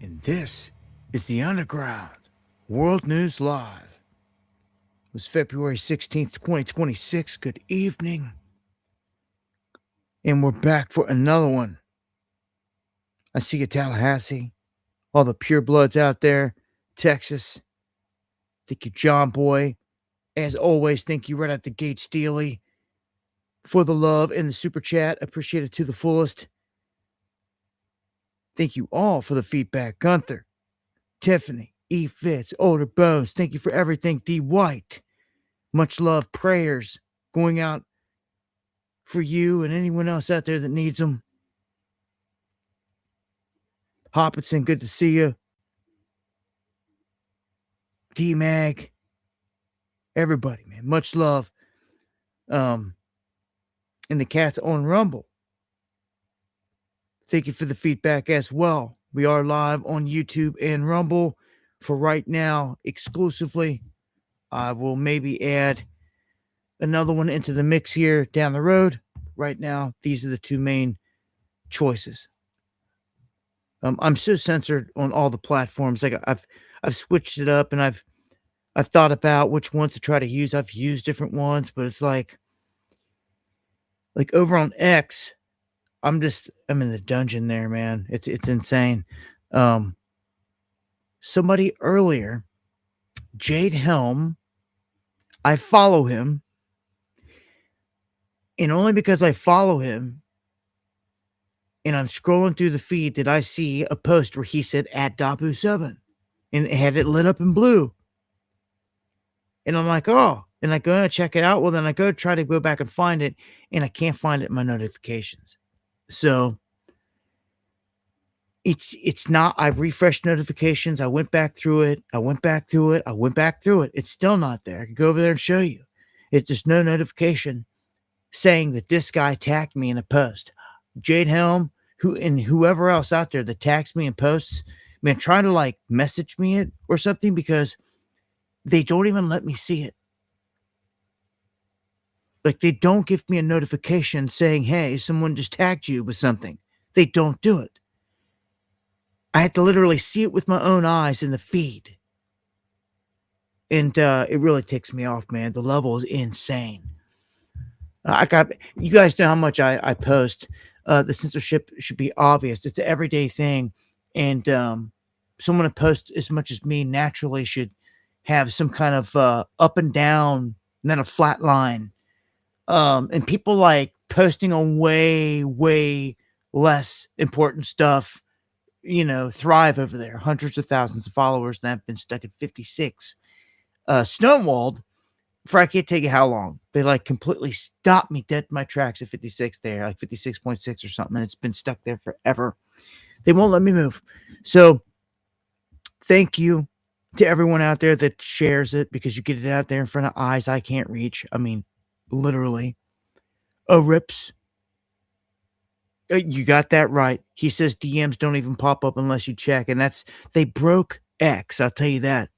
And this is the Underground World News Live. It was February 16th, 2026. Good evening. And we're back for another one. I see you, Tallahassee. All the purebloods out there. Texas. Thank you, John Boy. As always, thank you right at the gate, Steely, for the love and the super chat. Appreciate it to the fullest. Thank you all for the feedback. Gunther, Tiffany, E. Fitz, Older Bones. Thank you for everything, D. White. Much love, prayers going out for you and anyone else out there that needs them. Hopkinson, good to see you. D-Mag, everybody, man. Much love. And the cats on Rumble. Thank you for the feedback as well. We are live on YouTube and Rumble for right now exclusively. I will maybe add another one into the mix here down the road. Right now, these are the two main choices. I'm so censored on all the platforms. Like I've switched it up, and I've thought about which ones to try to use. I've used different ones, but it's like over on X, I'm in the dungeon there, man. It's insane. Somebody earlier, Jade Helm, I follow him, and only because I follow him and I'm scrolling through the feed did I see a post where he said at Dapu7 and it had it lit up in blue. And I'm like, oh, and I go and check it out. Well, then I go try to go back and find it, and I can't find it in my notifications. So it's not, I've refreshed notifications. I went back through it. It's still not there. I could go over there and show you. It's just no notification saying that this guy tagged me in a post. Jade Helm, and whoever else out there that tags me in posts, man, try to like message me it or something, because they don't even let me see it. Like, they don't give me a notification saying, hey, someone just tagged you with something. They don't do it. I had to literally see it with my own eyes in the feed. And it really ticks me off, man. The level is insane. You guys know how much I post. The censorship should be obvious. It's an everyday thing. And someone who posts as much as me naturally should have some kind of up and down and then a flat line. And people like posting on way, way less important stuff, thrive over there. Hundreds of thousands of followers, and I've been stuck at 56. Stonewalled, for I can't tell you how long. They like completely stopped me dead in my tracks at 56 there, like 56.6 or something, and it's been stuck there forever. They won't let me move. So thank you to everyone out there that shares it, because you get it out there in front of eyes I can't reach. I mean, literally. Rips. You got that right. He says DMs don't even pop up unless you check, and they broke X. I'll tell you that.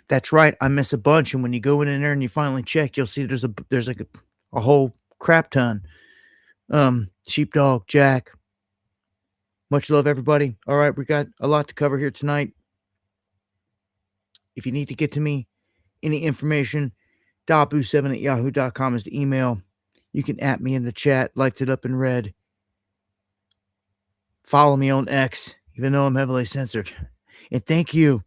That's right. I miss a bunch, and when you go in there and you finally check, you'll see there's like a whole crap ton. Sheepdog, Jack. Much love, everybody. All right, we got a lot to cover here tonight. If you need to get to me, any information, dabu7@yahoo.com is the email. You can at me in the chat, lights it up in red. Follow me on X, even though I'm heavily censored. And thank you,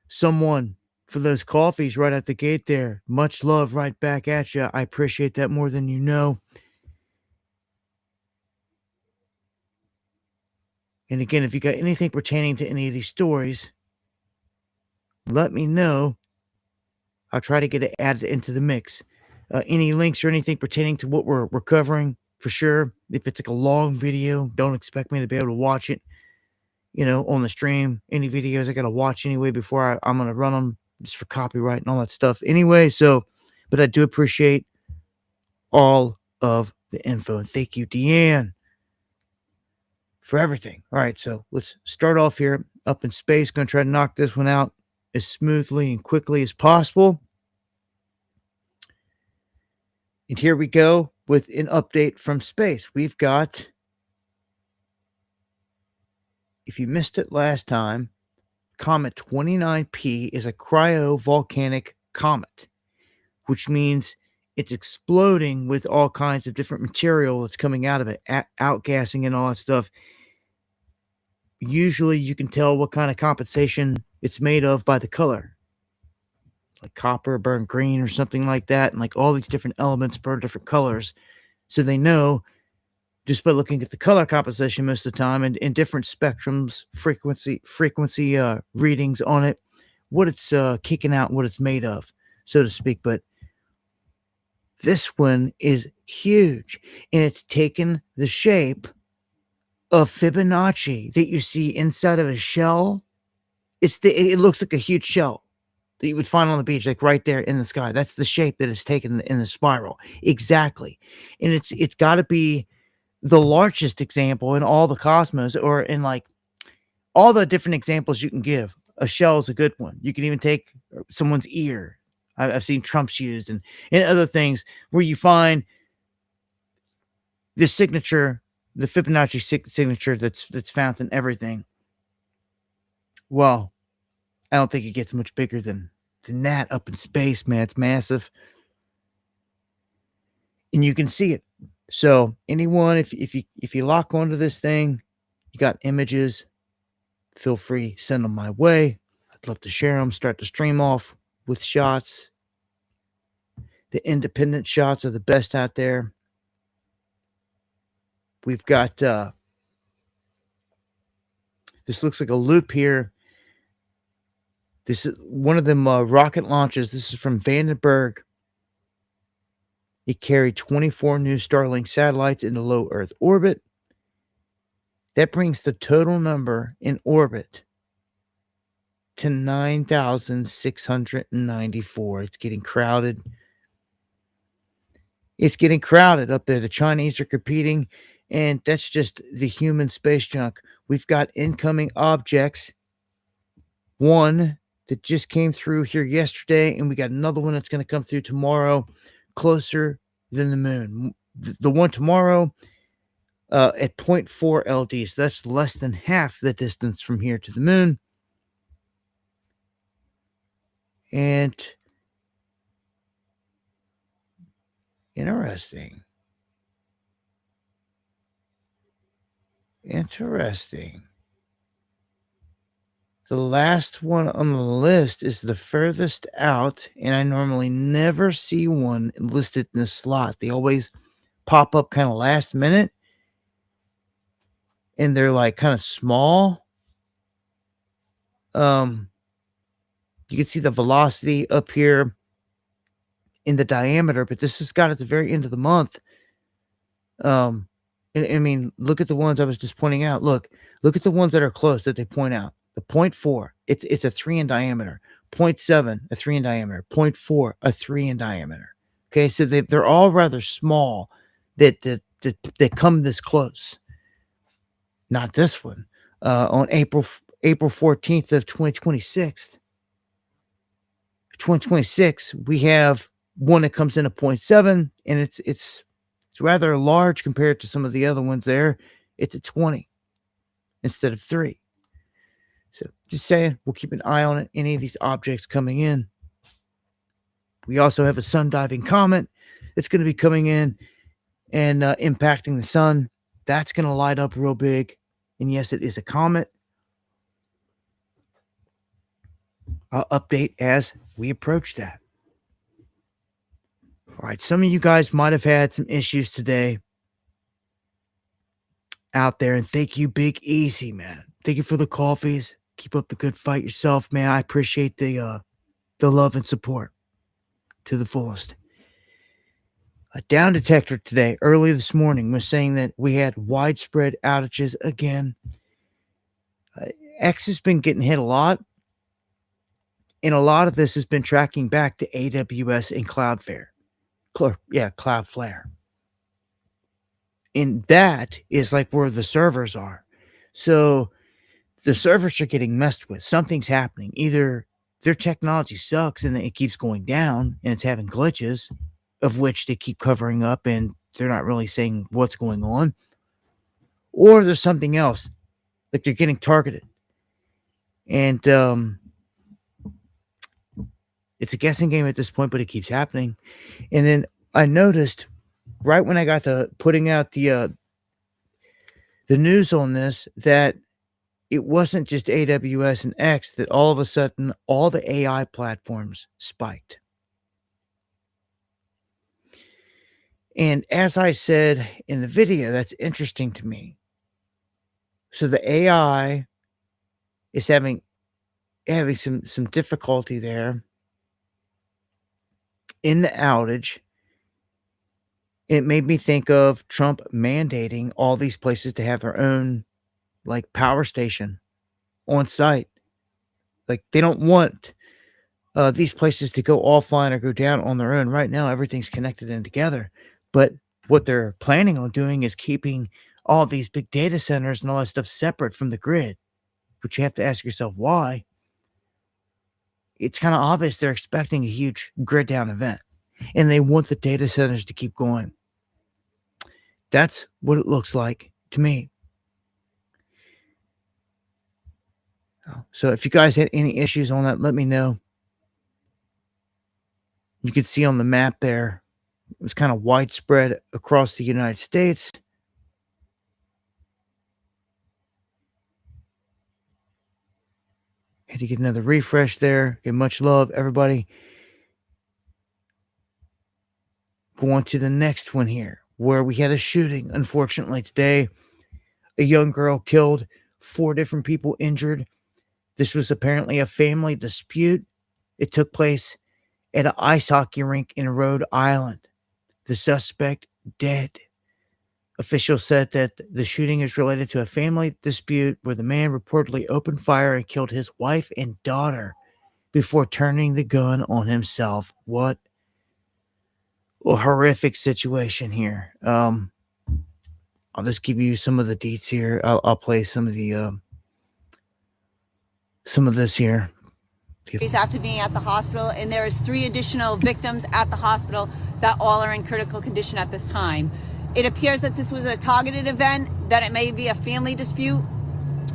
someone, for those coffees right at the gate there. Much love right back at you. I appreciate that more than you know. And again, if you got anything pertaining to any of these stories, let me know. I'll try to get it added into the mix. Any links or anything pertaining to what we're covering, for sure. If it's like a long video, don't expect me to be able to watch it, on the stream. Any videos I got to watch anyway before I'm going to run them, just for copyright and all that stuff. Anyway, but I do appreciate all of the info. And thank you, Deanne, for everything. All right, so let's start off here up in space. Going to try to knock this one out as smoothly and quickly as possible. And here we go with an update from space. We've got if you missed it last time, Comet 29P is a cryovolcanic comet, which means it's exploding with all kinds of different material that's coming out of it, outgassing and all that stuff. Usually you can tell what kind of compensation it's made of by the color, like copper burn green or something like that. And like all these different elements burn different colors. So they know just by looking at the color composition most of the time and in different spectrums, frequency readings on it, what it's kicking out, what it's made of, so to speak. But this one is huge, and it's taken the shape of Fibonacci that you see inside of a shell. It looks like a huge shell that you would find on the beach, like right there in the sky. That's the shape that it's taken in the spiral. Exactly. And it's got to be the largest example in all the cosmos, or in like all the different examples you can give. A shell is a good one. You can even take someone's ear. I've seen Trump's used, and other things where you find this signature, the Fibonacci signature that's found in everything. Well, I don't think it gets much bigger than that up in space, man. It's massive, and you can see it. So anyone, if you lock onto this thing, you got images, feel free, send them my way. I'd love to share them. Start the stream off with shots. The independent shots are the best out there. We've got this looks like a loop here. This is one of them rocket launches. This is from Vandenberg. It carried 24 new Starlink satellites into low Earth orbit. That brings the total number in orbit to 9,694. It's getting crowded. It's getting crowded up there. The Chinese are competing, and that's just the human space junk. We've got incoming objects. One that just came through here yesterday, and we got another one that's going to come through tomorrow, closer than the moon. The one tomorrow at 0.4 LD, so that's less than half the distance from here to the moon. And interesting. The last one on the list is the furthest out, and I normally never see one listed in a slot. They always pop up kind of last minute, and they're like kind of small. You can see the velocity up here in the diameter, but this is got at the very end of the month. I mean, look at the ones I was just pointing out. Look at the ones that are close that they point out. The 0.4, it's a 3 in diameter. 0.7, a 3 in diameter. 0.4, a 3 in diameter. Okay, so they're all rather small that come this close. Not this one. On April 14th of 2026, we have one that comes in at 0.7, and it's rather large compared to some of the other ones there. It's a 20 instead of 3. So just saying, we'll keep an eye on it. Any of these objects coming in. We also have a sun diving comet that's going to be coming in and impacting the sun. That's going to light up real big. And yes, it is a comet. I'll update as we approach that. All right, some of you guys might have had some issues today out there, and thank you, Big Easy, man. Thank you for the coffees. Keep up the good fight yourself, man. I appreciate the love and support to the fullest. A down detector today, early this morning, was saying that we had widespread outages again. X has been getting hit a lot, and a lot of this has been tracking back to AWS and Cloudflare. Cloudflare. And that is like where the servers are. So the servers are getting messed with. Something's happening. Either their technology sucks and it keeps going down and it's having glitches, of which they keep covering up and they're not really saying what's going on, or there's something else Like they're getting targeted. And it's a guessing game at this point, but it keeps happening. And then I noticed right when I got to putting out the news on this that it wasn't just AWS and X, that all of a sudden all the AI platforms spiked. And as I said in the video, that's interesting to me. So the AI is having some difficulty there in the outage. It made me think of Trump mandating all these places to have their own like power station on site. Like they don't want these places to go offline or go down on their own. Right now, everything's connected and together. But what they're planning on doing is keeping all these big data centers and all that stuff separate from the grid. But you have to ask yourself why. It's kind of obvious they're expecting a huge grid down event, and they want the data centers to keep going. That's what it looks like to me. So if you guys had any issues on that, let me know. You can see on the map there, it was kind of widespread across the United States. Had to get another refresh there. Okay, much love, everybody. Go on to the next one here, where we had a shooting, unfortunately, today. A young girl killed, 4 different people injured. This was apparently a family dispute. It took place at an ice hockey rink in Rhode Island. The suspect dead. Officials said that the shooting is related to a family dispute where the man reportedly opened fire and killed his wife and daughter before turning the gun on himself. What a horrific situation here. I'll just give you some of the deets here. I'll play some of the some of this here. After being at the hospital, and there is 3 additional victims at the hospital that all are in critical condition at this time. It appears that this was a targeted event, that it may be a family dispute.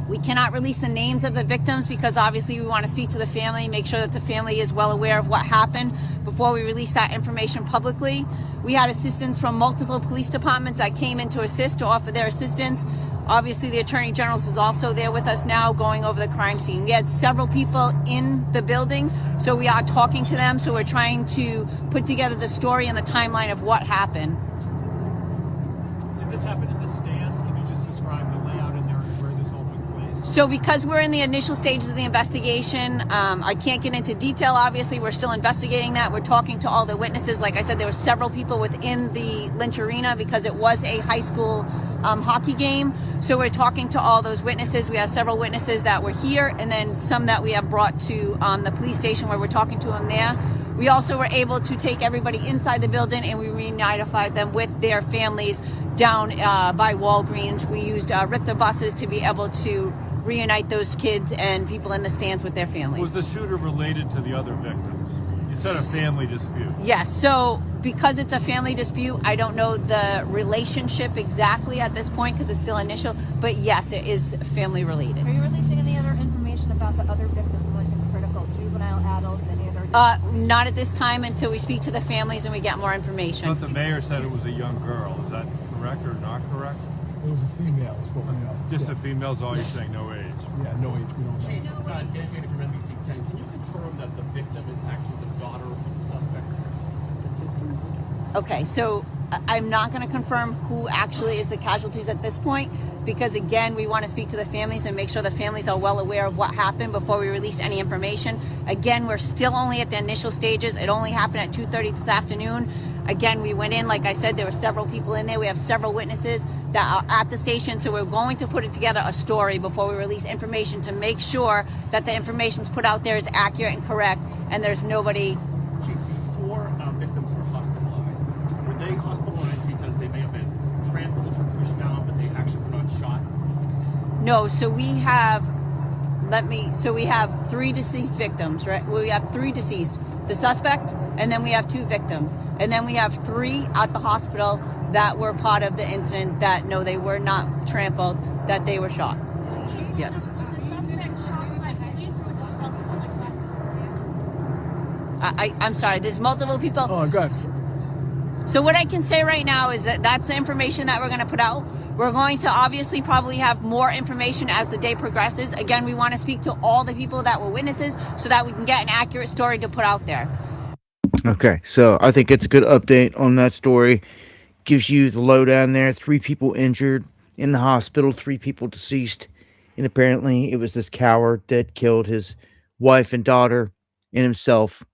We cannot release the names of the victims because obviously we want to speak to the family, make sure that the family is well aware of what happened before we release that information publicly. We had assistance from multiple police departments that came in to assist, to offer their assistance. Obviously, the Attorney General is also there with us now going over the crime scene. We had several people in the building, so we are talking to them. So we're trying to put together the story and the timeline of what happened. Did this happen in the stands? Can you just describe the layout in there and where this all took place? So because we're in the initial stages of the investigation, I can't get into detail. Obviously, we're still investigating that. We're talking to all the witnesses. Like I said, there were several people within the Lynch Arena because it was a high school hockey game. So we're talking to all those witnesses. We have several witnesses that were here, and then some that we have brought to the police station where we're talking to them there. We also were able to take everybody inside the building, and we reunified them with their families down by Walgreens. We used Richter buses to be able to reunite those kids and people in the stands with their families. Was the shooter related to the other victims? You said a family dispute. Yes, so because it's a family dispute, I don't know the relationship exactly at this point because it's still initial, but yes, it is family related. Are you releasing any other information about the other victims, ones in critical, juvenile, adults, any other? Not at this time until we speak to the families and we get more information. But the mayor said it was a young girl. Is that correct or not correct? It was a female, is what we know. Just yeah. a female's all you're saying, no age? Yeah, no age, we don't know. Chief, Dan Janney from NBC 10. Can you confirm that the victim is actually the daughter of the suspect? Okay, so I'm not going to confirm who actually is the casualties at this point because, again, we want to speak to the families and make sure the families are well aware of what happened before we release any information. Again, we're still only at the initial stages. It only happened at 2:30 this afternoon. Again, we went in, like I said, there were several people in there. We have several witnesses that are at the station, so we're going to put it together a story before we release information to make sure that the information's put out there is accurate and correct, and there's nobody. Chief, the 4 victims that were hospitalized, were they hospitalized because they may have been trampled or pushed down, but they actually were not shot? No, so we have, we have 3 deceased victims, right? We have 3 deceased. The suspect, and then we have 2 victims. And then we have 3 at the hospital that were part of the incident that, no, they were not trampled, that they were shot. Chief, Yes. The suspect shot by police or was it self-inflicted? I'm sorry. There's multiple people. Oh, good. So what I can say right now is that that's the information that we're going to put out. We're going to obviously probably have more information as the day progresses. Again, we want to speak to all the people that were witnesses so that we can get an accurate story to put out there. Okay, so I think it's a good update on that story. Gives you the lowdown there. 3 people injured in the hospital, 3 people deceased. And apparently it was this coward that killed his wife and daughter and himself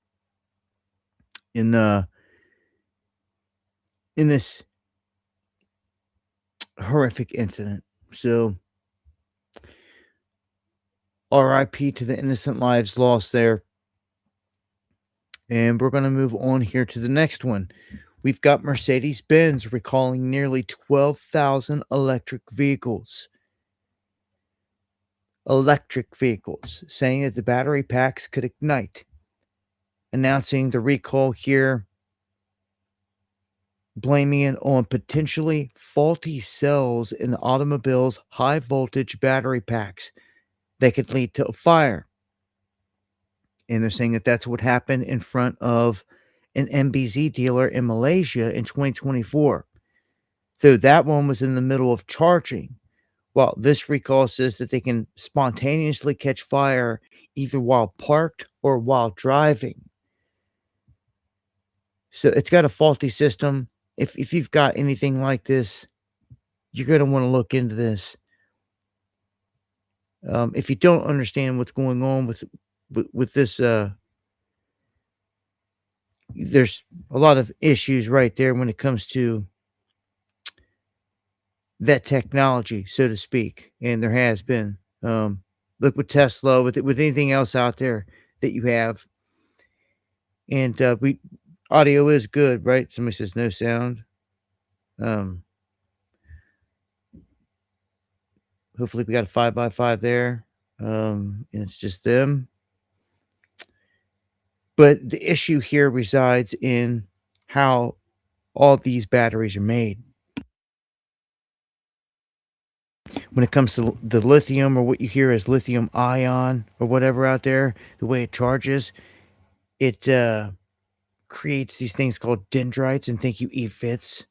in this horrific incident. So RIP to the innocent lives lost there. And we're going to move on here to the next one. We've got Mercedes-Benz recalling nearly 12,000 electric vehicles. Electric vehicles, saying that the battery packs could ignite. Announcing the recall here, blaming it on potentially faulty cells in the automobile's high voltage battery packs that could lead to a fire. And they're saying that that's what happened in front of an MBZ dealer in Malaysia in 2024. So that one was in the middle of charging. Well, this recall says that they can spontaneously catch fire either while parked or while driving. So it's got a faulty system. If you've got anything like this, you're going to want to look into this. If you don't understand what's going on with this, there's a lot of issues right there when it comes to that technology, so to speak. And there has been. Look with Tesla, with anything else out there that you have. And audio is good, right? Somebody says no sound. Hopefully we got a 5x5 there. And it's just them. But the issue here resides in how all these batteries are made. When it comes to the lithium, or what you hear as lithium ion or whatever out there, the way it charges, it creates these things called dendrites, and think you eat fits.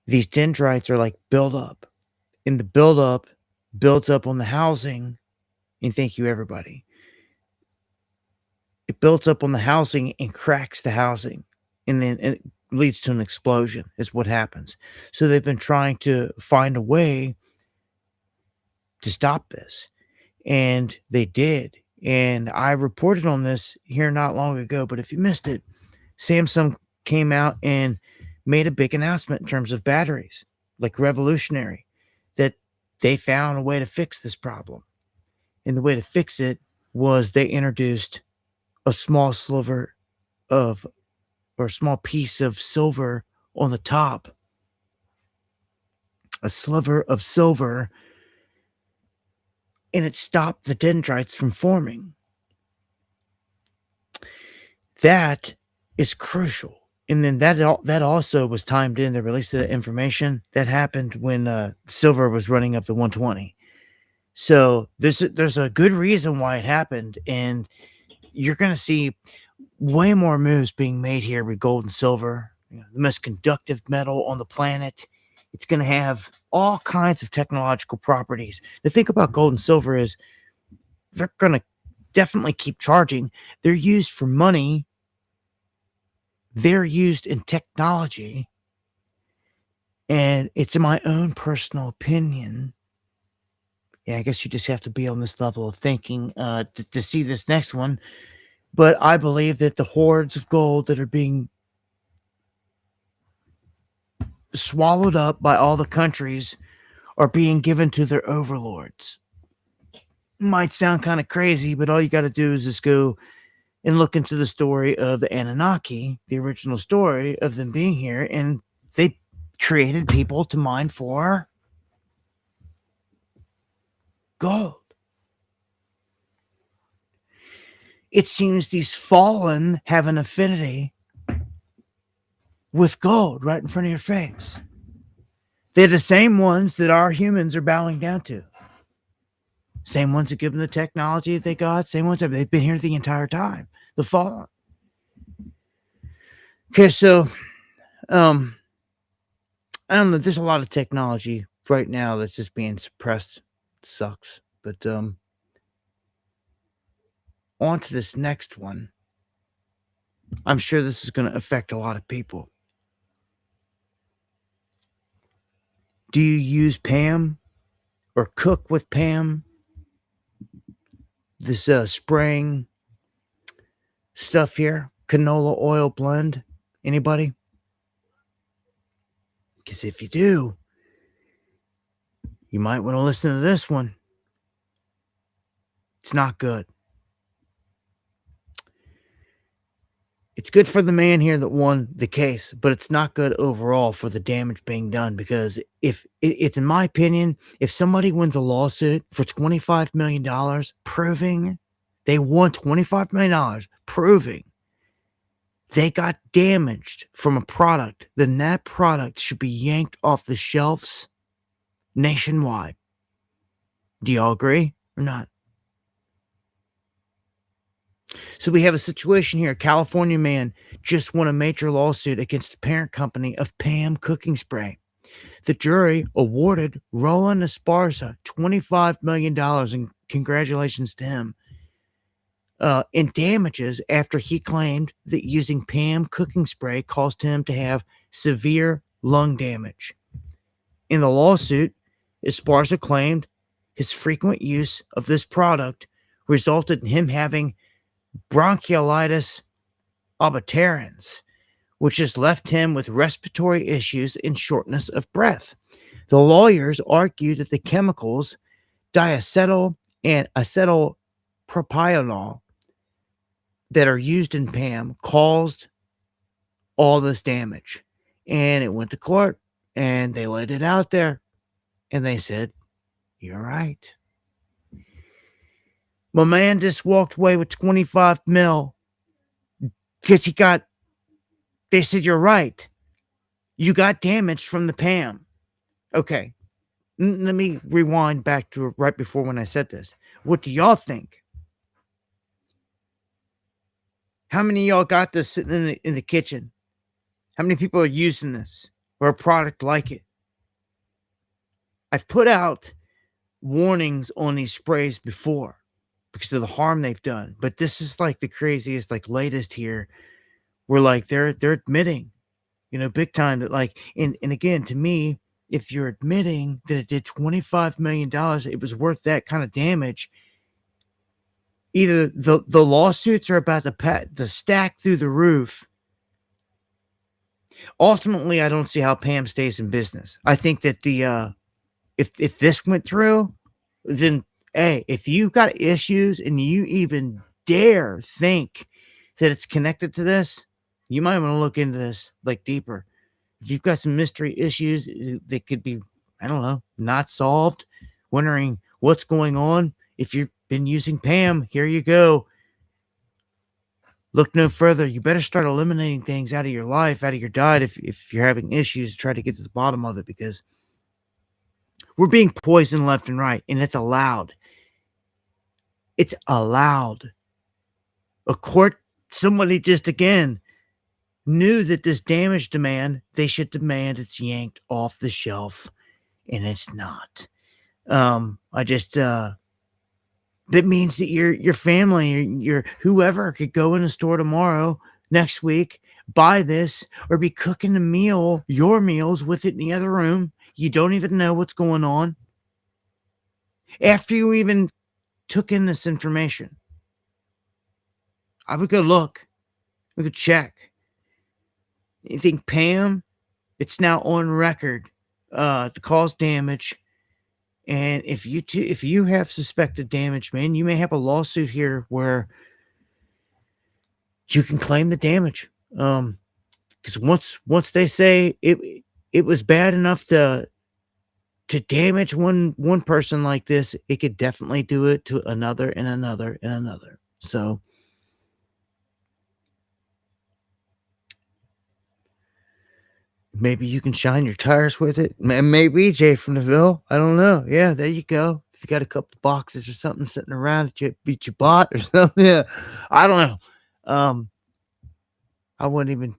These dendrites are like buildup, and the buildup builds up on the housing, and thank you everybody. It builds up on the housing and cracks the housing, and then it leads to an explosion is what happens. So they've been trying to find a way to stop this, and they did. And I reported on this here not long ago, but if you missed it, Samsung came out and made a big announcement in terms of batteries, like revolutionary, that they found a way to fix this problem. And the way to fix it was they introduced a small sliver of, or a small piece of silver on the top. A sliver of silver, and it stopped the dendrites from forming. That is crucial. And then that also was timed in, the release of the information that happened when silver was running up to 120. So there's a good reason why it happened, and you're going to see way more moves being made here with gold and silver. The most conductive metal on the planet. It's going to have all kinds of technological properties. The thing about gold and silver is they're going to definitely keep charging. They're used for money. They're used in technology. And it's in my own personal opinion. Yeah, I guess you just have to be on this level of thinking to see this next one. But I believe that the hordes of gold that are being swallowed up by all the countries are being given to their overlords. Might sound kind of crazy, but all you got to do is just go and look into the story of the Anunnaki, the original story of them being here, and they created people to mine for gold. It seems these fallen have an affinity with gold right in front of your face. They're the same ones that our humans are bowing down to. Same ones that give them the technology that they got. Same ones that they've been here the entire time. The Fallen. Okay, so I don't know. There's a lot of technology right now that's just being suppressed. It sucks. But on to this next one. I'm sure this is going to affect a lot of people. Do you use Pam or cook with Pam? This spraying stuff here, canola oil blend. Anybody? Because if you do, you might want to listen to this one. It's not good. It's good for the man here that won the case, but it's not good overall for the damage being done, because if it's in my opinion, if somebody wins a lawsuit for $25 million proving they won $25 million proving they got damaged from a product, then that product should be yanked off the shelves nationwide. Do y'all agree or not? So we have a situation here. A California man just won a major lawsuit against the parent company of Pam cooking spray. The jury awarded Roland Esparza $25 million, and congratulations to him, in damages after he claimed that using Pam cooking spray caused him to have severe lung damage. In the lawsuit, Esparza claimed his frequent use of this product resulted in him having bronchiolitis obliterans, which has left him with respiratory issues and shortness of breath. The lawyers argued that the chemicals diacetyl and acetylpropionyl that are used in Pam caused all this damage. And it went to court, and they laid it out there, and they said, "You're right." My man just walked away with 25 mil because they said, "You're right. You got damaged from the Pam." Okay. Let me rewind back to right before when I said this. What do y'all think? How many of y'all got this sitting in the kitchen? How many people are using this or a product like it? I've put out warnings on these sprays before because of the harm they've done, but this is like the craziest, like latest here. Where like they're admitting, big time that like, and again, to me, if you're admitting that it did $25 million, it was worth that kind of damage. Either the lawsuits are about to stack through the roof. Ultimately, I don't see how Pam stays in business. I think that if this went through, then hey, if you've got issues and you even dare think that it's connected to this, you might want to look into this like deeper. If you've got some mystery issues that could be, I don't know, not solved, wondering what's going on, if you've been using Pam, here you go. Look no further. You better start eliminating things out of your life, out of your diet, if you're having issues, to try to get to the bottom of it, because we're being poisoned left and right, and it's allowed. It's allowed. A court, somebody just again knew that this damage demand, they should demand it's yanked off the shelf, and it's not. That means that your family, your whoever could go in the store tomorrow, next week, buy this, or be cooking your meals with it in the other room. You don't even know what's going on. After you even took in this information, I would go look. We could check. You think Pam, it's now on record to cause damage. And if you have suspected damage, man, you may have a lawsuit here where you can claim the damage. Because once they say it was bad enough to damage one person like this, it could definitely do it to another and another and another. So maybe you can shine your tires with it. Maybe Jay from the Ville. I don't know. Yeah, there you go. If you got a couple boxes or something sitting around that you bought or something, yeah, I don't know. I wouldn't even.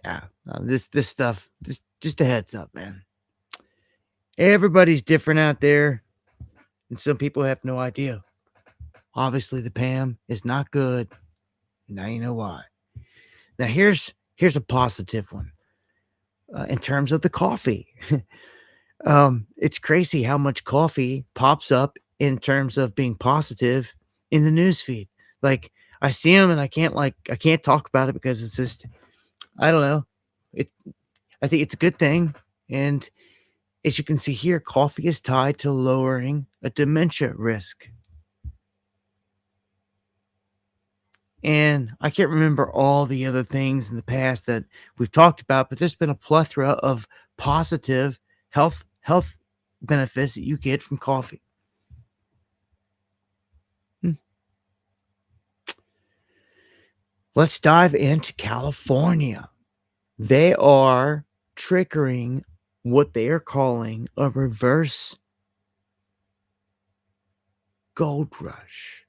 Yeah, no, this stuff. Just a heads up, man. Everybody's different out there, and some people have no idea. Obviously, the Pam is not good. Now you know why. Now here's a positive one. In terms of the coffee, it's crazy how much coffee pops up in terms of being positive in the news feed. Like I see them and I can't talk about it because it's just I don't know. It I think it's a good thing. And as you can see here, coffee is tied to lowering a dementia risk. And I can't remember all the other things in the past that we've talked about, but there's been a plethora of positive health benefits that you get from coffee. Hmm. Let's dive into California. They are triggering what they are calling a reverse gold rush.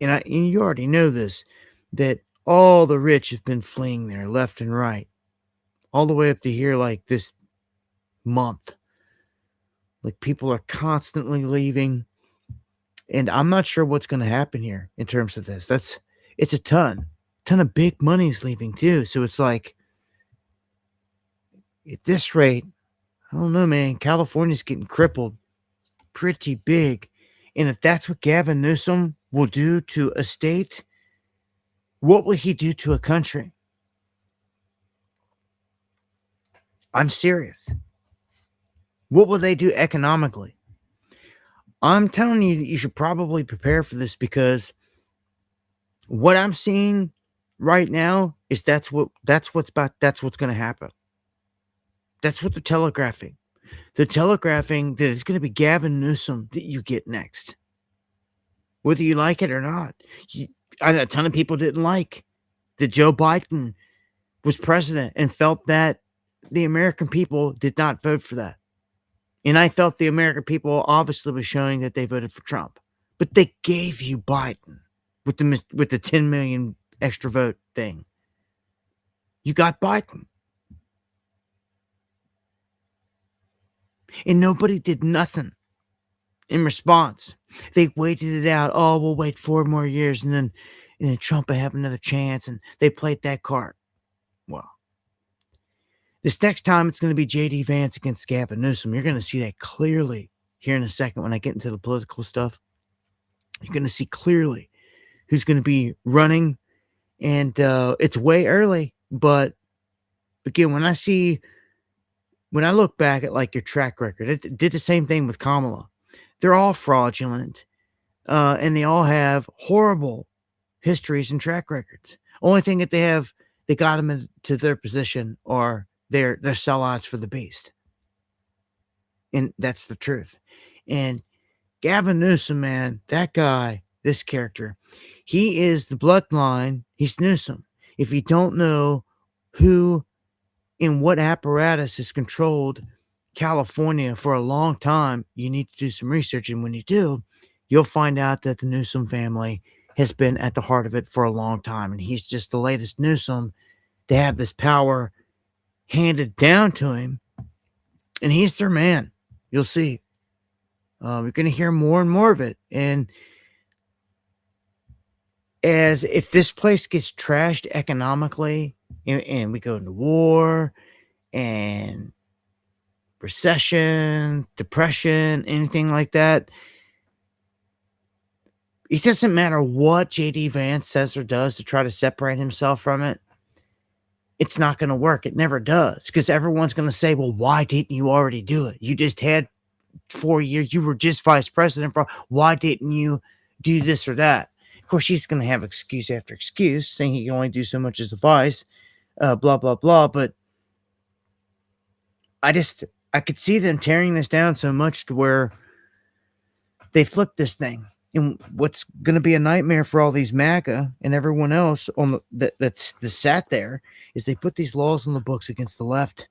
And you already know this, that all the rich have been fleeing there left and right, all the way up to here, like this month. Like people are constantly leaving. And I'm not sure what's going to happen here in terms of this. It's a ton of big money's leaving too. So it's like, at this rate, I don't know, man. California's getting crippled pretty big. And if that's what Gavin Newsom will do to a state, what will he do to a country? I'm serious. What will they do economically? I'm telling you that you should probably prepare for this because what I'm seeing right now is that's what's going to happen. That's what they're telegraphing. They're telegraphing that it's going to be Gavin Newsom that you get next. Whether you like it or not. I know a ton of people didn't like that Joe Biden was president and felt that the American people did not vote for that. And I felt the American people obviously was showing that they voted for Trump. But they gave you Biden with the 10 million extra vote thing. You got Biden. And nobody did nothing in response. They waited it out. Oh, we'll wait 4 more years and then Trump will have another chance. And they played that card. Well, this next time it's going to be J.D. Vance against Gavin Newsom. You're going to see that clearly here in a second when I get into the political stuff. You're going to see clearly who's going to be running. And it's way early. But again, when I look back at like your track record, it did the same thing with Kamala. They're all fraudulent, and they all have horrible histories and track records. Only thing that they got them into their position are they're sellouts for the beast. And that's the truth. And Gavin Newsom, man, that guy, this character, he is the bloodline. He's Newsom. If you don't know who in what apparatus has controlled California for a long time, you need to do some research. And when you do, you'll find out that the Newsom family has been at the heart of it for a long time. And he's just the latest Newsom to have this power handed down to him. And he's their man. You'll see. You're going to hear more and more of it. And as if this place gets trashed economically and we go into war and recession, depression, anything like that, it doesn't matter what J.D. Vance says or does to try to separate himself from it. It's not going to work. It never does. Because everyone's going to say, well, why didn't you already do it? You just had 4 years. You were just vice president. Why didn't you do this or that? Of course, he's going to have excuse after excuse, saying he can only do so much as a vice, blah, blah, blah. But I could see them tearing this down so much to where they flip this thing. And what's going to be a nightmare for all these MAGA and everyone else on that's sat there is they put these laws on the books against the left.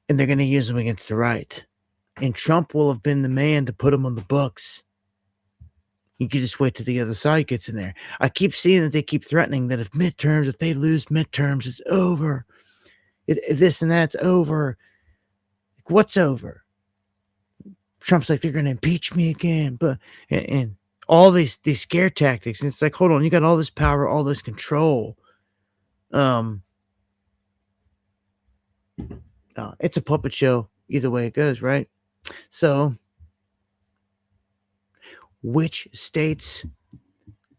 and they're going to use them against the right. And Trump will have been the man to put them on the books. You can just wait till the other side gets in there. I keep seeing that they keep threatening that if they lose midterms, it's over. This and that's over. Like, what's over? Trump's like, they're going to impeach me again. But and all these scare tactics. And it's like, hold on, you got all this power, all this control. It's a puppet show either way it goes, right? So, which states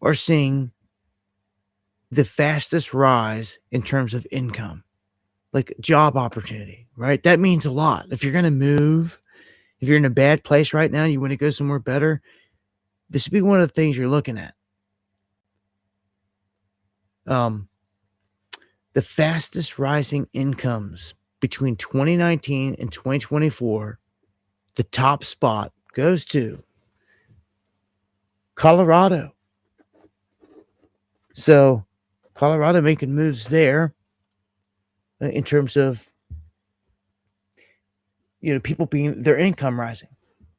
are seeing the fastest rise in terms of income, like job opportunity, right? That means a lot. If you're going to move, if you're in a bad place right now, you want to go somewhere better, this would be one of the things you're looking at. The fastest rising incomes between 2019 and 2024, the top spot goes to Colorado. So Colorado making moves there in terms of, people being their income rising,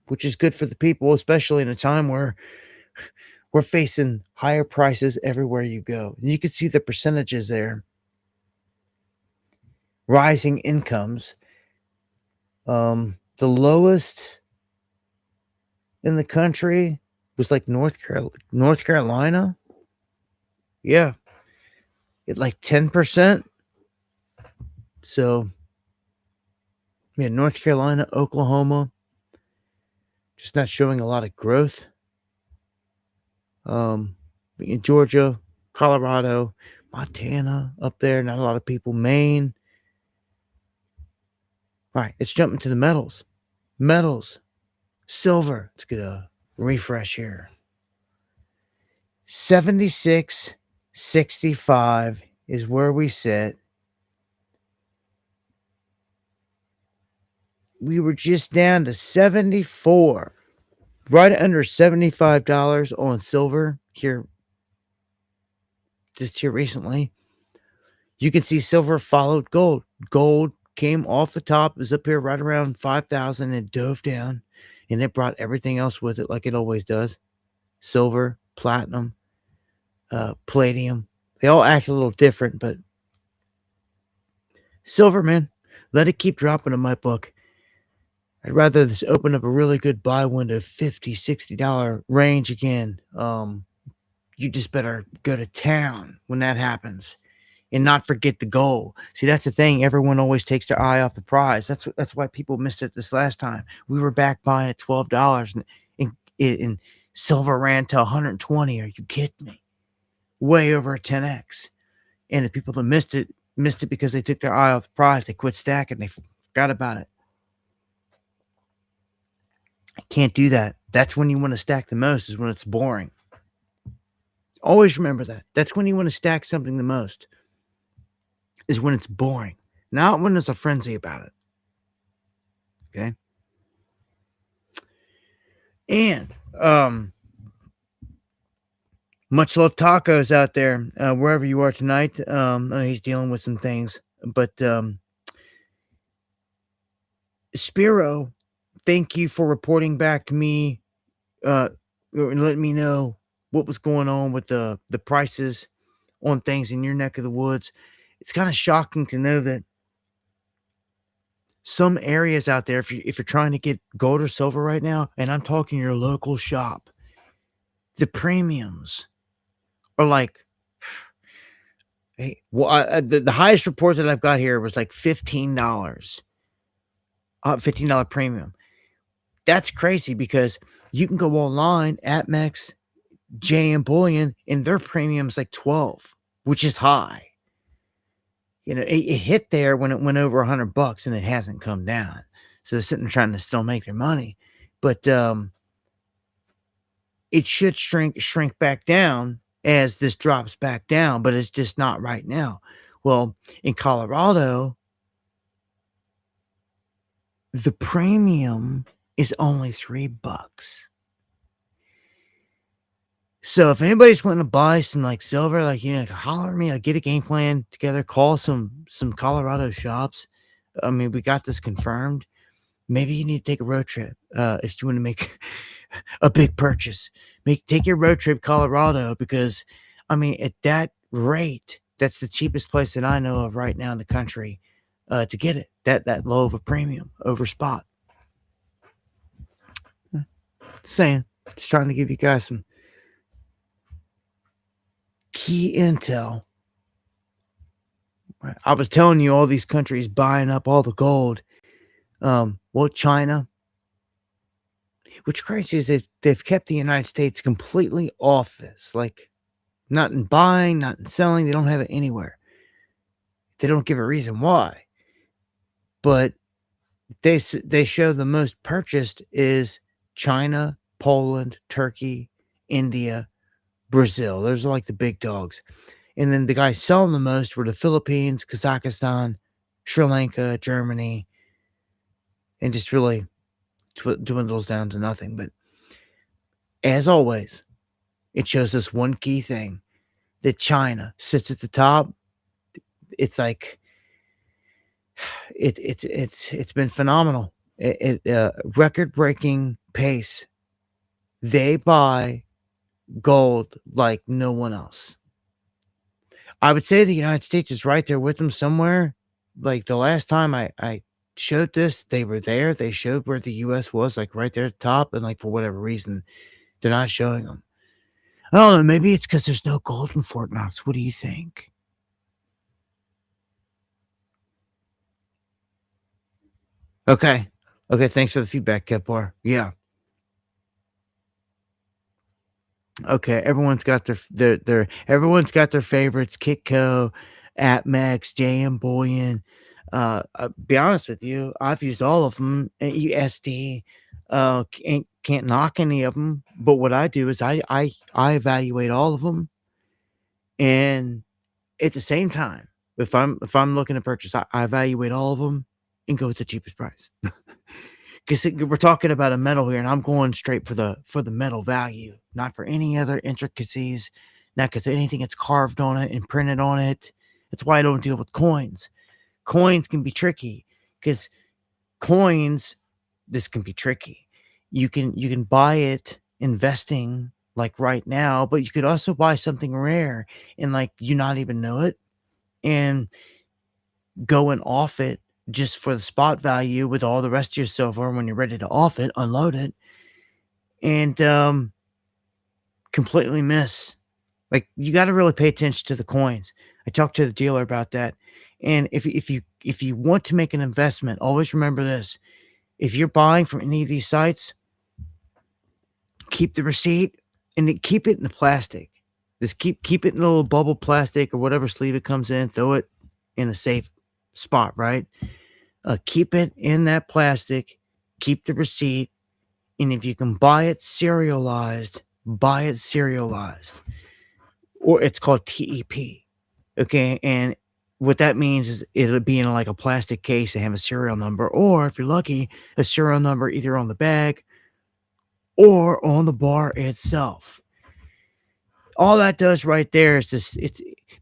which is good for the people, especially in a time where we're facing higher prices everywhere you go. And you can see the percentages there. Rising incomes. The lowest in the country was like North Carolina. Yeah. At like 10%. So, yeah, North Carolina, Oklahoma, just not showing a lot of growth. In Georgia, Colorado, Montana, up there, not a lot of people. Maine. All right, let's jump into the metals. Metals, silver. Let's get a refresh here. 76.65 is where we sit. We were just down to 74, right under $75 on silver here, just here recently. You can see silver followed gold. Gold came off the top, it was up here right around 5,000 and dove down, and it brought everything else with it like it always does. Silver, platinum, palladium. They all act a little different, but silver, man, let it keep dropping in my book. I'd rather this open up a really good buy window, $50, $60 range again. You just better go to town when that happens and not forget the goal. See, that's the thing. Everyone always takes their eye off the prize. That's why people missed it this last time. We were back buying at $12 and silver ran to 120. Are you kidding me? Way over a 10x. And the people that missed it because they took their eye off the prize. They quit stacking. They forgot about it. Can't do that. That's when you want to stack the most, is when it's boring. Always remember that. That's when you want to stack something the most, is when it's boring, not when there's a frenzy about it. Okay? And much love tacos out there, wherever you are tonight. I know he's dealing with some things, but Spiro, thank you for reporting back to me and letting me know what was going on with the prices on things in your neck of the woods. It's kind of shocking to know that some areas out there, if you're trying to get gold or silver right now, and I'm talking your local shop, the premiums are like, hey, well, the highest report that I've got here was like $15, $15 premium. That's crazy, because you can go online at Mex, JM Bullion, and their premium's like 12, which is high. It hit there when it went over $100 and it hasn't come down. So they're sitting there trying to still make their money. But it should shrink back down as this drops back down, but it's just not right now. Well, in Colorado, the premium is only $3. So if anybody's wanting to buy some like silver, holler at me, I'll get a game plan together, call some Colorado shops. I mean, we got this confirmed. Maybe you need to take a road trip if you want to make a big purchase. Take your road trip Colorado because, I mean, at that rate, that's the cheapest place that I know of right now in the country to get it. That low of a premium over spot. Saying, just trying to give you guys some key intel. I was telling you all these countries buying up all the gold. Well, China. What's crazy is they've kept the United States completely off this. Like, not in buying, not in selling. They don't have it anywhere. They don't give a reason why. But they show the most purchased is China, Poland, Turkey, India, Brazil. Those are like the big dogs. And then the guys selling the most were the Philippines, Kazakhstan, Sri Lanka, Germany, and just really dwindles down to nothing. But as always, it shows us one key thing, that China sits at the top. It's like it's been phenomenal. Record breaking pace. They buy gold like no one else. I would say the United States is right there with them somewhere. Like the last time I showed this, they were there. They showed where the US was, like right there at the top, and like for whatever reason, they're not showing them. I don't know. Maybe it's because there's no gold in Fort Knox. What do you think? Okay. Okay. Thanks for the feedback, Kepler. Yeah. Okay. Everyone's got everyone's got their favorites. Kitco, AppMex, JM Bullion. Be honest with you, I've used all of them. USD. Can't knock any of them. But what I do is I evaluate all of them, and at the same time, if I'm looking to purchase, I evaluate all of them and go with the cheapest price. Because we're talking about a metal here, and I'm going straight for the metal value, not for any other intricacies, not because anything that's carved on it and printed on it. That's why I don't deal with coins. Coins can be tricky because this can be tricky. You can buy it investing like right now, but you could also buy something rare and like you not even know it and going off it just for the spot value with all the rest of your silver. When you're ready to off it, unload it, and completely miss. Like you got to really pay attention to the coins. I talked to the dealer about that, and if you want to make an investment, always remember this: if you're buying from any of these sites, keep the receipt and keep it in the plastic. Just keep it in a little bubble plastic or whatever sleeve it comes in. Throw it in a safe spot, right? Keep it in that plastic. Keep the receipt, and if you can buy it serialized, buy it serialized, or it's called TEP. Okay, and what that means is it'll be in like a plastic case and have a serial number, or if you're lucky, a serial number either on the bag or on the bar itself. All that does right there is this: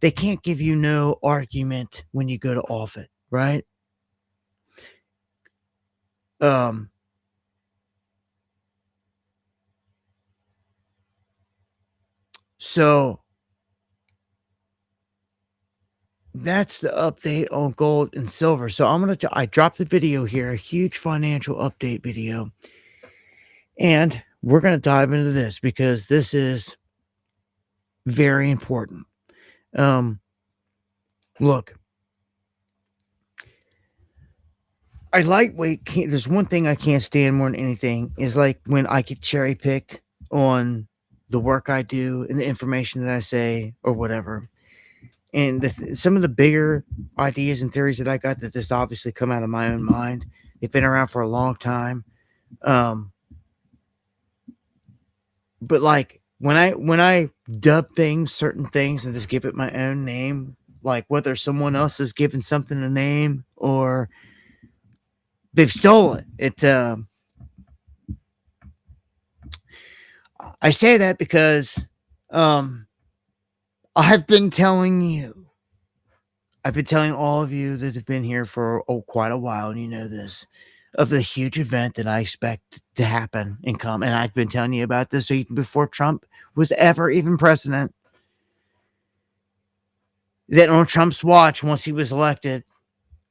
they can't give you no argument when you go to off it, right? So that's the update on gold and silver. So I dropped the video here, a huge financial update video, and we're gonna dive into this because this is very important. Look, I lightweight can't. There's one thing I can't stand more than anything is like when I get cherry picked on the work I do and the information that I say or whatever. And some of the bigger ideas and theories that I got that just obviously come out of my own mind. They've been around for a long time. But like when I dub things, certain things, and just give it my own name, like whether someone else is giving something a name or they've stolen it. I say that because I've been telling you I've been telling all of you that have been here for quite a while, and you know this, of the huge event that I expect to happen and come. And I've been telling you about this even before Trump was ever even president. That on Trump's watch, once he was elected,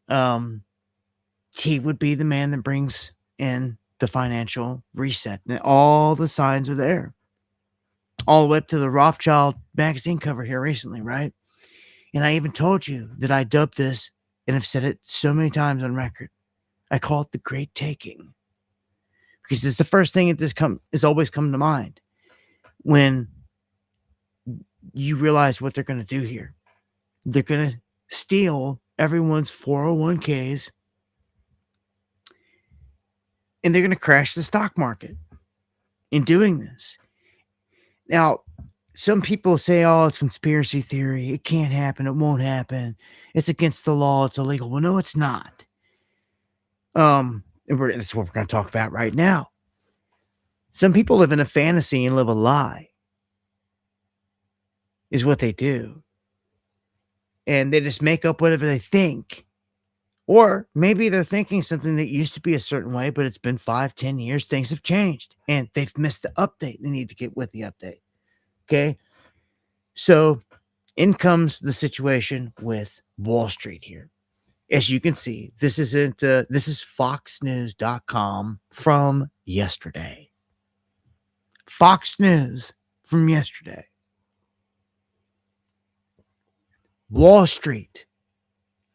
he would be the man that brings in the financial reset. And all the signs are there. All the way up to the Rothschild magazine cover here recently, right? And I even told you that I dubbed this, and I've said it so many times on record. I call it the Great Taking. Because it's the first thing that is always come to mind when you realize what they're going to do here. They're going to steal everyone's 401ks, and they're going to crash the stock market in doing this. Now, some people say, oh, it's conspiracy theory. It can't happen. It won't happen. It's against the law. It's illegal. Well, no, it's not. And that's what we're going to talk about right now. Some people live in a fantasy and live a lie, is what they do. And they just make up whatever they think. Or maybe they're thinking something that used to be a certain way, but it's been 5-10 years. Things have changed and they've missed the update. They need to get with the update. Okay. So in comes the situation with Wall Street here. As you can see, this is foxnews.com from yesterday. Fox News from yesterday. Wall Street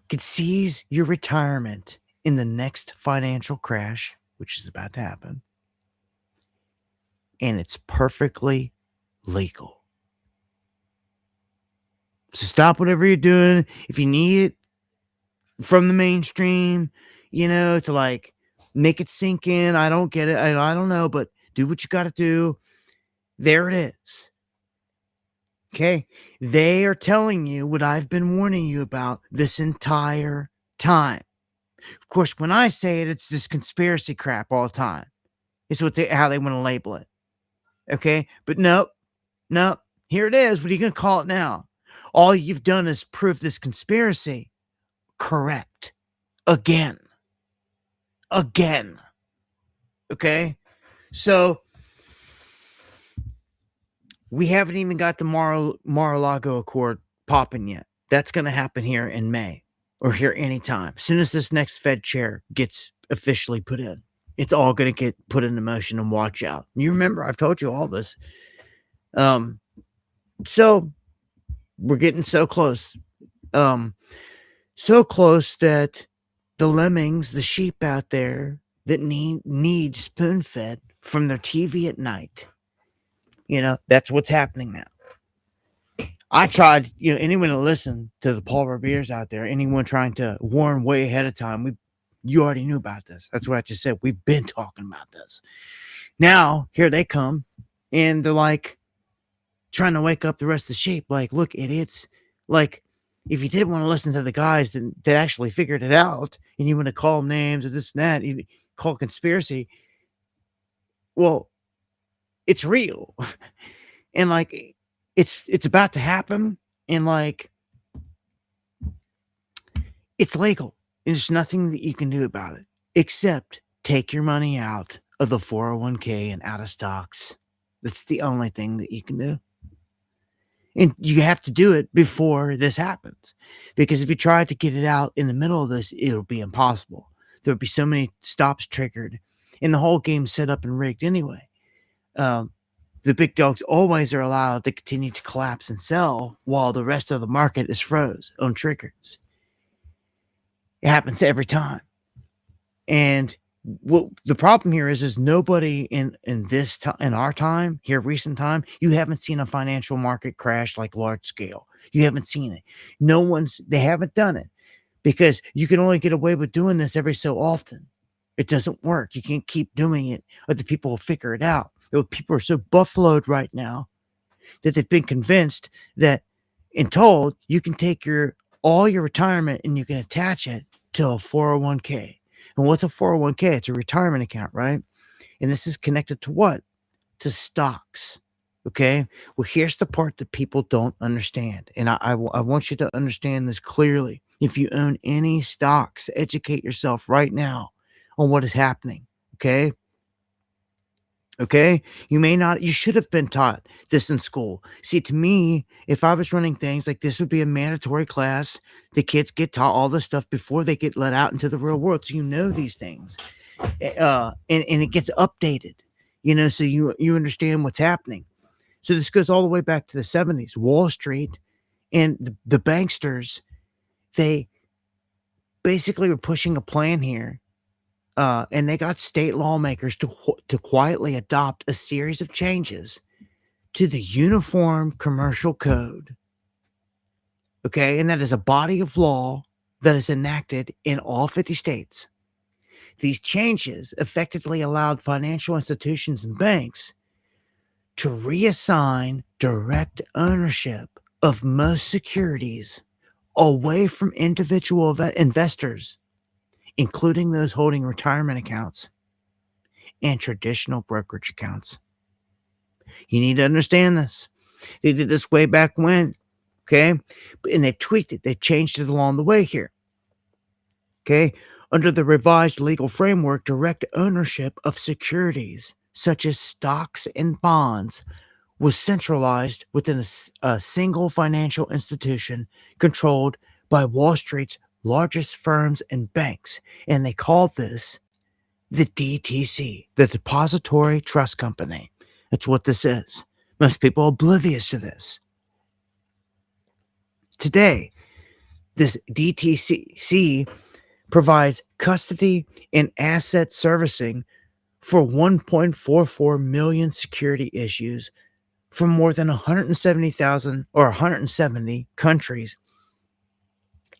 could seize your retirement in the next financial crash, which is about to happen. And it's perfectly legal. So stop whatever you're doing. If you need it from the mainstream, to like make it sink in. I don't get it. I don't know, but do what you got to do. There it is. Okay. They are telling you what I've been warning you about this entire time. Of course, when I say it, it's this conspiracy crap all the time. It's how they want to label it. Okay. But nope. Here it is. What are you going to call it now? All you've done is prove this conspiracy correct. Again. Okay. So we haven't even got the Mar-a-Lago Accord popping yet. That's going to happen here in May or here anytime. As soon as this next Fed chair gets officially put in, it's all going to get put into motion, and watch out. You remember, I've told you all this. So we're getting so close. So close that the lemmings, the sheep out there that need spoon-fed from their TV at night, that's what's happening now. I tried, anyone to listen to the Paul Revere's out there, anyone trying to warn way ahead of time, you already knew about this. That's what I just said. We've been talking about this. Now, here they come, and they're like trying to wake up the rest of the sheep. Like, look, idiots. Like, if you did want to listen to the guys that actually figured it out, and you want to call them names or this and that, you call conspiracy, well, it's real. And like it's about to happen, and like it's legal. There's nothing that you can do about it except take your money out of the 401k and out of stocks. That's the only thing that you can do. And you have to do it before this happens, because if you try to get it out in the middle of this, it'll be impossible. There'll be so many stops triggered, and the whole game's set up and rigged anyway. The big dogs always are allowed to continue to collapse and sell while the rest of the market is froze on triggers. It happens every time. And what the problem here is nobody in our time here, recent time, you haven't seen a financial market crash like large scale. You haven't seen it. They haven't done it, because you can only get away with doing this every so often. It doesn't work. You can't keep doing it, or the people will figure it out. People are so buffaloed right now that they've been convinced that and told you can take all your retirement and you can attach it to a 401k. And what's a 401k? It's a retirement account, right? And this is connected to what? To stocks. Okay. Well, here's the part that people don't understand. And I want you to understand this clearly. If you own any stocks, educate yourself right now on what is happening. Okay. Okay. You should have been taught this in school. See, to me, if I was running things like this, would be a mandatory class. The kids get taught all this stuff before they get let out into the real world. So you know these things. And it gets updated, so you understand what's happening. So this goes all the way back to the 70s. Wall Street and the banksters, they basically were pushing a plan here. And they got state lawmakers to quietly adopt a series of changes to the Uniform Commercial Code. Okay, and that is a body of law that is enacted in all 50 states. These changes effectively allowed financial institutions and banks to reassign direct ownership of most securities away from individual investors, including those holding retirement accounts and traditional brokerage accounts. You need to understand this. They did this way back when, okay? And they tweaked it. They changed it along the way here, okay? Under the revised legal framework, direct ownership of securities, such as stocks and bonds, was centralized within a single financial institution controlled by Wall Street's largest firms and banks. And they called this the DTC, the Depository Trust Company. That's what this is. Most people are oblivious to this. Today, this DTC provides custody and asset servicing for 1.44 million security issues from more than 170,000 or 170 countries.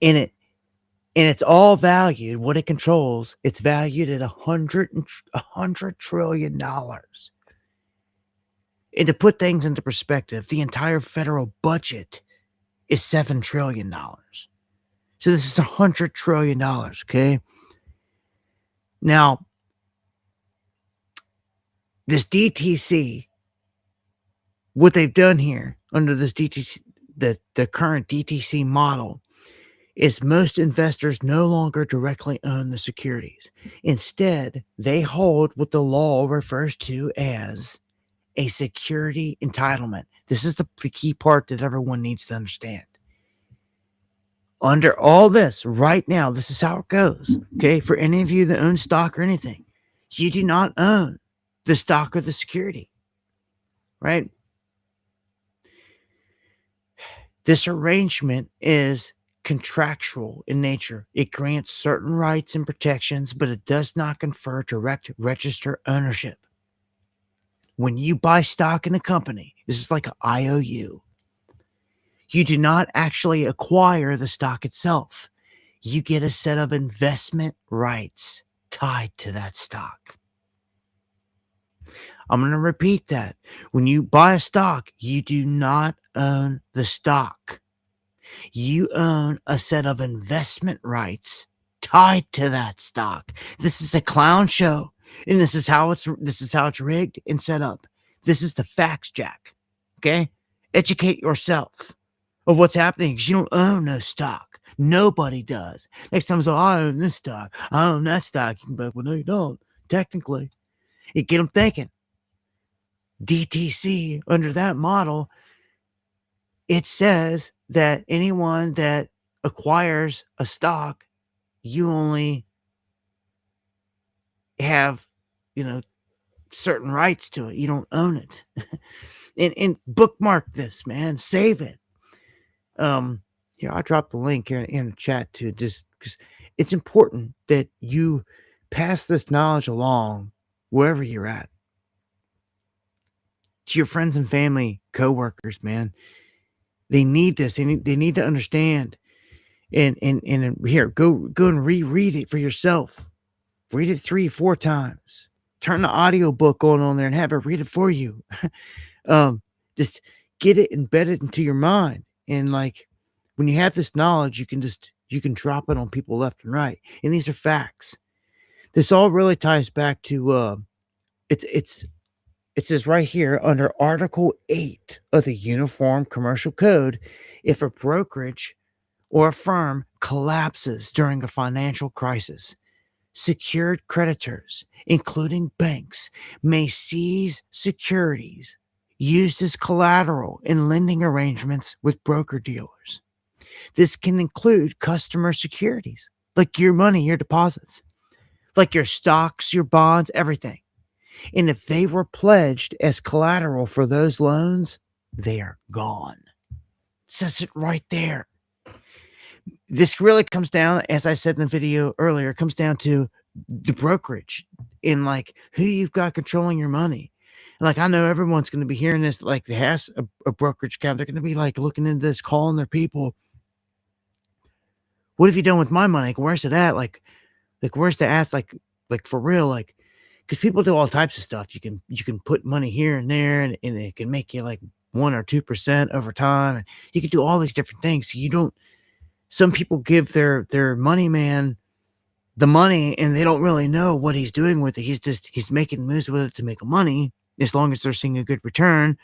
And it's all valued, what it controls, it's valued at $100 trillion. And to put things into perspective, the entire federal budget is $7 trillion. So this is $100 trillion, okay? Now, this DTC, what they've done here under this DTC, the current DTC model, is most investors no longer directly own the securities. Instead, they hold what the law refers to as a security entitlement. This is the key part that everyone needs to understand. Under all this, right now, this is how it goes. Okay, for any of you that own stock or anything, you do not own the stock or the security, right? This arrangement is contractual in nature. It grants certain rights and protections, but it does not confer direct register ownership. When you buy stock in a company, this is like an IOU. You do not actually acquire the stock itself. You get a set of investment rights tied to that stock. I'm going to repeat that. When you buy a stock, you do not own the stock. You own a set of investment rights tied to that stock. This is a clown show, and this is how it's rigged and set up. This is the facts, Jack. Okay? Educate yourself of what's happening, because you don't own no stock. Nobody does. Next time, so I own this stock, I own that stock. You can be like, well, no, you don't. Technically, you get them thinking. DTC, under that model, it says that anyone that acquires a stock, you only have, certain rights to it. You don't own it. and bookmark this, man. Save it. Here, I'll drop the link here in the chat too, just because it's important that you pass this knowledge along wherever you're at. To your friends and family, coworkers, man. They need this. They need to understand. And here, go and reread it for yourself. Read it 3-4 times. Turn the audiobook on there and have it read it for you. Just get it embedded into your mind. And like when you have this knowledge, you can drop it on people left and right. And these are facts. This all really ties back to it says right here under Article 8 of the Uniform Commercial Code, if a brokerage or a firm collapses during a financial crisis, secured creditors, including banks, may seize securities used as collateral in lending arrangements with broker-dealers. This can include customer securities, like your money, your deposits, like your stocks, your bonds, everything. And if they were pledged as collateral for those loans, they are gone. It says it right there. This really comes down, as I said in the video earlier, it comes down to the brokerage and like who you've got controlling your money. And like I know everyone's going to be hearing this, like that has a brokerage account. They're going to be like looking into this, calling their people. What have you done with my money? Like, where's it at? Like where's the ass? Like for real? Like, because people do all types of stuff. You can put money here and there, and it can make you like 1 or 2% over time. And you can do all these different things. So you don't. Some people give their money man the money, and they don't really know what he's doing with it. He's making moves with it to make money. As long as they're seeing a good return,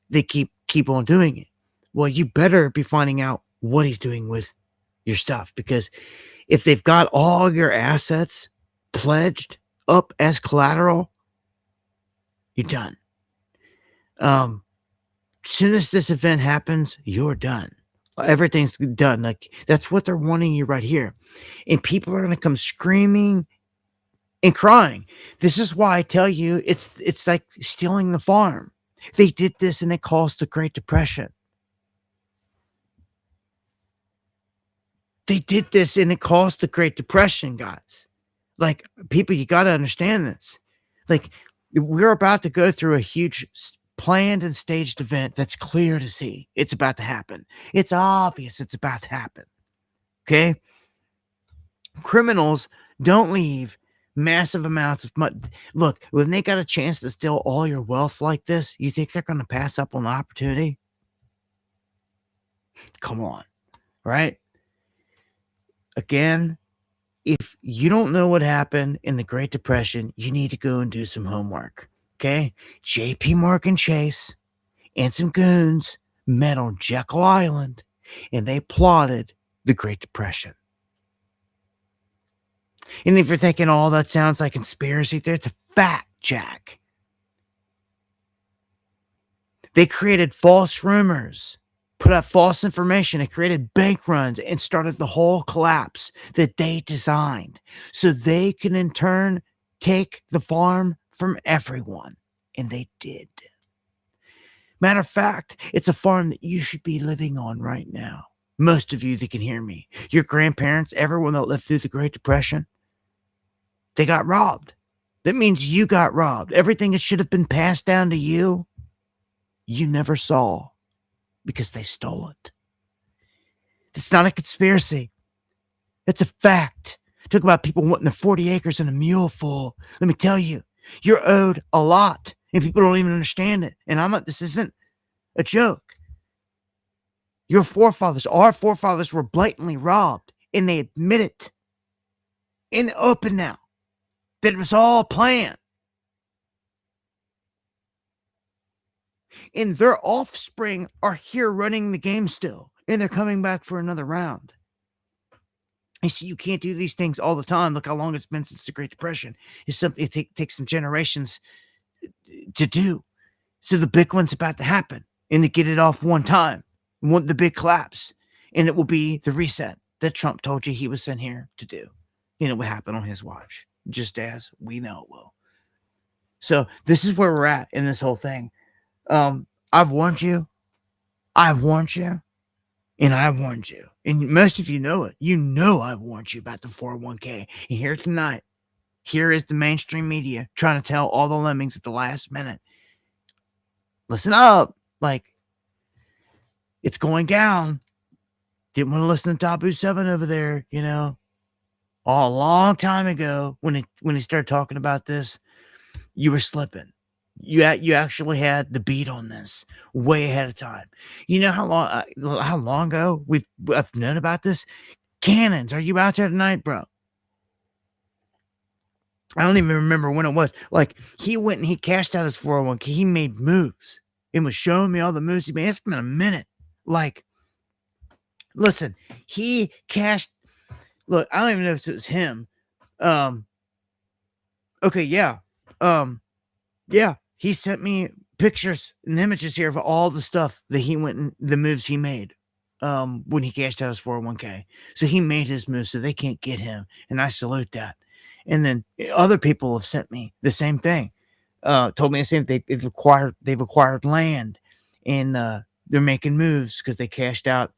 they keep on doing it. Well, you better be finding out what he's doing with your stuff, because if they've got all your assets pledged up as collateral, you're done. Soon as this event happens, you're done. Everything's done. Like that's what they're wanting you right here. And people are going to come screaming and crying. This is why I tell you it's like stealing the farm. They did this and it caused the Great Depression. They did this and it caused the Great Depression, guys. Like, people, you got to understand this. Like, we're about to go through a huge planned and staged event that's clear to see. It's about to happen. It's obvious it's about to happen. Okay? Criminals don't leave massive amounts of money. Look, when they got a chance to steal all your wealth like this, you think they're going to pass up on the opportunity? Come on. Right? Again, if you don't know what happened in the Great Depression, you need to go and do some homework. Okay? JP Morgan Chase and some goons met on Jekyll Island, and they plotted the Great Depression. And if you're thinking, oh, that sounds like conspiracy theory, it's a fact, Jack. They created false rumors, put out false information, and created bank runs and started the whole collapse that they designed so they can in turn take the farm from everyone. And they did. Matter of fact, it's a farm that you should be living on right now. Most of you that can hear me, your grandparents, everyone that lived through the Great Depression, they got robbed. That means you got robbed. Everything that should have been passed down to you, you never saw because they stole it. It's not a conspiracy. It's a fact. Talk about people wanting the 40 acres and a mule full. Let me tell you, you're owed a lot, and people don't even understand it. And this isn't a joke. Your forefathers, our forefathers, were blatantly robbed, and they admit it in the open now that it was all planned. And their offspring are here running the game still, and they're coming back for another round. You see, you can't do these things all the time. Look how long it's been since the Great Depression. It's something it takes some generations to do. So the big one's about to happen, and to get it off one time, the big collapse, and it will be the reset that Trump told you he was sent here to do. And it will happen on his watch, just as we know it will. So this is where we're at in this whole thing. I've warned you. I've warned you. And I warned you. And most of you know it. You know I warned you about the 401k. And here tonight, here is the mainstream media trying to tell all the lemmings at the last minute. Listen up. Like, it's going down. Didn't want to listen to Tabu 7 over there, you know. A long time ago, when he started talking about this, you were slipping. You actually had the beat on this way ahead of time. You know how long ago I've known about this? Cannons, are you out there tonight, bro? I don't even remember when it was. Like, he went and he cashed out his 401k. He made moves and was showing me all the moves he made. It's been a minute. Like Listen, he cashed. Look, I don't even know if it was him. Okay, yeah. Yeah, he sent me pictures and images here of all the stuff that he went and the moves he made when he cashed out his 401k. So he made his moves so they can't get him. And I salute that. And then other people have sent me the same thing. Told me the same thing. They've acquired land and they're making moves because they cashed out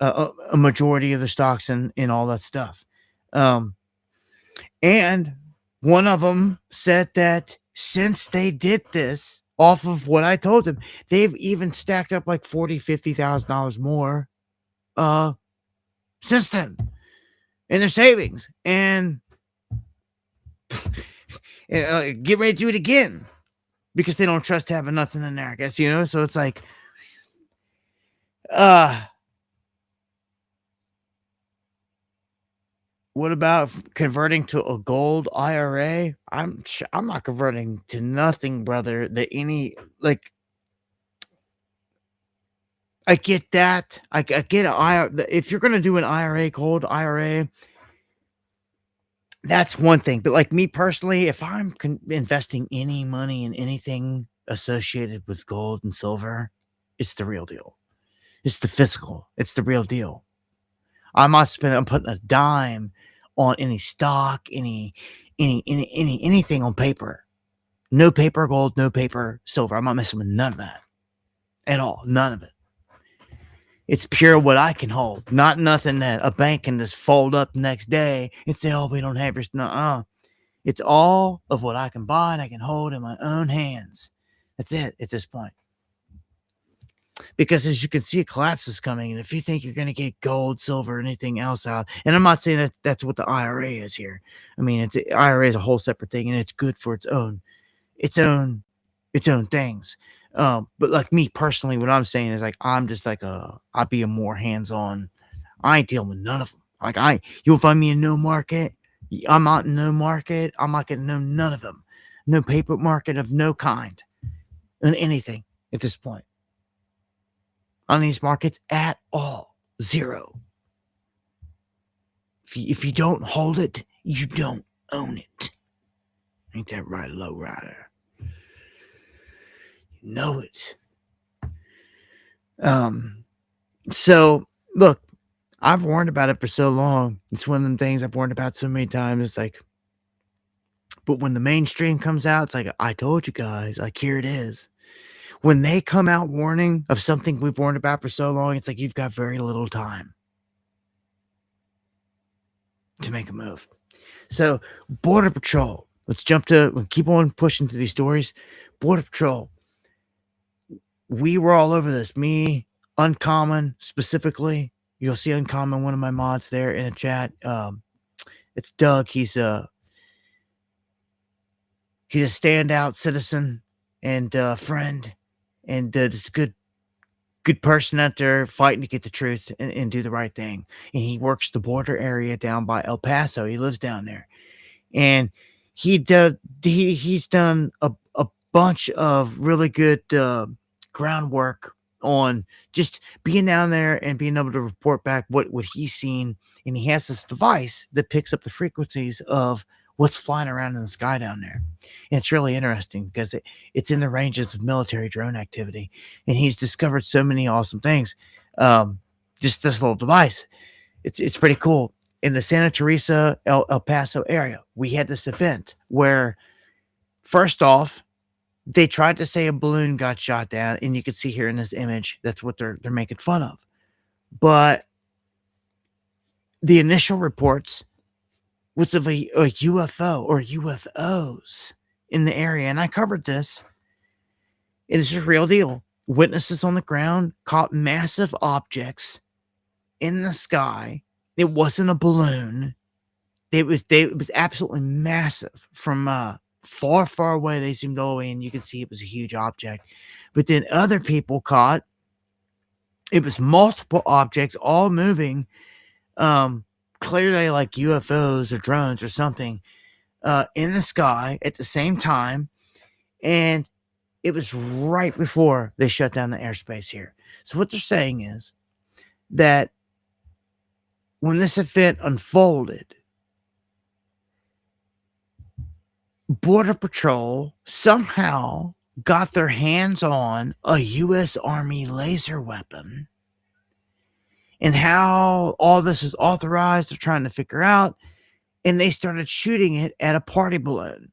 a majority of the stocks and all that stuff. And one of them said that since they did this off of what I told them, they've even stacked up like $40,000-$50,000 more since then in their savings. And get ready to do it again because they don't trust having nothing in there, I guess, you know? So it's like, what about converting to a gold IRA? I'm not converting to nothing, brother. That any like I get that. I get an IRA. If you're gonna do an IRA, gold IRA, that's one thing. But like me personally, if I'm investing any money in anything associated with gold and silver, it's the real deal. It's the physical. It's the real deal. I'm putting a dime on any stock, anything on paper. No paper gold, no paper silver. I'm not messing with none of that at all. None of it. It's pure what I can hold, not nothing that a bank can just fold up the next day and say, "Oh, we don't have your." No, it's all of what I can buy and I can hold in my own hands. That's it at this point. Because as you can see, a collapse is coming. And if you think you're going to get gold, silver, anything else out, and I'm not saying that that's what the IRA is here. I mean, IRA is a whole separate thing, and it's good for its own things. But like me personally, what I'm saying is like I'm just like I'll be a more hands-on. I ain't dealing with none of them. Like you'll find me in no market. I'm not in no market. I'm not going to know none of them. No paper market of no kind, and anything at this point. On these markets at all. Zero. If you don't hold it, you don't own it. Ain't that right, low rider? You know it. So look, I've warned about it for so long. It's one of them things I've warned about so many times. It's like, but when the mainstream comes out, it's like, I told you guys, like here it is. When they come out warning of something we've warned about for so long, it's like you've got very little time to make a move. So, Border Patrol. Let's keep on pushing through these stories. Border Patrol. We were all over this. Me, Uncommon, specifically. You'll see Uncommon, one of my mods there in the chat. It's Doug. He's a standout citizen and friend. And just a good person out there fighting to get the truth and do the right thing. And he works the border area down by El Paso. He lives down there. And he's done a bunch of really good groundwork on just being down there and being able to report back what he's seen. And he has this device that picks up the frequencies of what's flying around in the sky down there. And it's really interesting because it's in the ranges of military drone activity. And he's discovered so many awesome things. Just this little device. It's pretty cool. In the Santa Teresa, El Paso area, we had this event where, first off, they tried to say a balloon got shot down. And you can see here in this image, that's what they're making fun of. But the initial reports was of a UFO or UFOs in the area. And I covered this. It is a real deal. Witnesses on the ground caught massive objects in the sky. It wasn't a balloon. It was absolutely massive. From far, far away, they zoomed all the way, and you could see it was a huge object. But then other people caught it was multiple objects all moving. Clearly like UFOs or drones or something in the sky at the same time. And it was right before they shut down the airspace here. So what they're saying is that when this event unfolded, Border Patrol somehow got their hands on a U.S. Army laser weapon. And how all this is authorized, they're trying to figure out. And they started shooting it at a party balloon.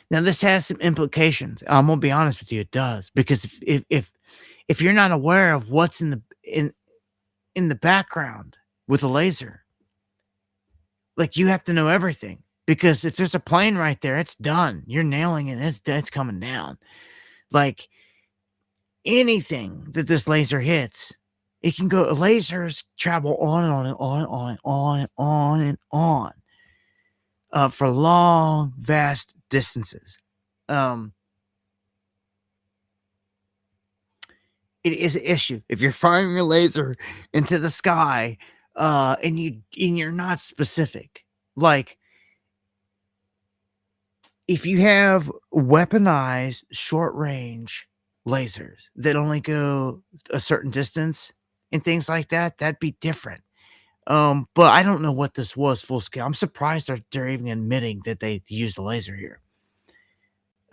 Now, this has some implications. I'm gonna be honest with you, it does, because if you're not aware of what's in the background with a laser, like, you have to know everything. Because if there's a plane right there, it's done. You're nailing it. It's coming down. Like, anything that this laser hits, it can go. Lasers travel on and on and on and on and on and on and on for long, vast distances. It is an issue if you're firing a laser into the sky, and you're not specific. Like, if you have weaponized short range lasers that only go a certain distance and things like that, that'd be different. But I don't know what this was full scale. I'm surprised they're even admitting that they used a laser here.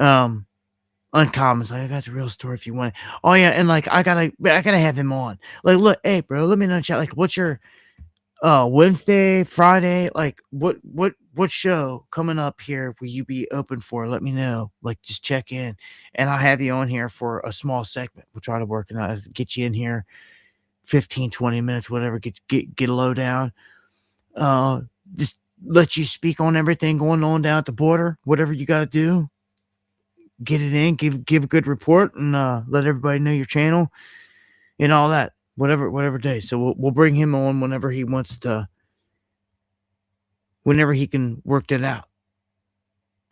Uncommons, like, I got the real story if you want. Oh yeah, and like I gotta have him on. Like, look, hey bro, let me know in chat. Like, what's your Wednesday, Friday, like what show coming up here will you be open for? Let me know. Like, just check in, and I'll have you on here for a small segment. We'll try to work it out, get you in here 15, 20 minutes, whatever, get a lowdown. Just let you speak on everything going on down at the border, whatever you got to do. Get it in, give a good report, and let everybody know your channel and all that. Whatever day. So we'll bring him on whenever he wants to, whenever he can work that out.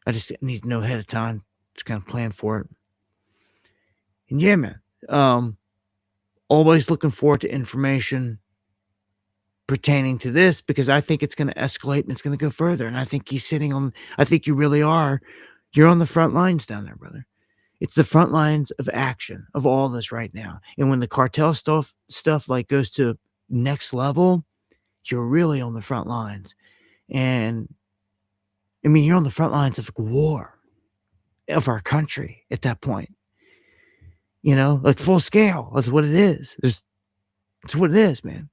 I just need to know ahead of time, just kind of plan for it. And yeah, man, always looking forward to information pertaining to this, because I think it's going to escalate and it's going to go further. And I think I think you really are. You're on the front lines down there, brother. It's the front lines of action of all this right now. And when the cartel stuff like goes to next level, you're really on the front lines. And I mean, you're on the front lines of war of our country at that point. You know, like full scale. That's what it is. It's what it is, man.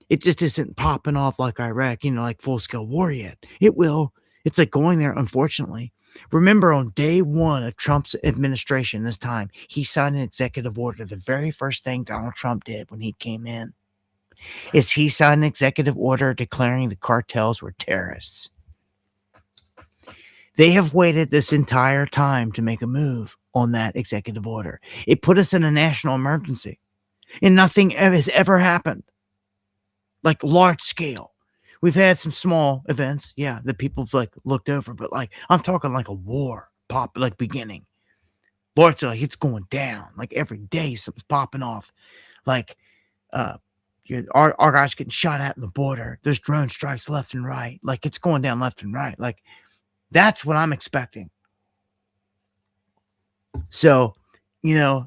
It just isn't popping off like Iraq, like full scale war yet. It will. It's like going there, unfortunately. Remember, on day one of Trump's administration this time, he signed an executive order. The very first thing Donald Trump did when he came in is he signed an executive order declaring the cartels were terrorists. They have waited this entire time to make a move on that executive order. It put us in a national emergency, and nothing has ever happened, like large scale. We've had some small events, yeah, that people have like looked over, but like I'm talking like a war beginning. Large, like it's going down. Like every day something's popping off. Like our guys getting shot at in the border. There's drone strikes left and right. Like it's going down left and right. Like that's what I'm expecting. So, and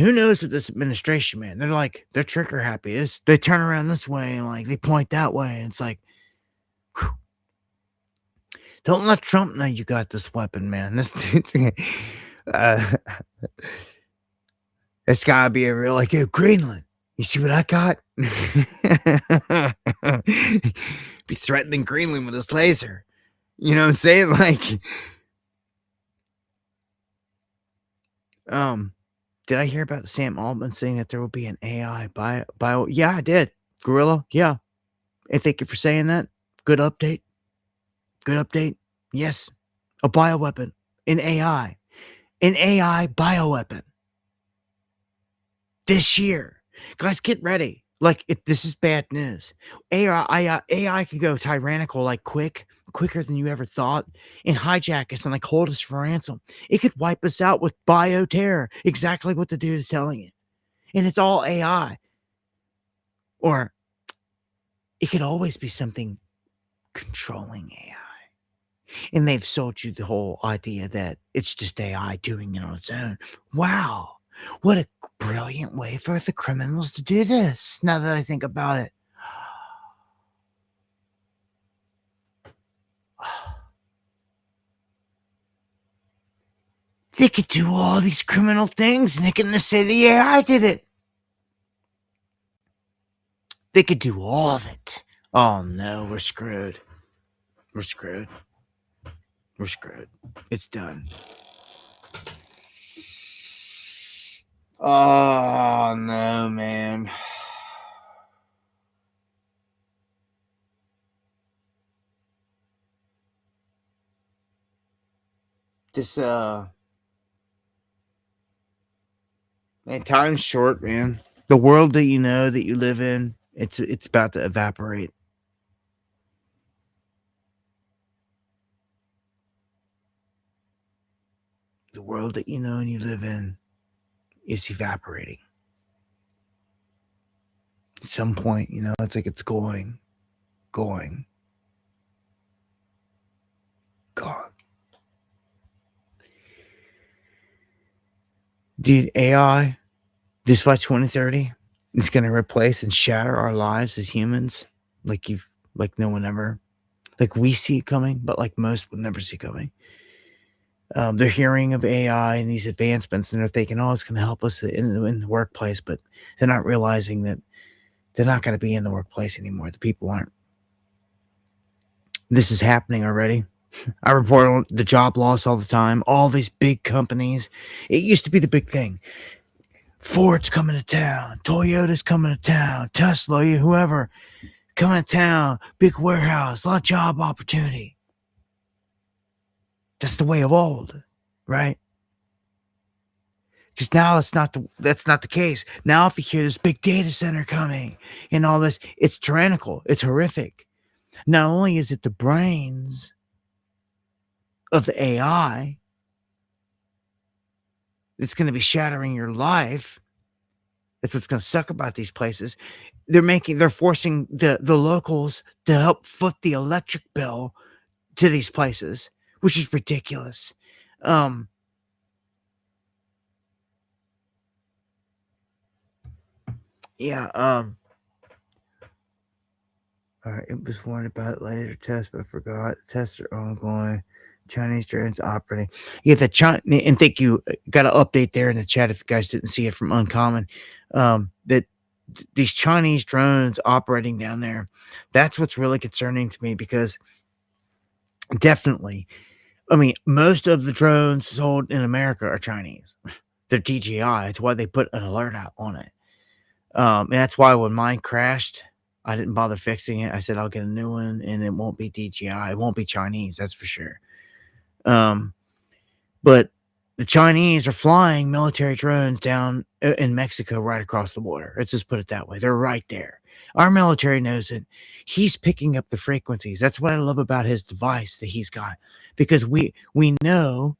who knows with this administration, man? They're trigger happy. They turn around this way and like they point that way. And it's like, whew. Don't let Trump know you got this weapon, man. It's gotta be a real, like, yo, Greenland, you see what I got? Be threatening Greenland with this laser. You know what I'm saying? Like, did I hear about Sam Altman saying that there will be an AI bio? Yeah, I did. Gorilla, yeah. And thank you for saying that. Good update. Yes. A bioweapon. An AI bioweapon. This year. Guys, get ready. Like, this is bad news. AI can go tyrannical, like quicker than you ever thought, and hijack us and like hold us for ransom. It could wipe us out with bioterror, exactly what the dude is telling you. And it's all AI. Or it could always be something controlling AI. And they've sold you the whole idea that it's just AI doing it on its own. Wow. What a brilliant way for the criminals to do this, now that I think about it. They could do all these criminal things and they can just say the AI did it. They could do all of it. Oh no, we're screwed. We're screwed. We're screwed. It's done. Oh no, man. This man, time's short, man. The world that you know that you live in, it's about to evaporate. The world that you know and you live in is evaporating. At some point, you know, it's like it's going, gone. Dude, AI, this by 2030, it's gonna replace and shatter our lives as humans, like no one ever, like we see it coming, but like most would never see coming. They're hearing of AI and these advancements, and they're thinking, "Oh, it's going to help us in the workplace," but they're not realizing that they're not going to be in the workplace anymore. The people aren't. This is happening already. I report on the job loss all the time. All these big companies. It used to be the big thing. Ford's coming to town. Toyota's coming to town. Tesla, whoever, coming to town. Big warehouse. A lot of job opportunity. That's the way of old, right? Because now that's not the case. Now, if you hear this big data center coming and all this, it's tyrannical. It's horrific. Not only is it the brains of the AI that's going to be shattering your life. That's what's going to suck about these places. They're forcing the locals to help foot the electric bill to these places, which is ridiculous. Yeah. All right. It was warned about later tests, but I forgot. Tests are ongoing. Chinese drones operating. Yeah, and thank you. Got an update there in the chat if you guys didn't see it from Uncommon. That these Chinese drones operating down there, that's what's really concerning to me, because definitely, I mean, most of the drones sold in America are Chinese. They're DJI. That's why they put an alert out on it. And that's why when mine crashed, I didn't bother fixing it. I said I'll get a new one, and it won't be DJI. It won't be Chinese. That's for sure. But the Chinese are flying military drones down in Mexico right across the border. Let's just put it that way. They're right there. Our military knows it. He's picking up the frequencies. That's what I love about his device that he's got, because we know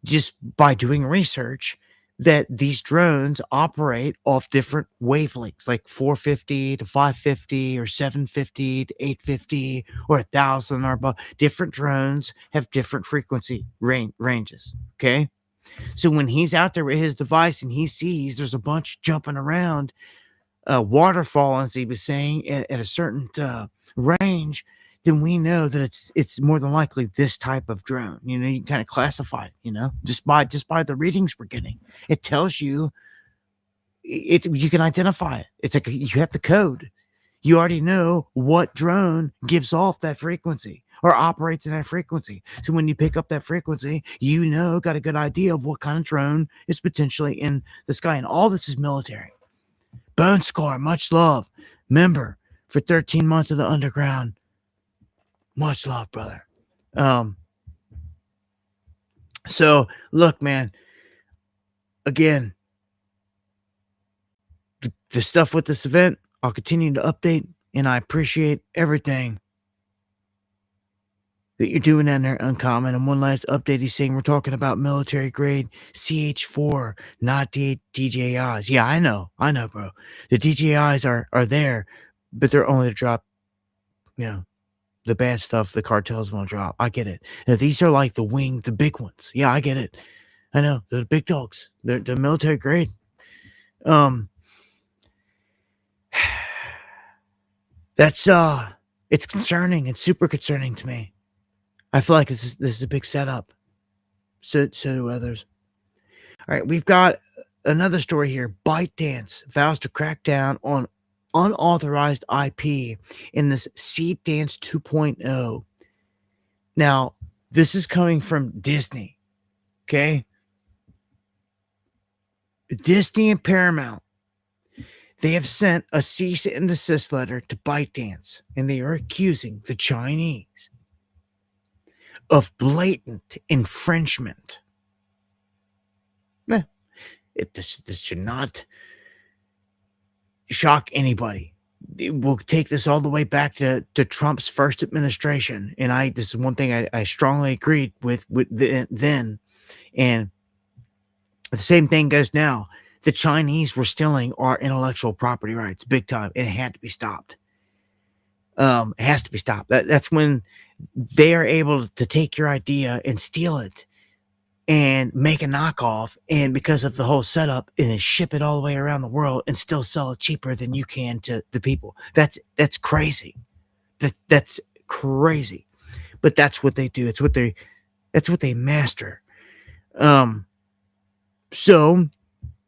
just by doing research that these drones operate off different wavelengths, like 450 to 550 or 750 to 850 or 1,000 or above. Different drones have different frequency ranges, okay? So when he's out there with his device and he sees there's a bunch jumping around, waterfall, as he was saying, at a certain range, then we know that it's more than likely this type of drone. You know, you can kind of classify it, you know, just by the readings we're getting. It tells you you can identify it. It's like you have the code. You already know what drone gives off that frequency or operates in that frequency. So when you pick up that frequency, you know, got a good idea of what kind of drone is potentially in the sky. And all this is military. Bone Scar, much love. Member for 13 months of the underground. Much love, brother. So look, man, again, the stuff with this event, I'll continue to update, and I appreciate everything that you're doing down there, Uncommon. And one last update, he's saying we're talking about military grade CH4, not DJIs. Yeah, I know, bro. The DJIs are there, but they're only to drop, you know, the bad stuff the cartels want to drop. I get it. Now, these are like the big ones. Yeah, I get it. I know they're the big dogs. They're military grade. Um, that's it's concerning. It's super concerning to me. I feel like this is a big setup. So do others. All right, we've got another story here. ByteDance vows to crack down on unauthorized IP in this Seedance 2.0. Now, this is coming from Disney. Okay, Disney and Paramount. They have sent a cease and desist letter to ByteDance, and they are accusing the Chinese of blatant infringement. This should not shock anybody. We'll take this all the way back to Trump's first administration, and this is one thing I strongly agreed with then, and the same thing goes now. The Chinese were stealing our intellectual property rights big time, and it had to be stopped. It has to be stopped. That's when they are able to take your idea and steal it and make a knockoff, and because of the whole setup, and then ship it all the way around the world and still sell it cheaper than you can to the people. That's crazy. That's crazy. But that's what they do. That's what they master. So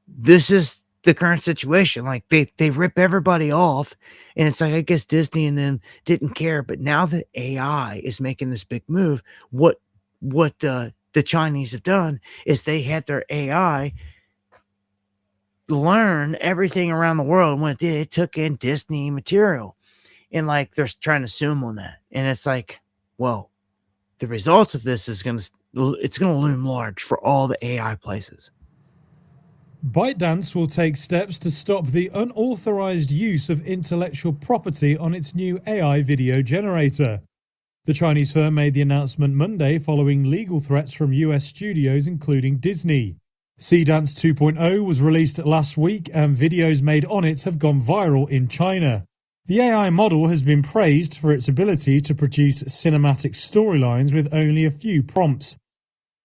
this is the current situation. Like they rip everybody off, and it's like, I guess Disney and them didn't care, but now that AI is making this big move, what the Chinese have done is they had their AI learn everything around the world. And when it did, it took in Disney material, and like they're trying to sue them on that. And it's like, well, the results of this is gonna loom large for all the AI places. ByteDance will take steps to stop the unauthorized use of intellectual property on its new AI video generator. The Chinese firm made the announcement Monday following legal threats from US studios, including Disney. Seedance 2.0 was released last week, and videos made on it have gone viral in China. The AI model has been praised for its ability to produce cinematic storylines with only a few prompts.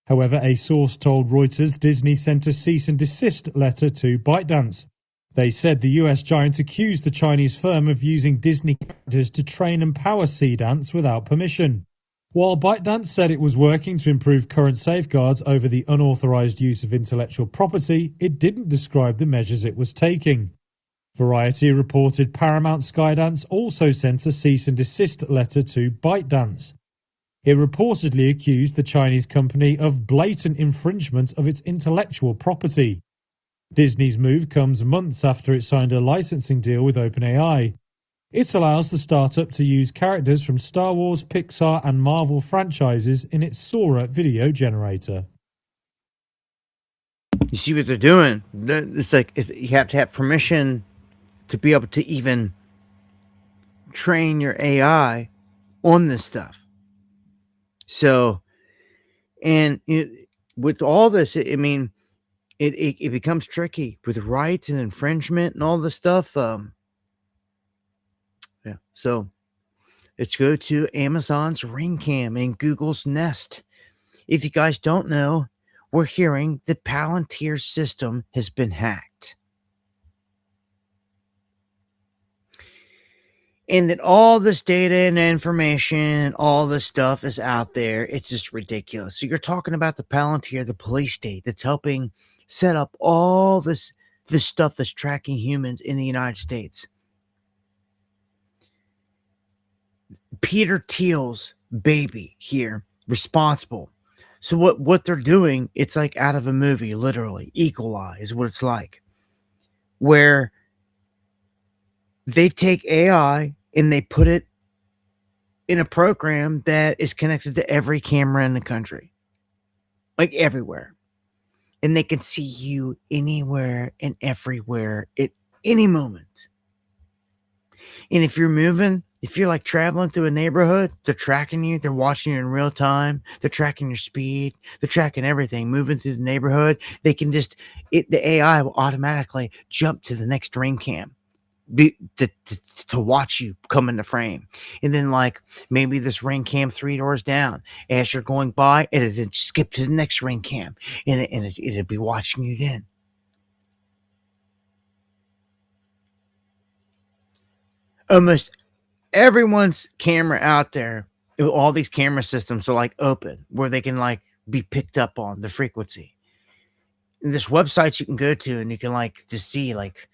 However, a source told Reuters Disney sent a cease and desist letter to ByteDance. They said the US giant accused the Chinese firm of using Disney characters to train and power Seedance without permission. While ByteDance said it was working to improve current safeguards over the unauthorized use of intellectual property, it didn't describe the measures it was taking. Variety reported Paramount Skydance also sent a cease and desist letter to ByteDance. It reportedly accused the Chinese company of blatant infringement of its intellectual property. Disney's move comes months after it signed a licensing deal with OpenAI. It allows the startup to use characters from Star Wars, Pixar, and Marvel franchises in its Sora video generator. You see what they're doing? It's like you have to have permission to be able to even train your AI on this stuff. So, and with all this, it becomes tricky with rights and infringement and all this stuff. Yeah. So let's go to Amazon's Ring Cam and Google's Nest. If you guys don't know, we're hearing the Palantir system has been hacked. And that all this data and information, all this stuff is out there. It's just ridiculous. So you're talking about the Palantir, the police state that's helping set up all this stuff that's tracking humans in the United States. Peter Thiel's baby here, responsible. So what they're doing, it's like out of a movie, literally. Equal Eye is what it's like. Where they take AI and they put it in a program that is connected to every camera in the country. Like everywhere. And they can see you anywhere and everywhere at any moment. And if you're moving, if you're like traveling through a neighborhood, they're tracking you. They're watching you in real time. They're tracking your speed. They're tracking everything. Moving through the neighborhood, they can the AI will automatically jump to the next Ring Cam. to watch you come into frame. And then like maybe this ring cam 3 doors down, as you're going by, it'd skip to the next ring cam, and it'd be watching you then. Almost everyone's camera out there, all these camera systems are like open where they can like be picked up on the frequency. And there's websites you can go to and you can like just see like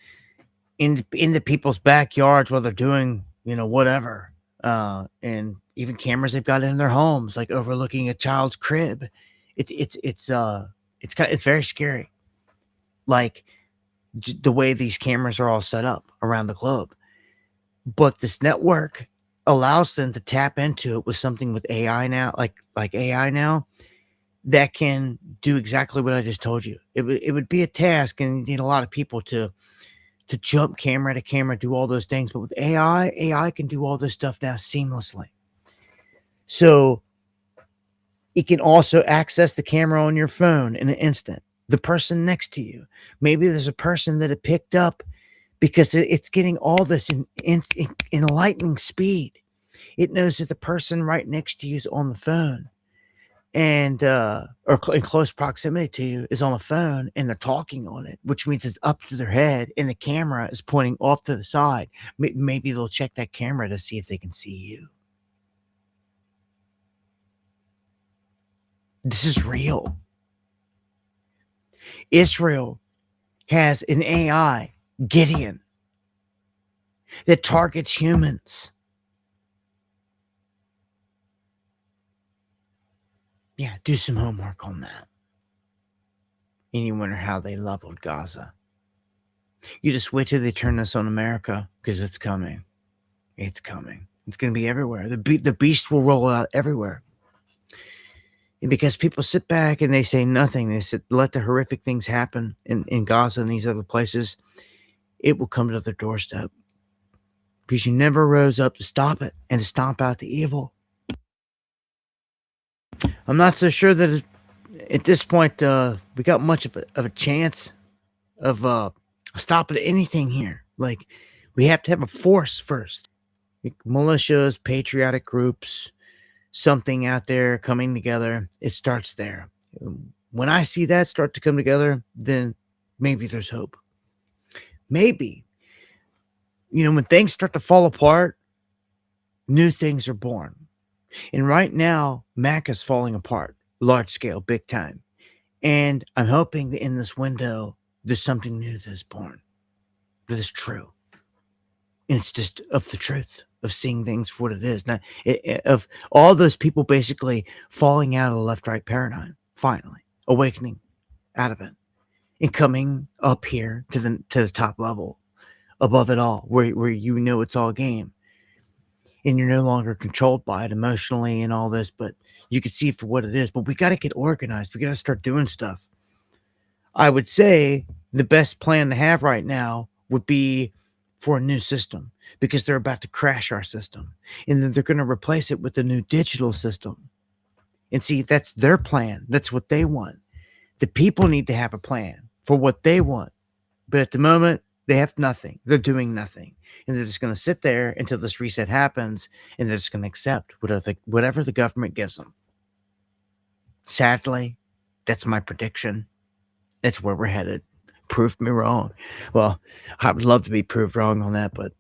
into people's backyards while they're doing, you know, whatever. And even cameras they've got in their homes, like overlooking a child's crib. It's very scary. Like the way these cameras are all set up around the globe. But this network allows them to tap into it with something with AI now, like AI now, that can do exactly what I just told you. It would be a task, and you need a lot of people to jump camera to camera, do all those things. But with AI can do all this stuff now seamlessly. So it can also access the camera on your phone in an instant. The person next to you, maybe there's a person that it picked up because it's getting all this in lightning speed. It knows that the person right next to you is on the phone, and in close proximity to you is on the phone, and they're talking on it, which means it's up to their head, and the camera is pointing off to the side. Maybe they'll check that camera to see if they can see you. This is real. Israel has an AI, Gideon, that targets humans. Yeah, do some homework on that. And you wonder how they leveled Gaza. You just wait till they turn this on America, because it's coming. It's coming. It's going to be everywhere. The beast will roll out everywhere. And because people sit back and they say nothing, they let the horrific things happen in Gaza and these other places, it will come to their doorstep. Because you never rose up to stop it and to stomp out the evil. I'm not so sure that at this point we got much of a chance of stopping anything here. Like, we have to have a force first. Like militias, patriotic groups, something out there coming together. It starts there. When I see that start to come together, then maybe there's hope. Maybe. You know, when things start to fall apart, new things are born. And right now, Mac is falling apart, large scale, big time. And I'm hoping that in this window, there's something new that is born, that is true. And it's just of the truth, of seeing things for what it is. Now, of all those people basically falling out of the left-right paradigm, finally, awakening out of it, and coming up here to the top level, above it all, where you know it's all game. And you're no longer controlled by it emotionally and all this, but you can see it for what it is. But we got to get organized. We got to start doing stuff. I would say the best plan to have right now would be for a new system, because they're about to crash our system. And then they're going to replace it with a new digital system. And see, that's their plan. That's what they want. The people need to have a plan for what they want. But at the moment, they have nothing. They're doing nothing. And they're just going to sit there until this reset happens, and they're just going to accept whatever the government gives them. Sadly, that's my prediction. That's where we're headed. Prove me wrong. Well, I would love to be proved wrong on that, but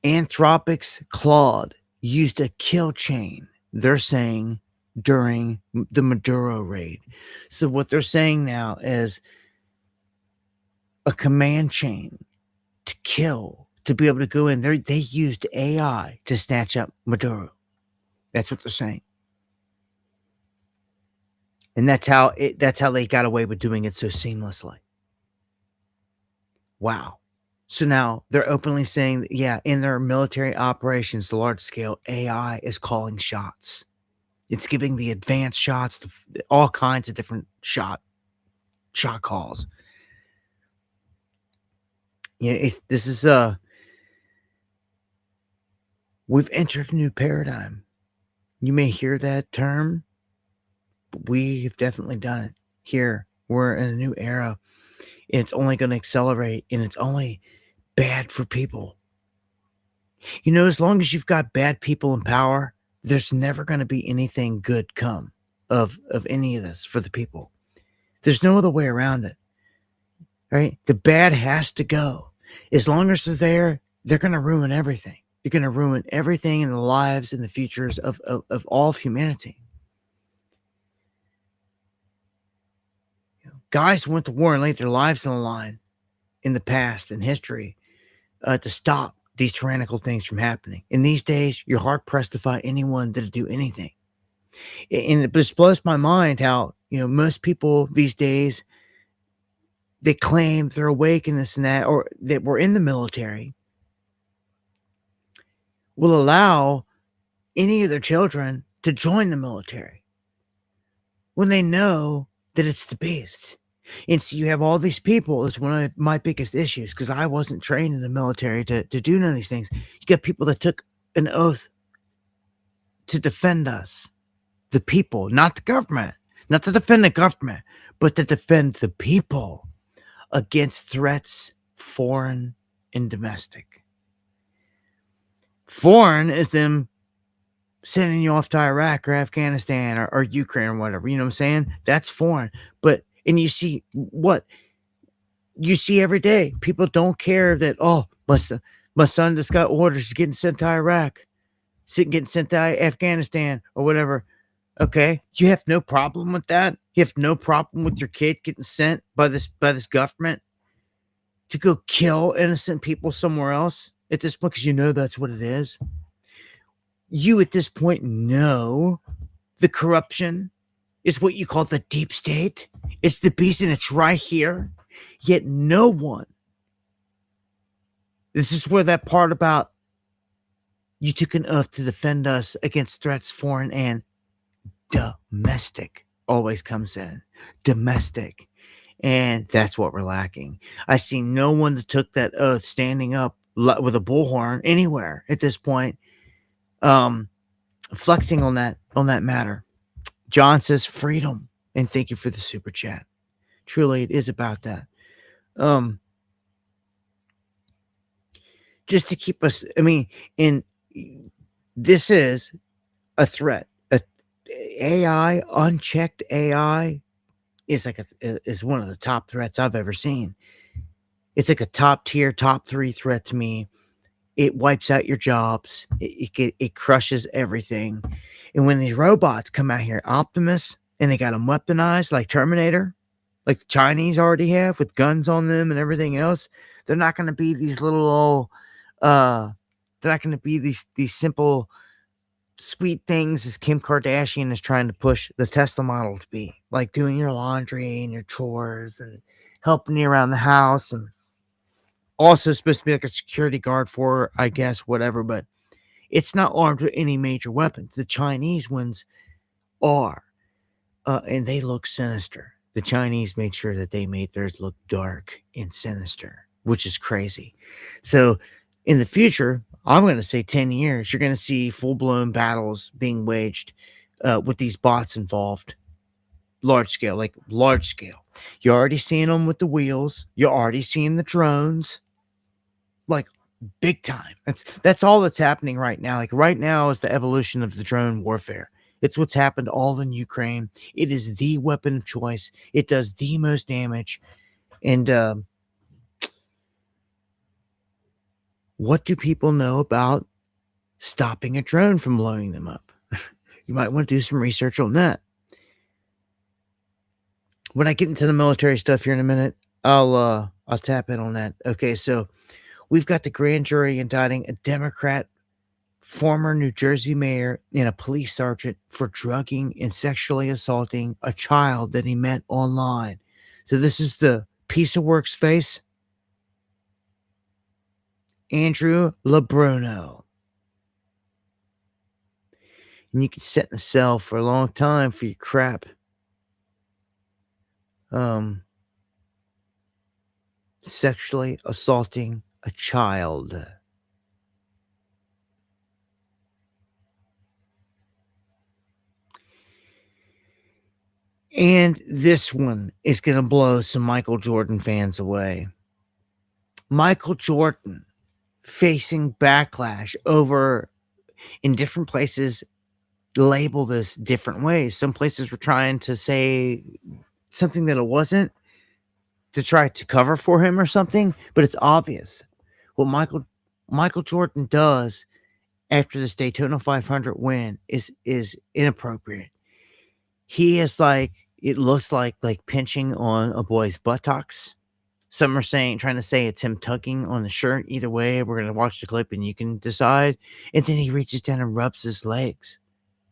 Anthropic's Claude used a kill chain, they're saying, during the Maduro raid. So what they're saying now is a command chain to kill, to be able to go in there. They used AI to snatch up Maduro. That's what they're saying. And that's how they got away with doing it so seamlessly. Wow. So now they're openly saying that, yeah, in their military operations, the large scale, AI is calling shots. It's giving the advanced shots, all kinds of different shot calls. Yeah, this is we've entered a new paradigm. You may hear that term, but we have definitely done it. Here, we're in a new era. It's only going to accelerate, and it's only bad for people. You know, as long as you've got bad people in power, there's never going to be anything good come of any of this for the people. There's no other way around it, right? The bad has to go. As long as they're there, they're going to ruin everything. They're going to ruin everything in the lives and the futures of all of humanity. Guys went to war and laid their lives on the line in the past, in history, to stop these tyrannical things from happening. In these days, you're hard pressed to find anyone that'll do anything. And it just blows my mind how, most people these days, they claim they're awake in this and that, or that we're in the military, will allow any of their children to join the military when they know that it's the beast. And so you have all these people. It's one of my biggest issues because I wasn't trained in the military to do none of these things. You got people that took an oath to defend us, the people, not the government, not to defend the government, but to defend the people against threats, foreign and domestic. Foreign is them sending you off to Iraq or Afghanistan or Ukraine or whatever. You know what I'm saying? That's foreign. And you see what you see every day. People don't care that, my son just got orders, he's getting sent to Iraq, getting sent to Afghanistan or whatever. Okay. You have no problem with that. You have no problem with your kid getting sent by this government to go kill innocent people somewhere else at this point, because you know that's what it is. You at this point know the corruption is what you call the deep state. It's the beast and it's right here. Yet no one. This is where that part about you took an oath to defend us against threats, foreign and domestic, always comes in. Domestic. And that's what we're lacking. I see no one that took that oath standing up with a bullhorn anywhere at this point, flexing on that matter. John says freedom, and thank you for the super chat. Truly, it is about that. Just to keep us, and this is a threat. AI, unchecked AI is is one of the top threats I've ever seen. It's like a top tier, top 3 threat to me. It wipes out your jobs. It crushes everything. And when these robots come out here, Optimus, and they got them weaponized like Terminator, like the Chinese already have with guns on them and everything else, they're not going to be these little old, they're not going to be these simple, sweet things as Kim Kardashian is trying to push the Tesla model to be, like doing your laundry and your chores and helping you around the house, and also supposed to be like a security guard for, I guess, whatever, but it's not armed with any major weapons. The Chinese ones are, and they look sinister. The Chinese made sure that they made theirs look dark and sinister, which is crazy. So in the future, I'm going to say 10 years, you're going to see full-blown battles being waged with these bots involved. Large scale. You're already seeing them with the wheels. You're already seeing the drones. Like, big time. That's all that's happening right now. Like, right now is the evolution of the drone warfare. It's what's happened all in Ukraine. It is the weapon of choice. It does the most damage. And what do people know about stopping a drone from blowing them up? You might want to do some research on that. When I get into the military stuff here in a minute, I'll tap in on that. Okay, so we've got the grand jury indicting a Democrat former New Jersey mayor and a police sergeant for drugging and sexually assaulting a child that he met online. So this is the piece of workspace. Andrew Labruno. And you can sit in a cell for a long time for your crap. Sexually assaulting a child. And this one is going to blow some Michael Jordan fans away. Michael Jordan facing backlash over, in different places, label this different ways. Some places were trying to say something that it wasn't to try to cover for him or something, but it's obvious what Michael Jordan does after this Daytona 500 win is inappropriate. He is like, it looks like pinching on a boy's buttocks. Some are trying to say it's him tugging on the shirt. Either way, we're gonna watch the clip and you can decide. And then he reaches down and rubs his legs,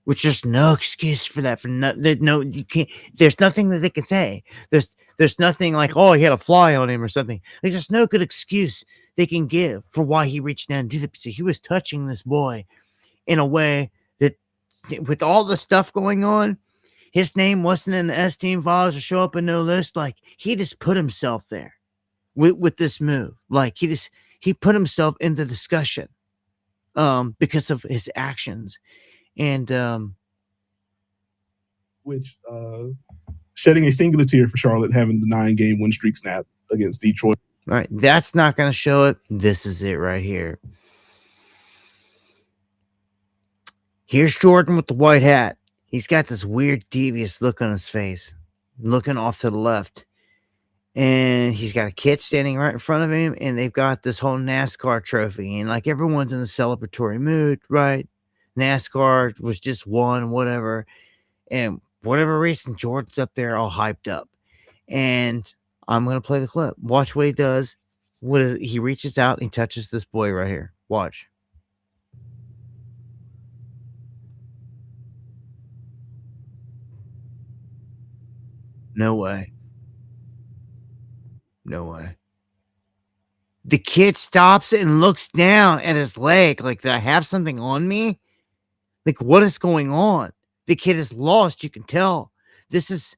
which there's no excuse for that. No, you can't. There's nothing that they can say. There's nothing like, oh, he had a fly on him or something. Like, there's no good excuse they can give for why he reached down and did it. So he was touching this boy in a way that, with all the stuff going on, his name wasn't in the S-team files or show up in no list. Like, he just put himself there with this move. Like, he put himself in the discussion because of his actions. And which shedding a singular tear for Charlotte having the 9-game win streak snap against Detroit. all right, that's not going to show it. This is it right here. Here's Jordan with the white hat. He's got this weird, devious look on his face, looking off to the left. And he's got a kid standing right in front of him, and they've got this whole NASCAR trophy. And like, everyone's in a celebratory mood, right? NASCAR was just won, whatever. And for whatever reason, Jordan's up there all hyped up. And I'm going to play the clip. Watch what he does. He reaches out and he touches this boy right here. Watch. No way. No way. The kid stops and looks down at his leg like, did I have something on me? Like, what is going on? The kid is lost. You can tell. This is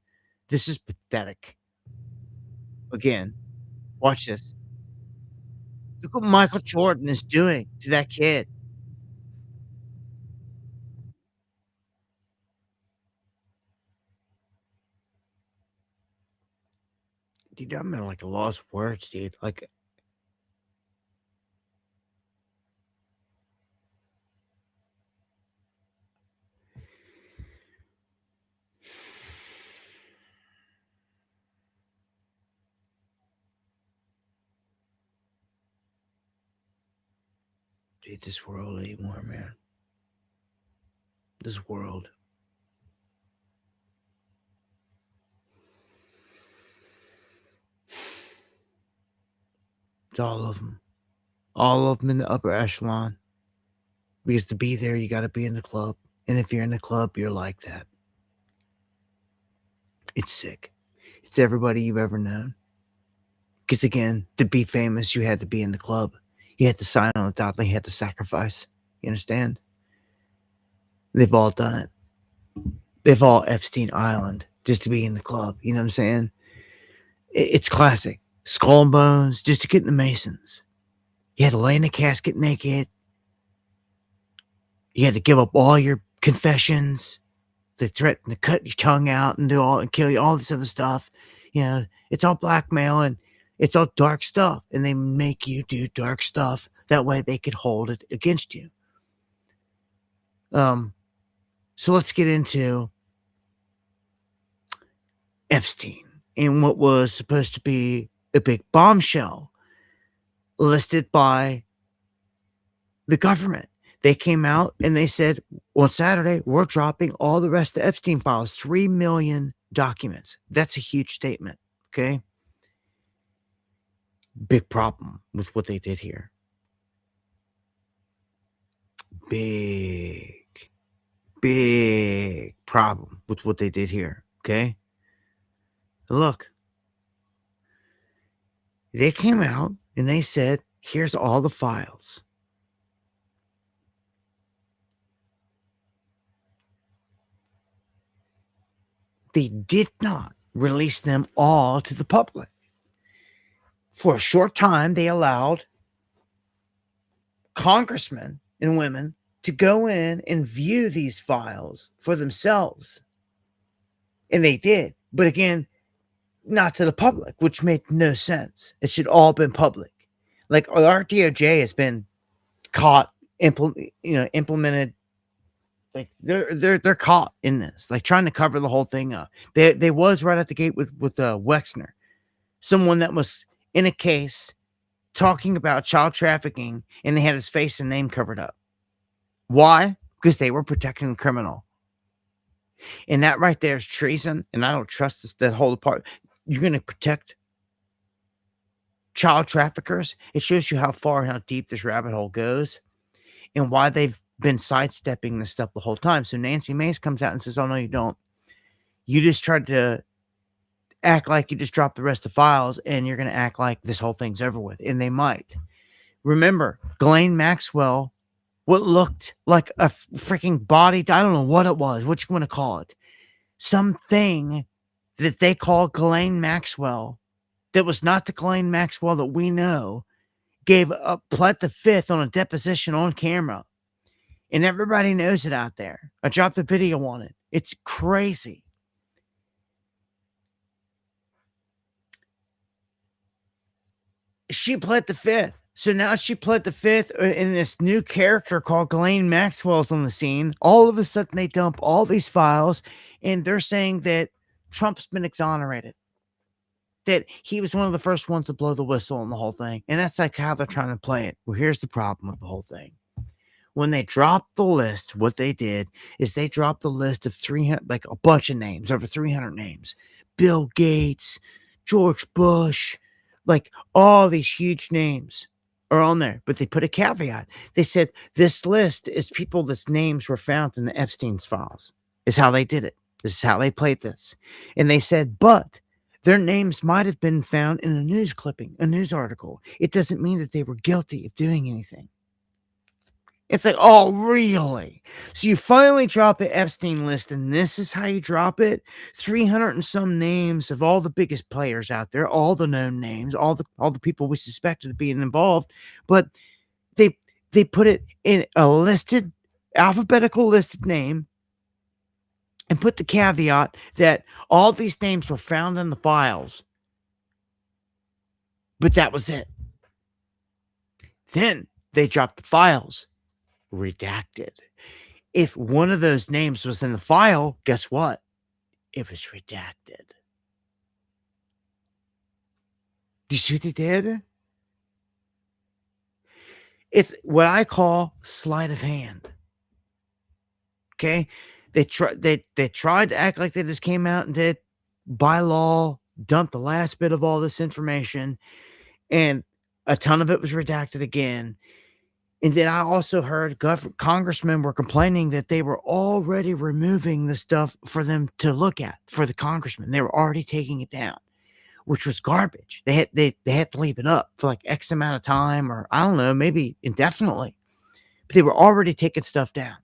pathetic. Again, watch this. Look what Michael Jordan is doing to that kid. Dude, I'm at like a lost words, dude. Like, dude, this world anymore, man. This world. It's all of them. All of them in the upper echelon. Because to be there, you got to be in the club. And if you're in the club, you're like that. It's sick. It's everybody you've ever known. Because again, to be famous, you had to be in the club. You had to sign on the dotted line. You had to sacrifice. You understand? They've all done it. They've all Epstein Island just to be in the club. You know what I'm saying? It's classic. Skull and bones just to get in the Masons. You had to lay in a casket naked. You had to give up all your confessions. They threaten to cut your tongue out and do all and kill you, all this other stuff. You know, it's all blackmail and it's all dark stuff. And they make you do dark stuff. That way they could hold it against you. So let's get into Epstein and what was supposed to be a big bombshell listed by the government. They came out and they said, on Saturday, we're dropping all the rest of the Epstein files, 3 million documents. That's a huge statement, okay? Big problem with what they did here. Big problem with what they did here, okay? Look, they came out and they said, here's all the files. They did not release them all to the public. For a short time, they allowed congressmen and women to go in and view these files for themselves And they did. But again, not to the public, which made no sense. It should all been public. Like our DOJ has been caught, implemented. Like they're caught in this, like trying to cover the whole thing up. They was right at the gate with Wexner, someone that was in a case talking about child trafficking, and they had his face and name covered up. Why? Because they were protecting the criminal. And that right there is treason, and I don't trust this, that whole part. You're going to protect child traffickers? It shows you how far and how deep this rabbit hole goes and why they've been sidestepping this stuff the whole time. So Nancy Mace comes out and says, oh, no, you don't. You just tried to act like you just dropped the rest of the files, and you're going to act like this whole thing's over with. And they might. Remember, Ghislaine Maxwell, what looked like a freaking body, I don't know what it was, what you want to call it. Something that they call Ghislaine Maxwell that was not the Ghislaine Maxwell that we know, gave up pled the fifth on a deposition on camera. And everybody knows it out there. I dropped the video on it. It's crazy. She pled the fifth. So now she pled the fifth, and this new character called Ghislaine Maxwell's on the scene. All of a sudden, they dump all these files, and they're saying that Trump's been exonerated. That he was one of the first ones to blow the whistle on the whole thing. And that's like how they're trying to play it. Well, here's the problem with the whole thing. When they dropped the list, what they did is they dropped the list of 300, like a bunch of names, over 300 names. Bill Gates, George Bush, like all these huge names are on there. But they put a caveat. They said this list is people that's names were found in the Epstein's files. Is how they did it. This is how they played this. And they said, but their names might have been found in a news clipping, a news article. It doesn't mean that they were guilty of doing anything. It's like, oh, really? So you finally drop the Epstein list, and this is how you drop it? 300 and some names of all the biggest players out there, all the known names, all the people we suspected of being involved, but they put it in a listed, alphabetical listed name, and put the caveat that all these names were found in the files. But that was it. Then they dropped the files. Redacted. If one of those names was in the file, guess what? It was redacted. Do you see what they did? It's what I call sleight of hand. Okay? They tried to act like they just came out and did, by law, dumped the last bit of all this information, and a ton of it was redacted again. And then I also heard congressmen were complaining that they were already removing the stuff for them to look at, for the congressmen. They were already taking it down, which was garbage. They had to leave it up for like X amount of time, or I don't know, maybe indefinitely. But they were already taking stuff down.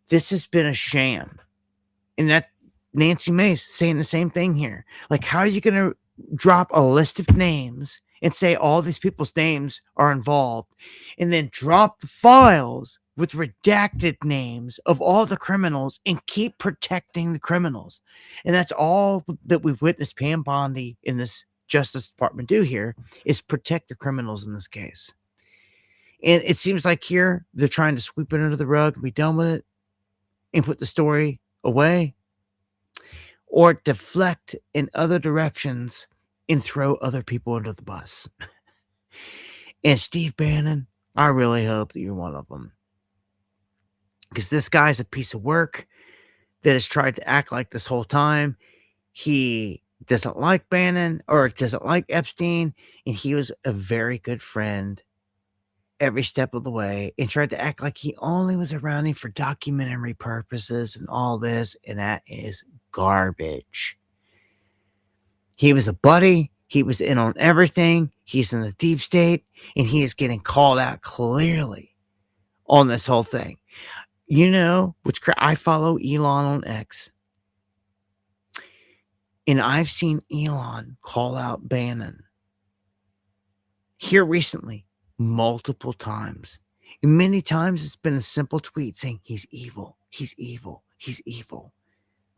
This has been a sham. And that Nancy Mace saying the same thing here. Like, how are you going to drop a list of names and say all these people's names are involved, and then drop the files with redacted names of all the criminals and keep protecting the criminals? And that's all that we've witnessed Pam Bondi in this Justice Department do here, is protect the criminals in this case. And it seems like here they're trying to sweep it under the rug and be done with it and put the story away, or deflect in other directions and throw other people under the bus. And Steve Bannon, I really hope that you're one of them. Because this guy's a piece of work that has tried to act like this whole time. He doesn't like Bannon, or doesn't like Epstein, and he was a very good friend every step of the way, and tried to act like he only was around him for documentary purposes and all this, and that is garbage. He was a buddy. He was in on everything. He's in the deep state, and he is getting called out clearly on this whole thing. You know, I follow Elon on X, and I've seen Elon call out Bannon here recently multiple times. And many times it's been a simple tweet saying he's evil, he's evil, he's evil.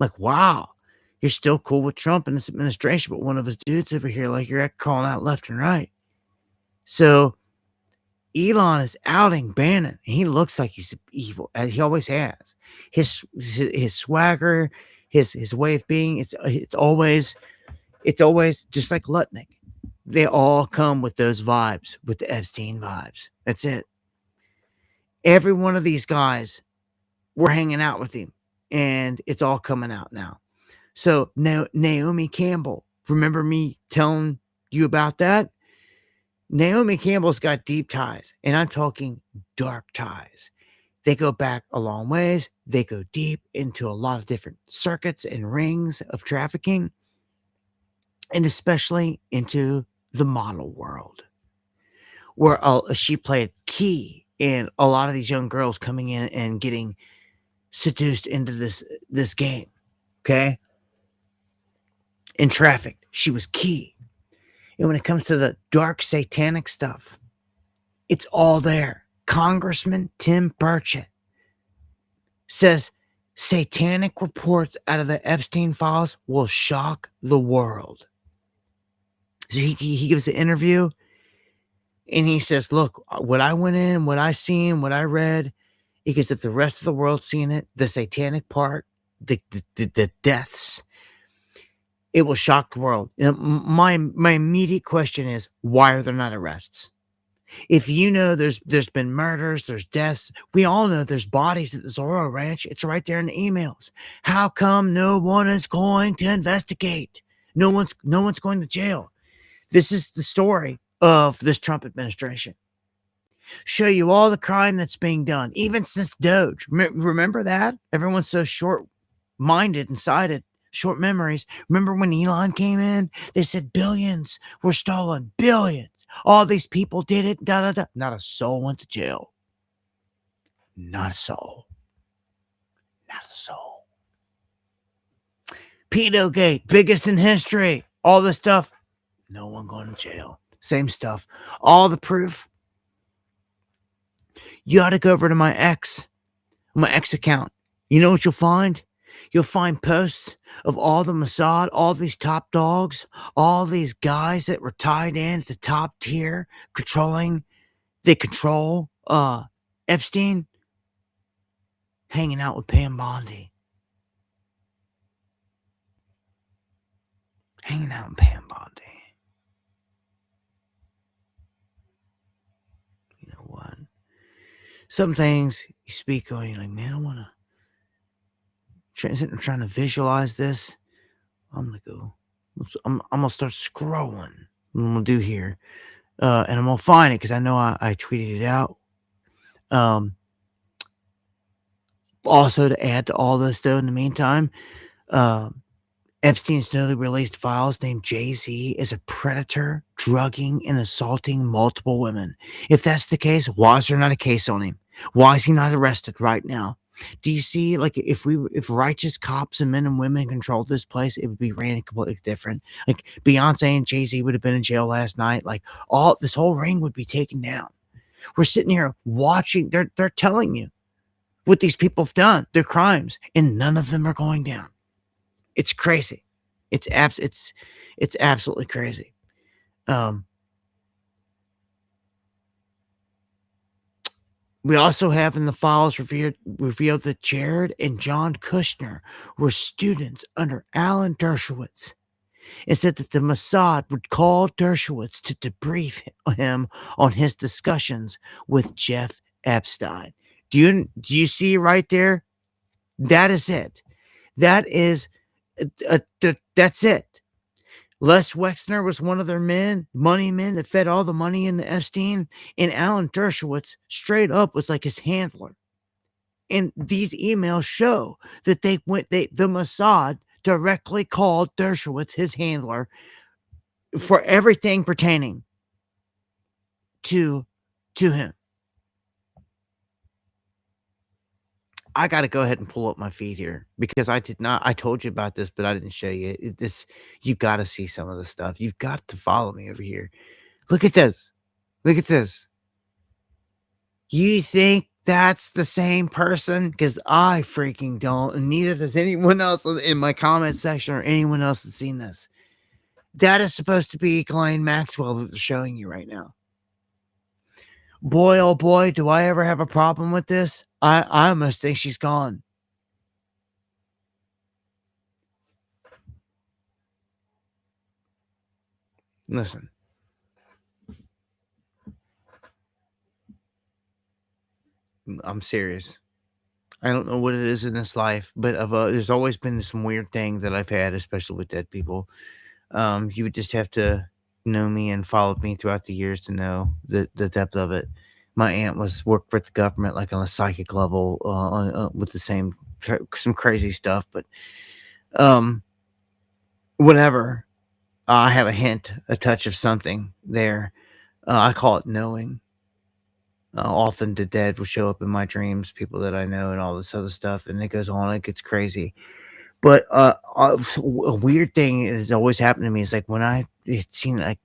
Like, wow. You're still cool with Trump and this administration, but one of his dudes over here, like, you're calling out left and right. So Elon is outing Bannon. He looks like he's evil, as he always has. His swagger, his way of being, it's always just like Lutnick. They all come with those vibes, with the Epstein vibes. That's it. Every one of these guys were hanging out with him, and it's all coming out now. So Naomi Campbell, remember me telling you about that? Naomi Campbell's got deep ties, and I'm talking dark ties. They go back a long ways. They go deep into a lot of different circuits and rings of trafficking, and especially into the model world, where she played key in a lot of these young girls coming in and getting seduced into this game, okay? And trafficked. She was key. And when it comes to the dark satanic stuff, it's all there. Congressman Tim Burchett says satanic reports out of the Epstein files will shock the world. So he gives an interview, and he says, look, what I went in, what I seen, what I read, because if the rest of the world's seeing it, the satanic part, the deaths, it will shock the world. My immediate question is, why are there not arrests? If you know there's been murders, there's deaths, we all know there's bodies at the Zorro Ranch. It's right there in the emails. How come no one is going to investigate? No one's going to jail. This is the story of this Trump administration. Show you all the crime that's being done, even since Doge. Remember that? Everyone's so short-minded and sighted. Short memories. Remember when Elon came in? They said billions were stolen. Billions. All these people did it. Da, da, da. Not a soul went to jail. Not a soul. Not a soul. Pedogate, biggest in history. All this stuff. No one going to jail. Same stuff. All the proof. You ought to go over to my X account. You know what you'll find? You'll find posts of all the Mossad, all these top dogs, all these guys that were tied in at the top tier, they control Epstein, hanging out with Pam Bondi. Hanging out with Pam Bondi. You know what? Some things you speak on, you're like, man, I want to. Sitting trying to visualize this. I'm gonna start scrolling. What I'm gonna do here, and I'm gonna find it because I know I tweeted it out. Also, to add to all this, though, in the meantime, Epstein's newly released files named Jay-Z is a predator, drugging and assaulting multiple women. If that's the case, why is there not a case on him? Why is he not arrested right now? Do you see, like, if righteous cops and men and women controlled this place, it would be ran completely different. Like, Beyonce and Jay-Z would have been in jail last night. Like, this whole ring would be taken down. We're sitting here watching. They're telling you what these people have done, their crimes, and none of them are going down. It's crazy. It's absolutely crazy. We also have in the files revealed that Jared and John Kushner were students under Alan Dershowitz. It said that the Mossad would call Dershowitz to debrief him on his discussions with Jeff Epstein. Do you see right there? That is it. That is that's it. Les Wexner was one of their money men that fed all the money into Epstein, and Alan Dershowitz straight up was like his handler. And these emails show that the Mossad directly called Dershowitz his handler for everything pertaining to him. I got to go ahead and pull up my feed here because I told you about this, but I didn't show you you got to see some of the stuff. You've got to follow me over here. Look at this. Look at this. You think That's the same person? Because I freaking don't, and neither does anyone else in my comment section or anyone else that's seen this. That is supposed to be Ghislaine Maxwell that they're showing you right now. Boy, oh boy, do I ever have a problem with this? I almost think she's gone. Listen. I'm serious. I don't know what it is in this life, but there's always been some weird thing that I've had, especially with dead people. You would just have to know me and followed me throughout the years to know the depth of it. My aunt worked for the government, like on a psychic level, with the same some crazy stuff. But um, whatever, I have a hint, a touch of something there. I call it knowing. Often the dead will show up in my dreams, people that I know, and all this other stuff, and it goes on. It gets crazy. But a weird thing has always happened to me is like when it's seen like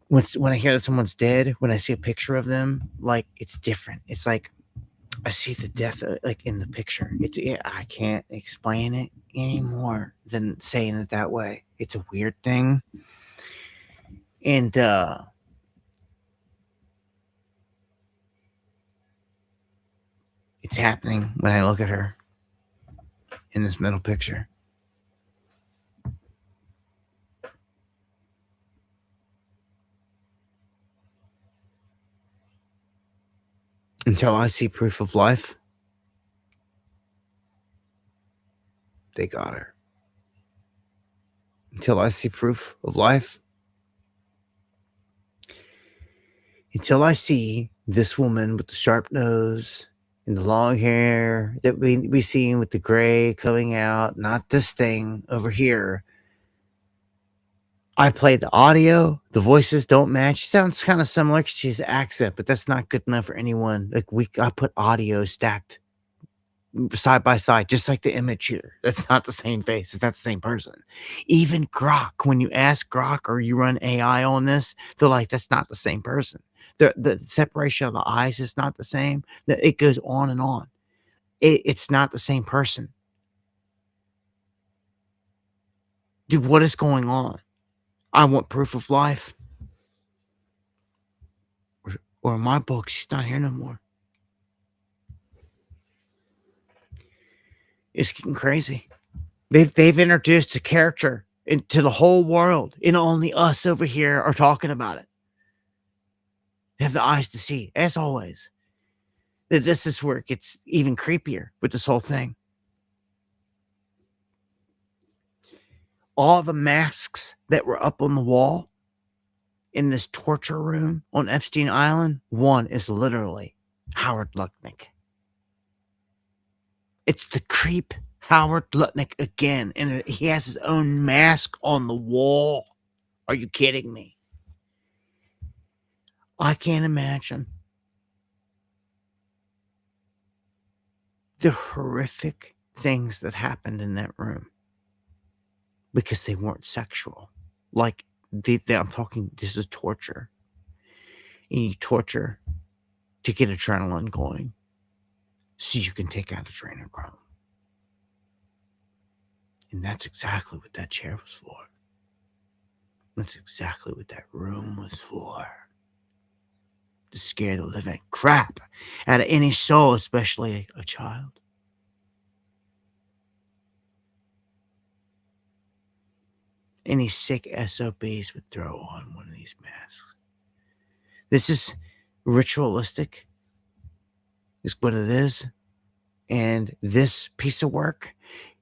when I hear that someone's dead, when I see a picture of them, like it's different. It's like I see the death like in the picture. I can't explain it any more than saying it that way. It's a weird thing, and it's happening when I look at her in this middle picture. Until I see proof of life, they got her. Until I see proof of life, until I see this woman with the sharp nose and the long hair that we seen with the gray coming out, not this thing over here. I played the audio. The voices don't match. Sounds kind of similar because she's accent, but that's not good enough for anyone. Like I put audio stacked side by side, just like the image here. That's not the same face. It's not the same person. Even Grok, when you ask Grok or you run AI on this, they're like, that's not the same person. The separation of the eyes is not the same. It goes on and on. It's not the same person. Dude, what is going on? I want proof of life. Or in my book, she's not here no more. It's getting crazy. They've introduced a character into the whole world, and only us over here are talking about it. They have the eyes to see, as always. This is where it gets even creepier with this whole thing. All the masks that were up on the wall in this torture room on Epstein Island, one is literally Howard Lutnick. It's the creep Howard Lutnick again, and he has his own mask on the wall. Are you kidding me? I can't imagine the horrific things that happened in that room because they weren't sexual. Like, I'm talking, this is torture. And you torture to get adrenaline going so you can take out adrenochrome. And that's exactly what that chair was for. That's exactly what that room was for. To scare the living crap out of any soul, especially a child. Any sick SOBs would throw on one of these masks. This is ritualistic, is what it is. And this piece of work,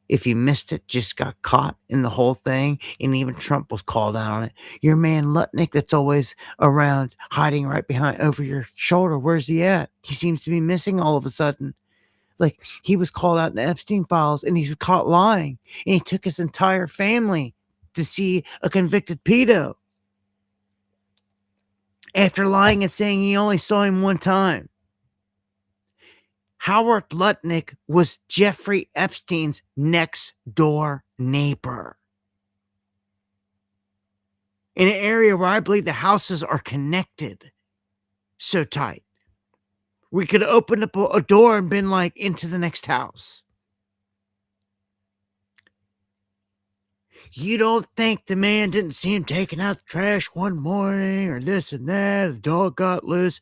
if you missed it, just got caught in the whole thing. And even Trump was called out on it. Your man Lutnick that's always around hiding right behind over your shoulder. Where's he at? He seems to be missing all of a sudden. Like he was called out in the Epstein files and he's caught lying. And he took his entire family to see a convicted pedo. After lying and saying he only saw him one time. Howard Lutnick was Jeffrey Epstein's next door neighbor. In an area where I believe the houses are connected so tight. We could have opened up a door and been like into the next house. You don't think the man didn't see him taking out the trash one morning or this and that? The dog got loose.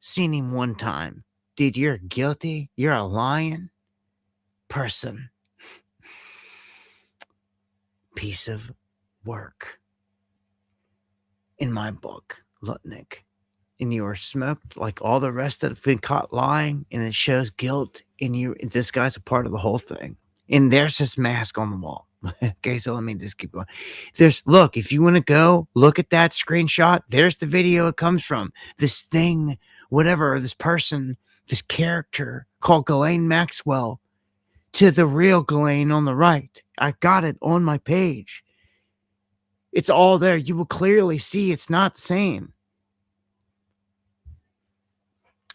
Seen him one time. Dude, you're guilty. You're a lying person. Piece of work. In my book, Lutnick. And you are smoked like all the rest that have been caught lying, and it shows guilt in you. This guy's a part of the whole thing. And there's his mask on the wall. Okay, so let me just keep going. Look, if you want to go look at that screenshot, there's the video it comes from. This thing, whatever, this person, this character called Ghislaine Maxwell, to the real Ghislaine on the right. I got it on my page. It's all there. You will clearly see it's not the same.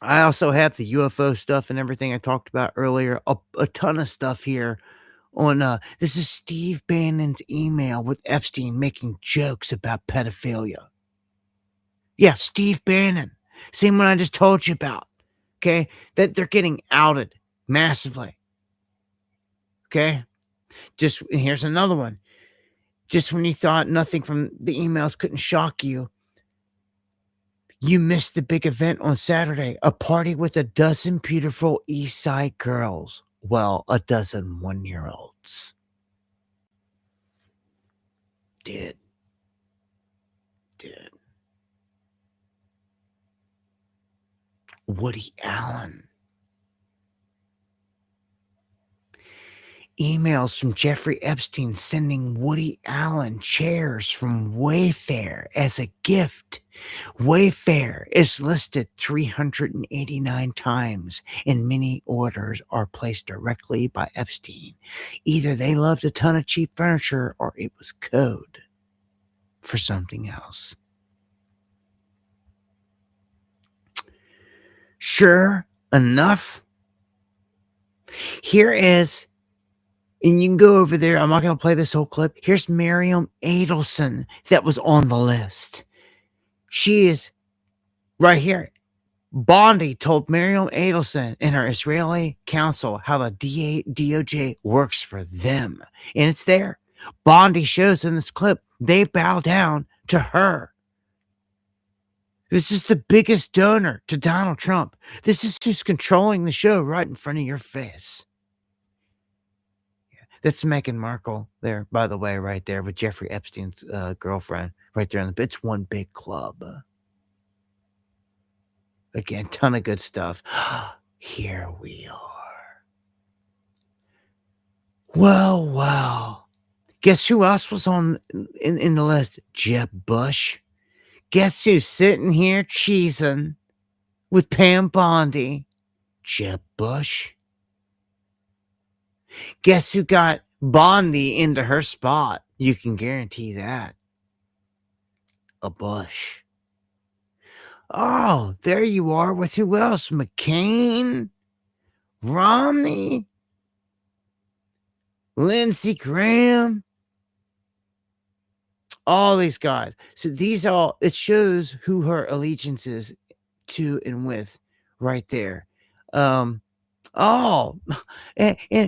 I also have the UFO stuff and everything I talked about earlier. A ton of stuff here on this is Steve Bannon's email with Epstein making jokes about pedophilia. Yeah, Steve Bannon. Same one I just told you about. Okay? That they're getting outed massively. Okay? Here's another one. Just when you thought nothing from the emails couldn't shock you, you missed the big event on Saturday. A party with a dozen beautiful East Side girls. Well, a dozen 1-year-olds. Dude. Woody Allen. Emails from Jeffrey Epstein sending Woody Allen chairs from Wayfair as a gift. Wayfair is listed 389 times, and many orders are placed directly by Epstein. Either they loved a ton of cheap furniture or it was code for something else. Sure enough, here is, and you can go over there. I'm not going to play this whole clip. Here's Miriam Adelson that was on the list. She is right here. Bondi told Miriam Adelson and her Israeli counsel how the DOJ works for them. And it's there. Bondi shows in this clip, they bow down to her. This is the biggest donor to Donald Trump. This is who's controlling the show right in front of your face. That's Meghan Markle there, by the way, right there with Jeffrey Epstein's girlfriend right there. It's one big club. Again, ton of good stuff. Here we are. Well. Guess who else was on in the list? Jeb Bush. Guess who's sitting here cheesing with Pam Bondi? Jeb Bush. Guess who got Bondi into her spot? You can guarantee that. A Bush. Oh, there you are with who else? McCain, Romney, Lindsey Graham. All these guys. So it shows who her allegiance is to and with right there. And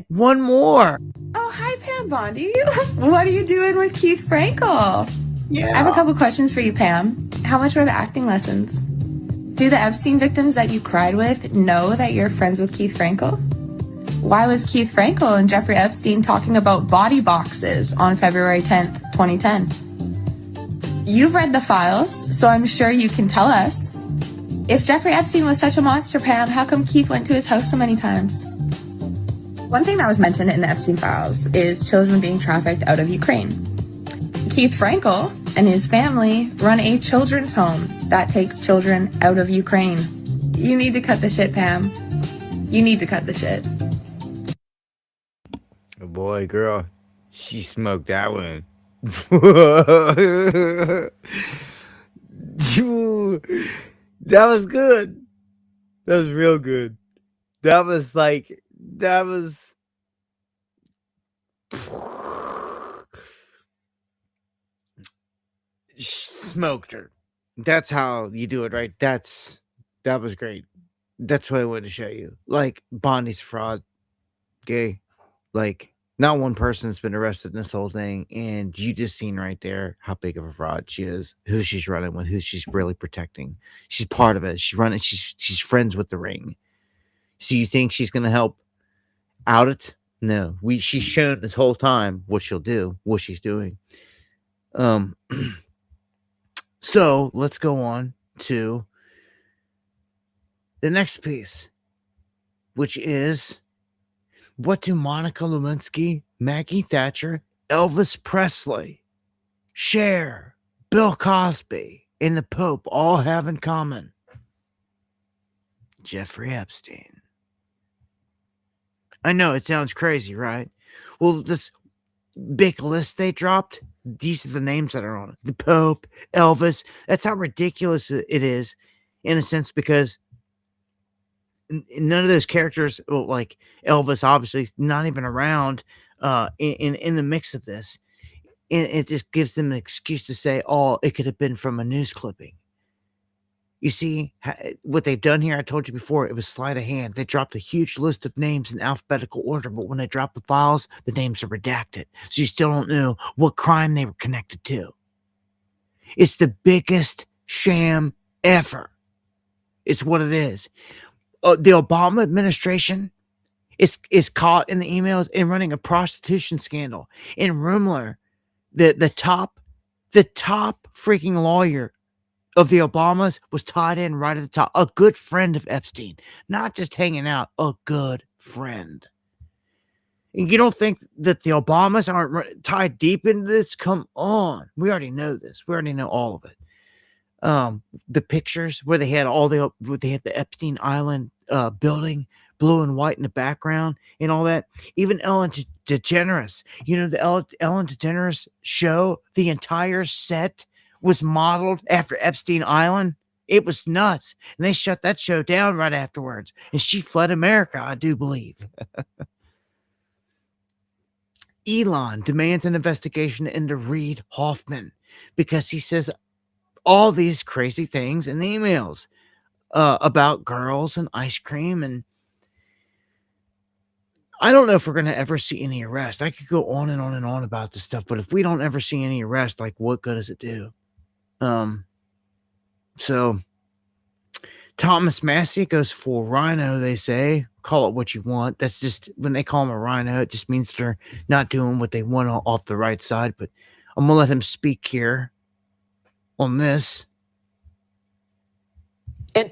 one more. Oh, hi, Pam Bondi. What are you doing with Keith Frankel? Yeah. I have a couple questions for you, Pam. How much were the acting lessons? Do the Epstein victims that you cried with know that you're friends with Keith Frankel? Why was Keith Frankel and Jeffrey Epstein talking about body boxes on February 10th, 2010? You've read the files, so I'm sure you can tell us. If Jeffrey Epstein was such a monster, Pam, how come Keith went to his house so many times? One thing that was mentioned in the Epstein files is children being trafficked out of Ukraine. Keith Frankel and his family run a children's home that takes children out of Ukraine. You need to cut the shit, Pam. You need to cut the shit. Boy, girl, she smoked that one. Dude, that was good. That was real good. That was smoked her. That's how you do it, right? That was great. That's what I wanted to show you. Like, Bondi's fraud, gay. Like, not one person's been arrested in this whole thing, and you just seen right there how big of a fraud she is, who she's running with, who she's really protecting. She's part of it. She's running. She's friends with the ring. So you think she's gonna help out it? No. She's shown this whole time what she'll do, what she's doing. So let's go on to the next piece, which is, what do Monica Lewinsky, Maggie Thatcher, Elvis Presley, Cher, Bill Cosby, and the Pope all have in common? Jeffrey Epstein. I know it sounds crazy, right? Well, this big list they dropped, these are the names that are on it. The Pope, Elvis. That's how ridiculous it is, in a sense, because none of those characters, well, like Elvis, obviously not even around in the mix of this. It just gives them an excuse to say, oh, it could have been from a news clipping. You see what they've done here? I told you before, it was sleight of hand. They dropped a huge list of names in alphabetical order, but when they drop the files, the names are redacted. So you still don't know what crime they were connected to. It's the biggest sham ever. It's what it is. The Obama administration is caught in the emails and running a prostitution scandal. In Rumler, the top freaking lawyer of the Obamas was tied in right at the top. A good friend of Epstein, not just hanging out, a good friend. And you don't think that the Obamas aren't tied deep into this? Come on. We already know this. We already know all of it. The pictures where they had the Epstein Island building, blue and white in the background and all that. Even Ellen DeGeneres, the Ellen DeGeneres show, the entire set was modeled after Epstein Island. It was nuts. And they shut that show down right afterwards. And she fled America, I do believe. Elon demands an investigation into Reid Hoffman because he says all these crazy things in the emails about girls and ice cream. And I don't know if we're going to ever see any arrest. I could go on and on and on about this stuff, but if we don't ever see any arrest, like, what good does it do? So Thomas Massey goes full rhino, they say. Call it what you want. That's just, when they call him a rhino, it just means they're not doing what they want off the right side. But I'm going to let him speak here on this.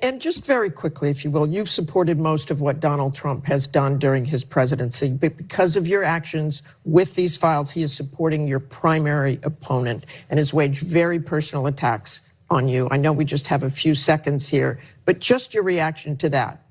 And just very quickly, if you will, you've supported most of what Donald Trump has done during his presidency. But because of your actions with these files, he is supporting your primary opponent and has waged very personal attacks on you. I know we just have a few seconds here, but just your reaction to that.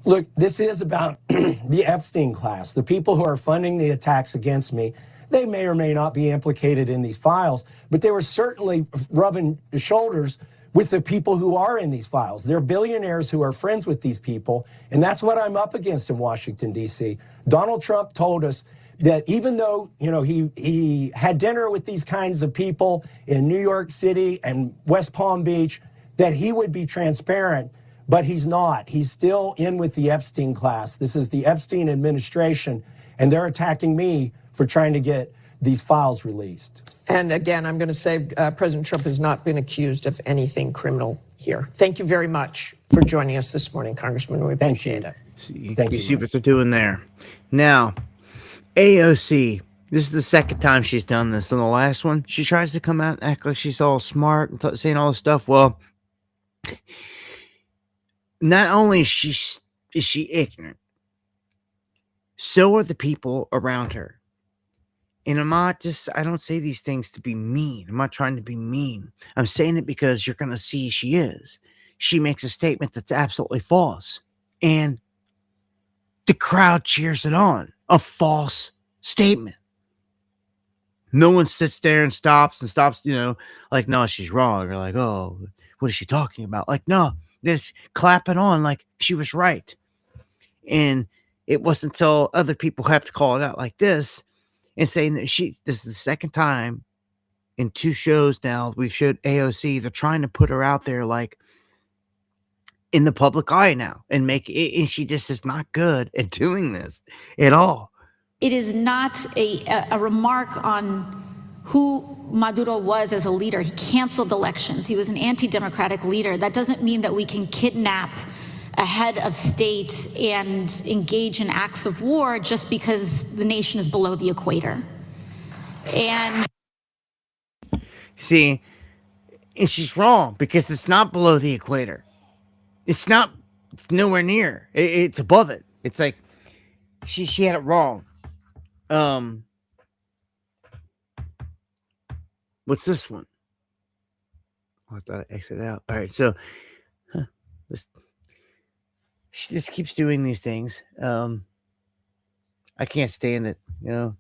Look, this is about the Epstein class. The people who are funding the attacks against me, they may or may not be implicated in these files, but they were certainly rubbing shoulders with the people who are in these files. They're billionaires who are friends with these people, and that's what I'm up against in Washington, D.C. Donald Trump told us that even though, he had dinner with these kinds of people in New York City and West Palm Beach, that he would be transparent, but he's not. He's still in with the Epstein class. This is the Epstein administration, and they're attacking me for trying to get these files released. And again, I'm going to say President Trump has not been accused of anything criminal here. Thank you very much for joining us this morning, Congressman. We appreciate it. Thank you. See what they're doing there. Now, AOC, this is the second time she's done this. On the last one, she tries to come out and act like she's all smart and saying all this stuff. Well, not only is she ignorant, so are the people around her. And I don't say these things to be mean. I'm not trying to be mean. I'm saying it because you're going to see she is. She makes a statement that's absolutely false. And the crowd cheers it on. A false statement. No one sits there and stops, like, no, she's wrong. Or like, oh, what is she talking about? Like, no, they're just clapping on like she was right. And it wasn't until other people have to call it out like this and saying that this is the second time in 2 shows now we've showed AOC. They're trying to put her out there like in the public eye now, and and she just is not good at doing this at all. It is not a remark on who Maduro was as a leader. He canceled elections. He was an anti-democratic leader. That doesn't mean that we can kidnap a head of state and engage in acts of war just because the nation is below the equator. And see, and she's wrong, because it's not below the equator. It's not. It's nowhere near. It's above it. It's like she had it wrong. What's this one? Oh, I thought I exited out. All right, so she just keeps doing these things. I can't stand it. You know,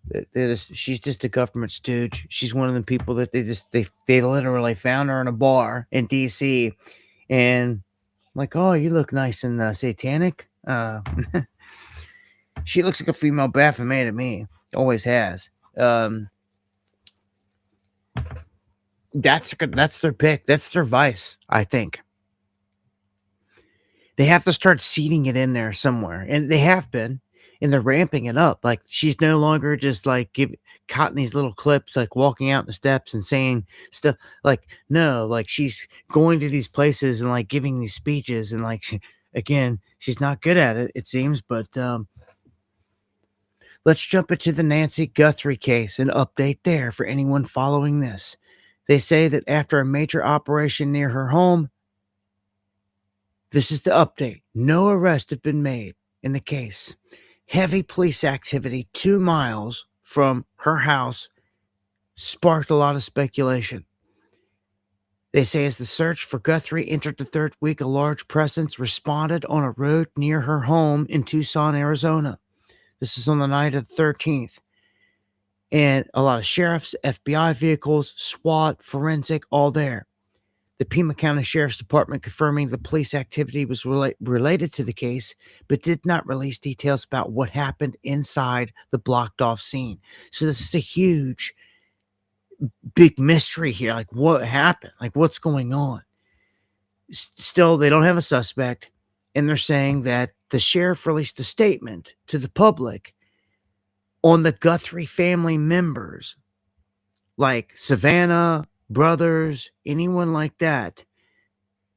she's just a government stooge. She's one of the people that they literally found her in a bar in DC, and like, oh, you look nice and satanic. She looks like a female Baphomet to me. Always has. That's their pick. That's their vice, I think. They have to start seeding it in there somewhere, and they have been, and they're ramping it up. Like, she's no longer just like caught in these little clips, like walking out the steps and saying stuff. Like, no, like she's going to these places and like giving these speeches, and like again, she's not good at it, it seems. But let's jump into the Nancy Guthrie case. An update there for anyone following this. They say that after a major operation near her home, this is the update. No arrests have been made in the case. Heavy police activity 2 miles from her house sparked a lot of speculation. They say as the search for Guthrie entered the third week, a large presence responded on a road near her home in Tucson, Arizona. This is on the night of the 13th. And a lot of sheriffs, FBI vehicles, SWAT, forensic, all there. The Pima County Sheriff's Department confirming the police activity was related to the case, but did not release details about what happened inside the blocked off scene. So this is a huge, big mystery here. Like, what happened? Like, what's going on? Still, they don't have a suspect, and they're saying that the sheriff released a statement to the public on the Guthrie family members, like Savannah, brothers, anyone like that,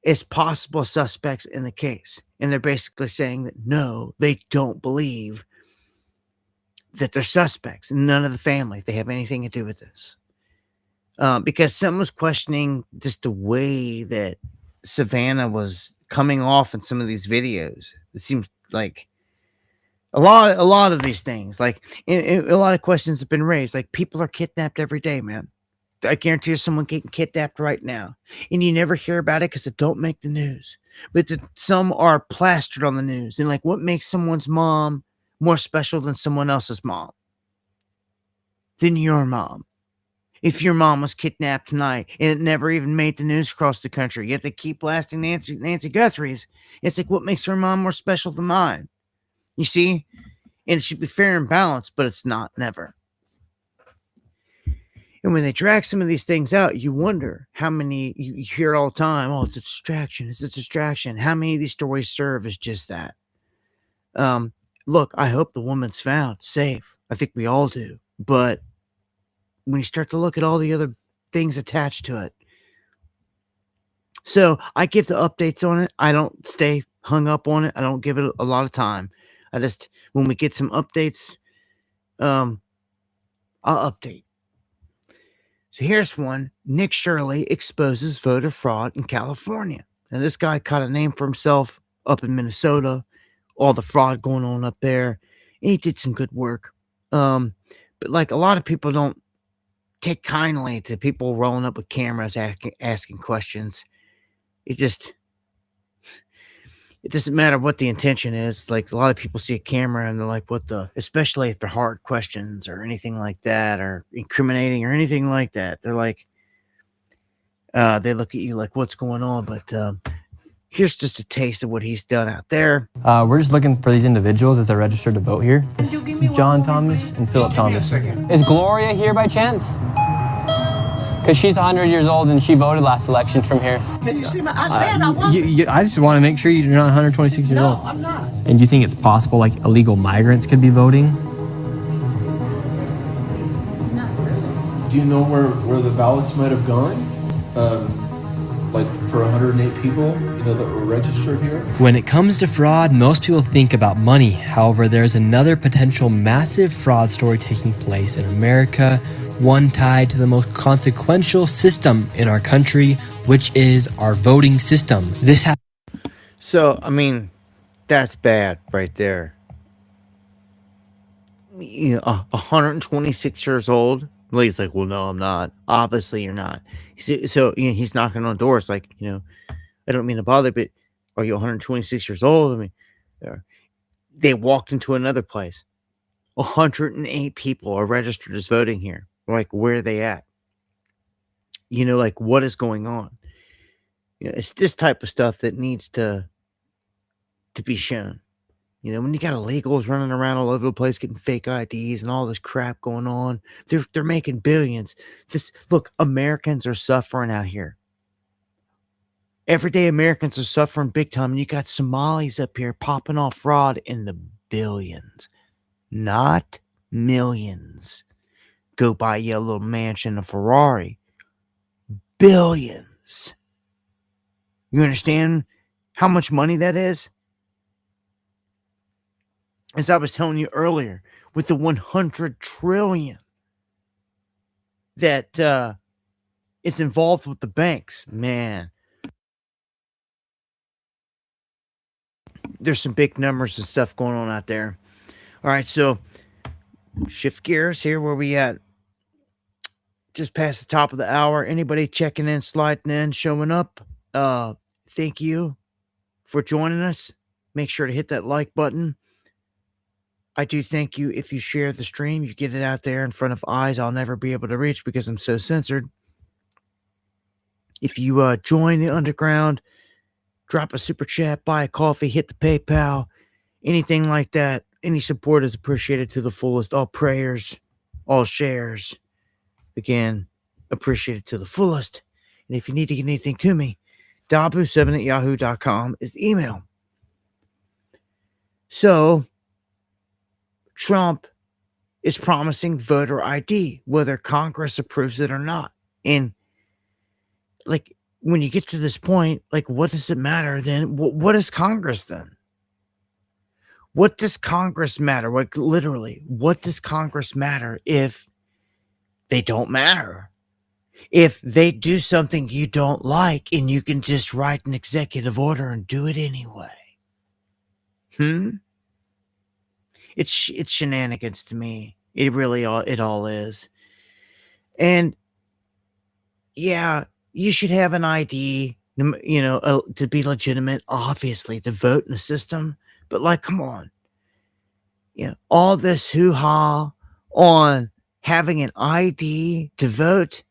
as possible suspects in the case. And they're basically saying that no, they don't believe that they're suspects. None of the family, they have anything to do with this. Because someone was questioning just the way that Savannah was coming off in some of these videos. It seems like a lot of these things, like a lot of questions have been raised. Like, people are kidnapped every day, man. I guarantee you someone getting kidnapped right now, and you never hear about it because it don't make the news. But some are plastered on the news. And like, what makes someone's mom more special than someone else's mom? Than your mom. If your mom was kidnapped tonight and it never even made the news across the country, yet they keep blasting Nancy Guthrie's, it's like, what makes her mom more special than mine? You see? And it should be fair and balanced, but it's not, never. And when they drag some of these things out, you wonder how many, you hear it all the time, oh, it's a distraction, it's a distraction. How many of these stories serve as just that? Look, I hope the woman's found safe. I think we all do. But when you start to look at all the other things attached to it. So I give the updates on it. I don't stay hung up on it. I don't give it a lot of time. I just, when we get some updates, I'll update. So here's one. Nick Shirley exposes voter fraud in California. Now, this guy caught a name for himself up in Minnesota, all the fraud going on up there. And he did some good work. But like, a lot of people don't take kindly to people rolling up with cameras asking questions. It doesn't matter what the intention is. Like, a lot of people see a camera and they're like, especially if they're hard questions or anything like that, or incriminating or anything like that. They're like, they look at you like, what's going on? But here's just a taste of what he's done out there. We're just looking for these individuals as they're registered to vote here. It's John Thomas and Philip Thomas. Is Gloria here by chance? Because she's 100 years old and she voted last election from here. Can you see my? I said I want. I just want to make sure you're not 126 years old. No, I'm not. And do you think it's possible like illegal migrants could be voting? Do you know where the ballots might have gone? Like for 108 people, that were registered here? When it comes to fraud, most people think about money. However, there's another potential massive fraud story taking place in America, one tied to the most consequential system in our country, which is our voting system. So, I mean, that's bad right there. 126 years old. He's like, well, no, I'm not. Obviously, you're not. So he's knocking on doors like, I don't mean to bother, but are you 126 years old? I mean, they walked into another place. 108 people are registered as voting here. Like, where are they at? Like, what is going on? It's this type of stuff that needs to be shown. When you got illegals running around all over the place getting fake IDs and all this crap going on, they're making billions. Look, Americans are suffering out here. Everyday Americans are suffering big time, and you got Somalis up here popping off fraud in the billions, not millions. Go buy you a little mansion, a Ferrari. Billions. You understand how much money that is? As I was telling you earlier, with the 100 trillion that is involved with the banks, man, there's some big numbers and stuff going on out there. All right, so shift gears here. Where we at? Just past the top of the hour. Anybody checking in, sliding in, showing up? Thank you for joining us. Make sure to hit that like button. I do thank you if you share the stream. You get it out there in front of eyes I'll never be able to reach because I'm so censored. If you join the underground, drop a super chat, buy a coffee, hit the PayPal, anything like that, any support is appreciated to the fullest. All prayers, all shares, again, appreciated to the fullest. And if you need to get anything to me, dabu7@yahoo.com is the email. So, Trump is promising voter ID, whether Congress approves it or not. And like, when you get to this point, like, what does it matter then? What is Congress then? What does Congress matter? Like, literally, what does Congress matter if they don't matter? If they do something you don't like and you can just write an executive order and do it anyway. It's shenanigans to me. It really all is. And yeah, you should have an ID, to be legitimate, obviously, to vote in the system. But like, come on. All this hoo-ha on having an ID to vote,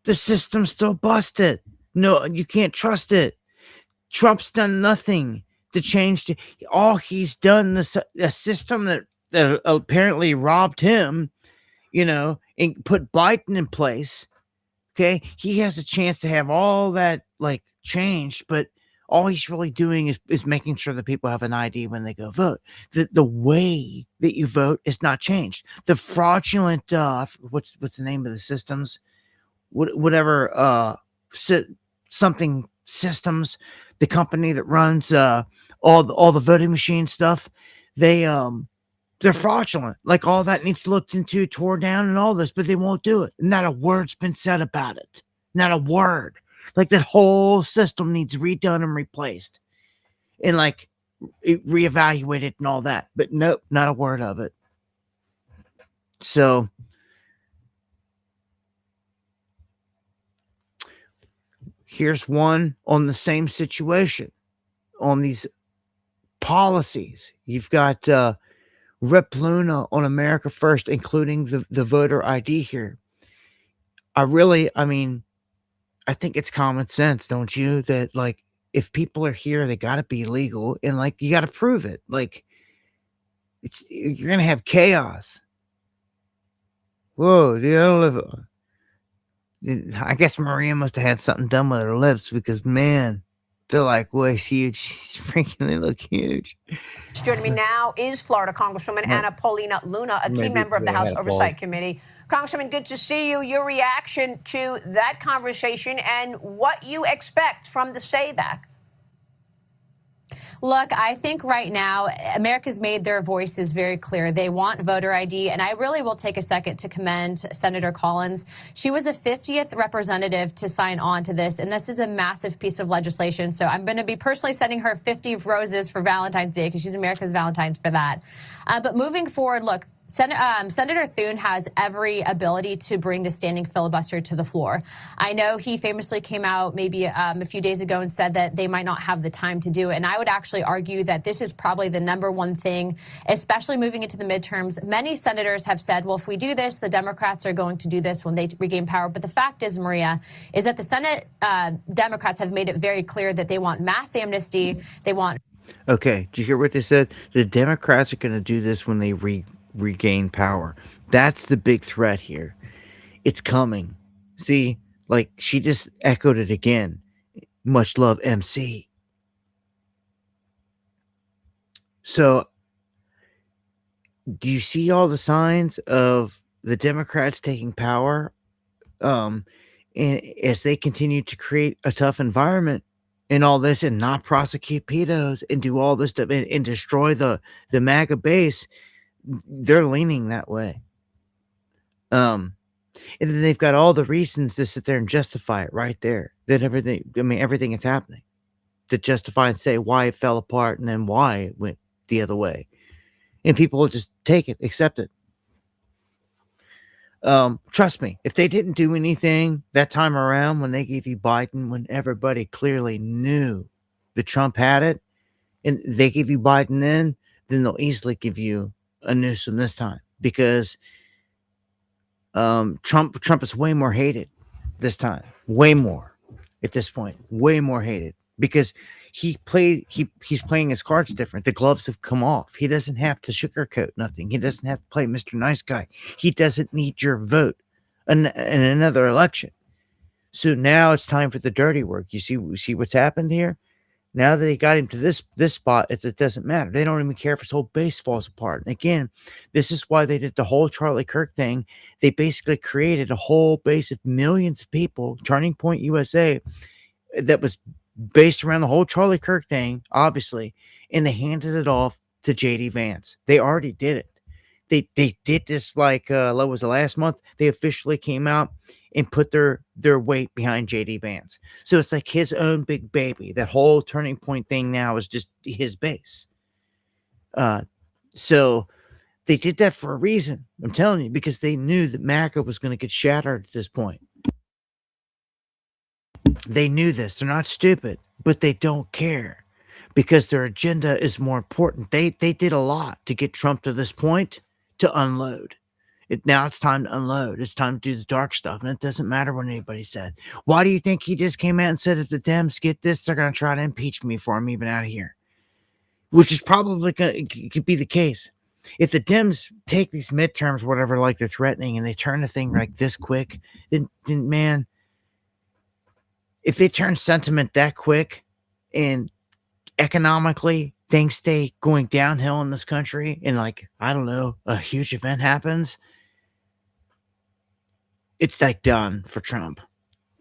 the system's still busted. No, you can't trust it. Trump's done nothing to change. All he's done is a system that apparently robbed him, and put Biden in place. Okay, he has a chance to have all that like changed, but all he's really doing is making sure that people have an ID when they go vote. The way that you vote is not changed. The fraudulent what's the name of the systems? Whatever something systems, the company that runs all the voting machine stuff, they're fraudulent. Like, all that needs looked into, tore down, and all this, but they won't do it. Not a word's been said about it. Not a word. Like, that whole system needs redone and replaced, and like reevaluated and all that. But nope, not a word of it. So here's one on the same situation, on these policies. You've got Rep Luna on America First, including the voter ID here. I think it's common sense, don't you? That like, if people are here, they got to be legal, and like, you got to prove it. Like, you're gonna have chaos. Whoa, dude, I don't live. I guess Maria must have had something done with her lips because, man, they're like way huge. Freaking, they look huge. Joining me now is Florida Congresswoman Anna Paulina Luna, a key member of the House Oversight Committee. Congresswoman, good to see you. Your reaction to that conversation and what you expect from the SAVE Act. Look, I think right now America's made their voices very clear. They want voter ID, and I really will take a second to commend Senator Collins. She was the 50th representative to sign on to this, and this is a massive piece of legislation. So I'm going to be personally sending her 50 roses for Valentine's Day because she's America's Valentine's for that. But moving forward, look, Senator Thune has every ability to bring the standing filibuster to the floor. I know he famously came out maybe a few days ago and said that they might not have the time to do it. And I would actually argue that this is probably the number one thing, especially moving into the midterms. Many senators have said, well, if we do this, the Democrats are going to do this when they regain power. But the fact is, Maria, is that the Senate Democrats have made it very clear that they want mass amnesty. They want. Okay, did you hear what they said? The Democrats are going to do this when they regain power. That's the big threat here. It's coming. See, like she just echoed it again. Much love, MC. So, do you see all the signs of the Democrats taking power? And as they continue to create a tough environment in all this and not prosecute pedos and do all this stuff and destroy the MAGA base, they're leaning that way. And then they've got all the reasons to sit there and justify it right there. That everything is happening. To justify and say why it fell apart and then why it went the other way. And people will just take it, accept it. Trust me, if they didn't do anything that time around when they gave you Biden, when everybody clearly knew that Trump had it, and they give you Biden then they'll easily give you a Newsom this time because Trump is way more hated this time, way more at this point, way more hated because he's playing his cards different. The gloves have come off. He doesn't have to sugarcoat nothing. He doesn't have to play Mr. Nice Guy. He doesn't need your vote in another election. So now it's time for the dirty work. You see what's happened here? Now that they got him to this spot, it doesn't matter. They don't even care if his whole base falls apart. And again, this is why they did the whole Charlie Kirk thing. They basically created a whole base of millions of people, Turning Point USA, that was based around the whole Charlie Kirk thing, obviously, and they handed it off to JD Vance. They already did it. They did this like what was the last month? They officially came out and put their weight behind JD Vance. So it's like his own big baby. That whole Turning Point thing now is just his base. So they did that for a reason. I'm telling you, because they knew that MAGA was going to get shattered at this point. They knew this. They're not stupid, but they don't care because their agenda is more important. They did a lot to get Trump to this point to unload. Now it's time to unload. It's time to do the dark stuff. And it doesn't matter what anybody said. Why do you think he just came out and said, if the Dems get this, they're going to try to impeach me before I'm even out of here? Which is probably could be the case. If the Dems take these midterms, whatever, like they're threatening, and they turn the thing like this quick, then man, if they turn sentiment that quick and economically things stay going downhill in this country and like, I don't know, a huge event happens, it's like done for Trump.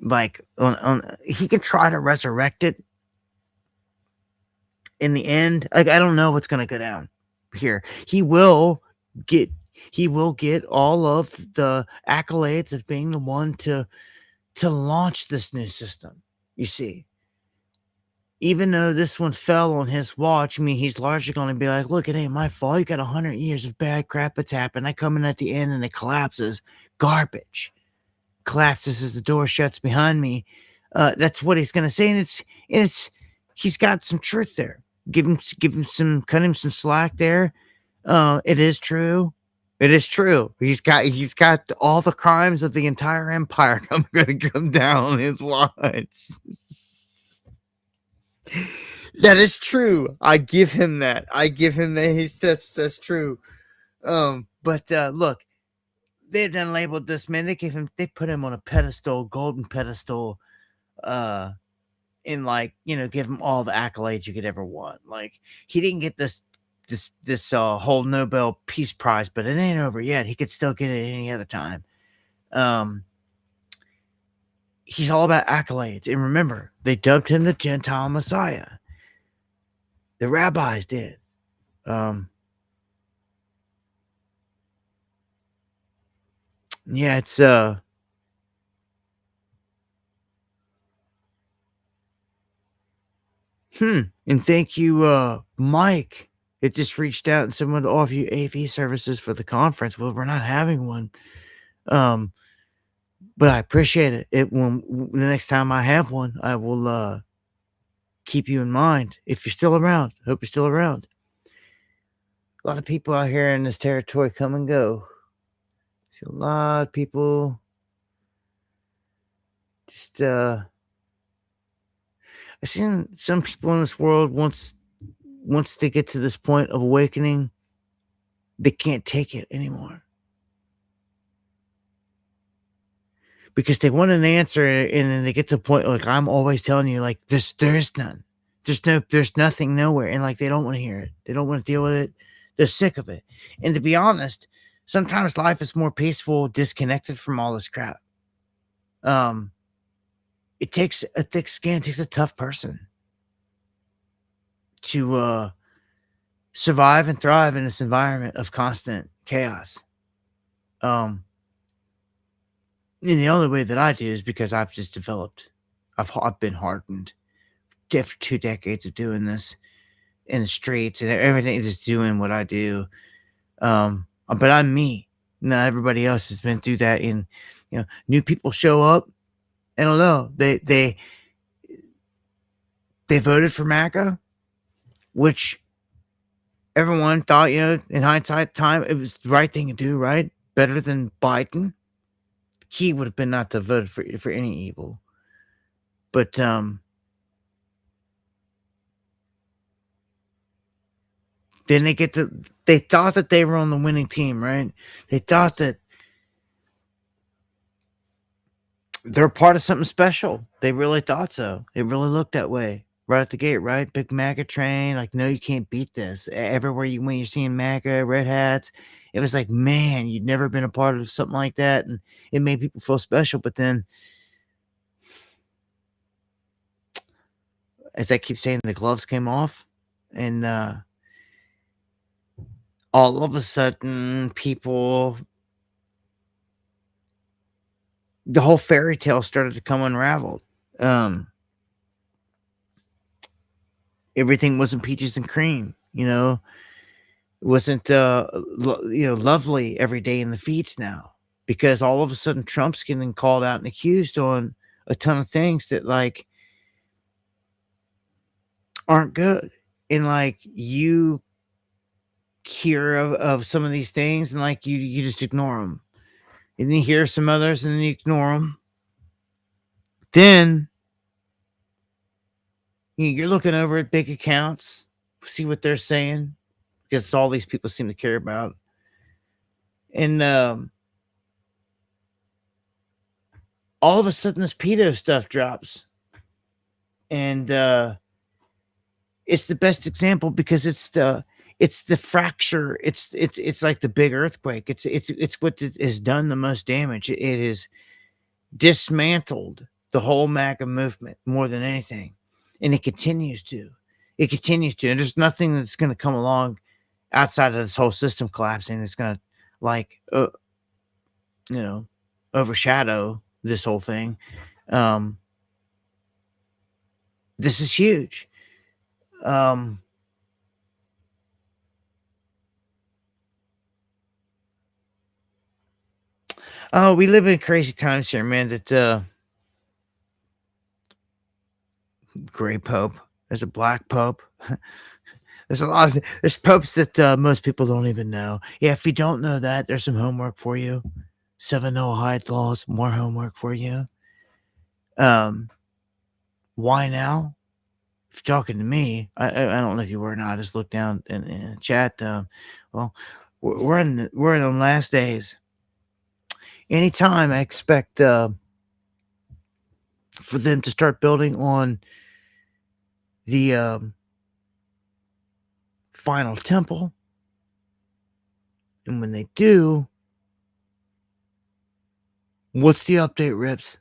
Like he can try to resurrect it in the end. Like, I don't know what's going to go down here. He will get all of the accolades of being the one to launch this new system. You see, even though this one fell on his watch, I mean, he's largely going to be like, look, it ain't my fault. You got 100 years of bad crap that's happened. I come in at the end and it collapses. Garbage. Collapses as the door shuts behind me. That's what he's going to say. And it's he's got some truth there. Cut him some slack there. It is true. It is true. He's got all the crimes of the entire empire going to come down on his watch. That is true. I give him that. That's true. But look, they done labeled this man. They put him on a pedestal, golden pedestal, and like, give him all the accolades you could ever want. Like, he didn't get this whole Nobel Peace Prize, but it ain't over yet. He could still get it any other time. He's all about accolades. And remember, they dubbed him the Gentile Messiah. The rabbis did. Yeah, it's and thank you, Mike. It just reached out and someone to offer you AV services for the conference. Well, we're not having one. But I appreciate it. The next time I have one, I will keep you in mind. If you're still around, hope you're still around. A lot of people out here in this territory come and go. See a lot of people just I've seen some people in this world once they get to this point of awakening, they can't take it anymore. Because they want an answer, and then they get to the point, like I'm always telling you, like there is none. There's nothing nowhere. And like they don't want to hear it. They don't want to deal with it. They're sick of it. And to be honest, sometimes life is more peaceful, disconnected from all this crap. It takes a thick skin, it takes a tough person to survive and thrive in this environment of constant chaos. And the only way that I do is because I've just developed, I've been hardened after 2 decades of doing this in the streets and everything, just doing what I do. But I'm me. Not everybody else has been through that. And new people show up. I don't know. They voted for MAGA, which everyone thought, in hindsight, time it was the right thing to do. Right, better than Biden. The key would have been not to vote for any evil, but then they thought that they were on the winning team, right? They thought that they're part of something special. They really thought so. It really looked that way right at the gate, right? Big MAGA train. Like, no, you can't beat this. Everywhere you went, you're seeing MAGA, red hats. It was like, man, you'd never been a part of something like that. And it made people feel special. But then, as I keep saying, the gloves came off. And all of a sudden, people... the whole fairy tale started to come unraveled. Everything wasn't peaches and cream, it wasn't, lovely every day in the feeds now, because all of a sudden Trump's getting called out and accused on a ton of things that like aren't good. And like you hear of some of these things and like you just ignore them. And then you hear some others and then you ignore them. Then you're looking over at big accounts, see what they're saying, because it's all these people seem to care about. And all of a sudden this pedo stuff drops. And it's the best example because it's the fracture. It's like the big earthquake. It's what has done the most damage. It has dismantled the whole MAGA movement more than anything, and it continues to. And there's nothing that's going to come along outside of this whole system collapsing that's going to overshadow this whole thing. This is huge. Oh, we live in crazy times here, man. That gray pope. There's a black pope. There's popes that most people don't even know. Yeah, if you don't know that, there's some homework for you. 7 Noahide laws, more homework for you. Why now? If you're talking to me, I don't know if you were or not. I just looked down in the chat. Well, we're in the last days. anytime I expect for them to start building on the final temple, and when they do, what's the update, Rips?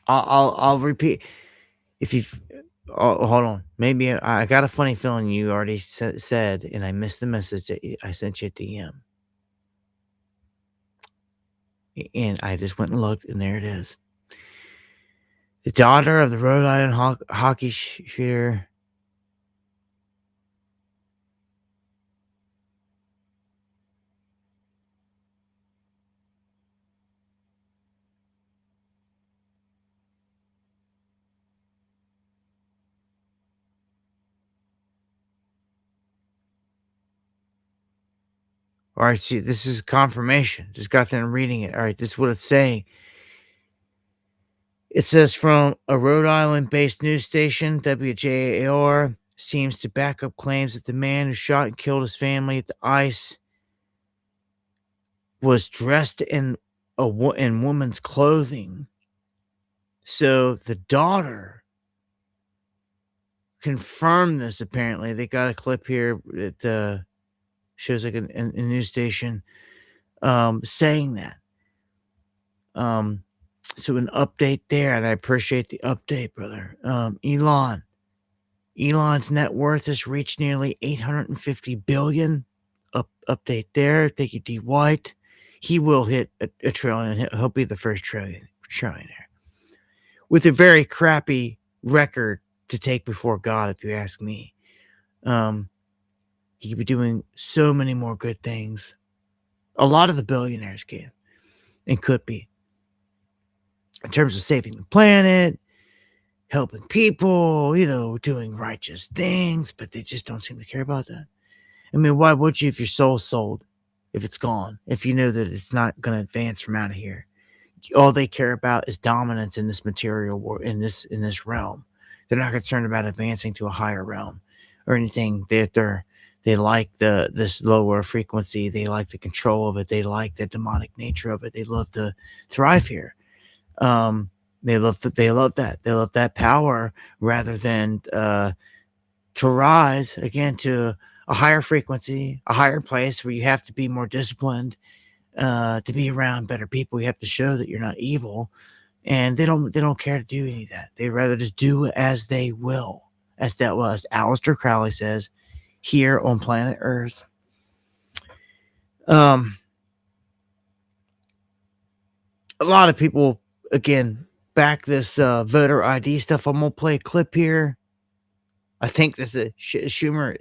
I'll repeat. If you've hold on, maybe I got a funny feeling you already said, and I missed the message that I sent you at DM, and I just went and looked, and there it is. The daughter of the Rhode Island hockey shooter. All right, see, this is confirmation. Just got done reading it. All right, this is what it's saying. It says from a Rhode Island-based news station, WJAR seems to back up claims that the man who shot and killed his family at the ice was dressed in woman's clothing. So the daughter confirmed this. Apparently, they got a clip here that shows like a news station saying that. So an update there, and I appreciate the update, brother. Elon's net worth has reached nearly $850 billion. Update there. Thank you, D. White. He will hit a trillion. He'll be the first trillionaire. With a very crappy record to take before God, if you ask me. He could be doing so many more good things. A lot of the billionaires can and could be. In terms of saving the planet, helping people, doing righteous things, but they just don't seem to care about that. I mean, why would you if your soul's sold, if it's gone, if you know that it's not going to advance from out of here? All they care about is dominance in this material world, in this realm. They're not concerned about advancing to a higher realm or anything. They like this lower frequency. They like the control of it. They like the demonic nature of it. They love to thrive here. They love that. They love that power rather than to rise again to a higher frequency, a higher place where you have to be more disciplined to be around better people. You have to show that you're not evil, and they don't care to do any of that. They rather just do as they will, as Aleister Crowley says, here on planet Earth. A lot of people again back this voter ID stuff. I'm gonna play a clip here. I think this is Schumer.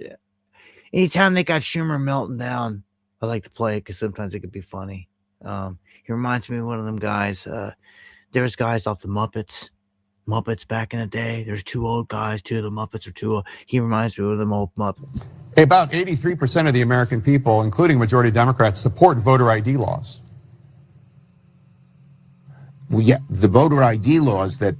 Anytime they got Schumer melting down, I like to play it because sometimes it could be funny. He reminds me of one of them guys. There was guys off the Muppets back in the day. There's two old guys. Two of the Muppets are too old. He reminds me of them old Muppets. About 83% of the American people, including majority Democrats, support voter ID laws. Well, yeah, the voter ID laws that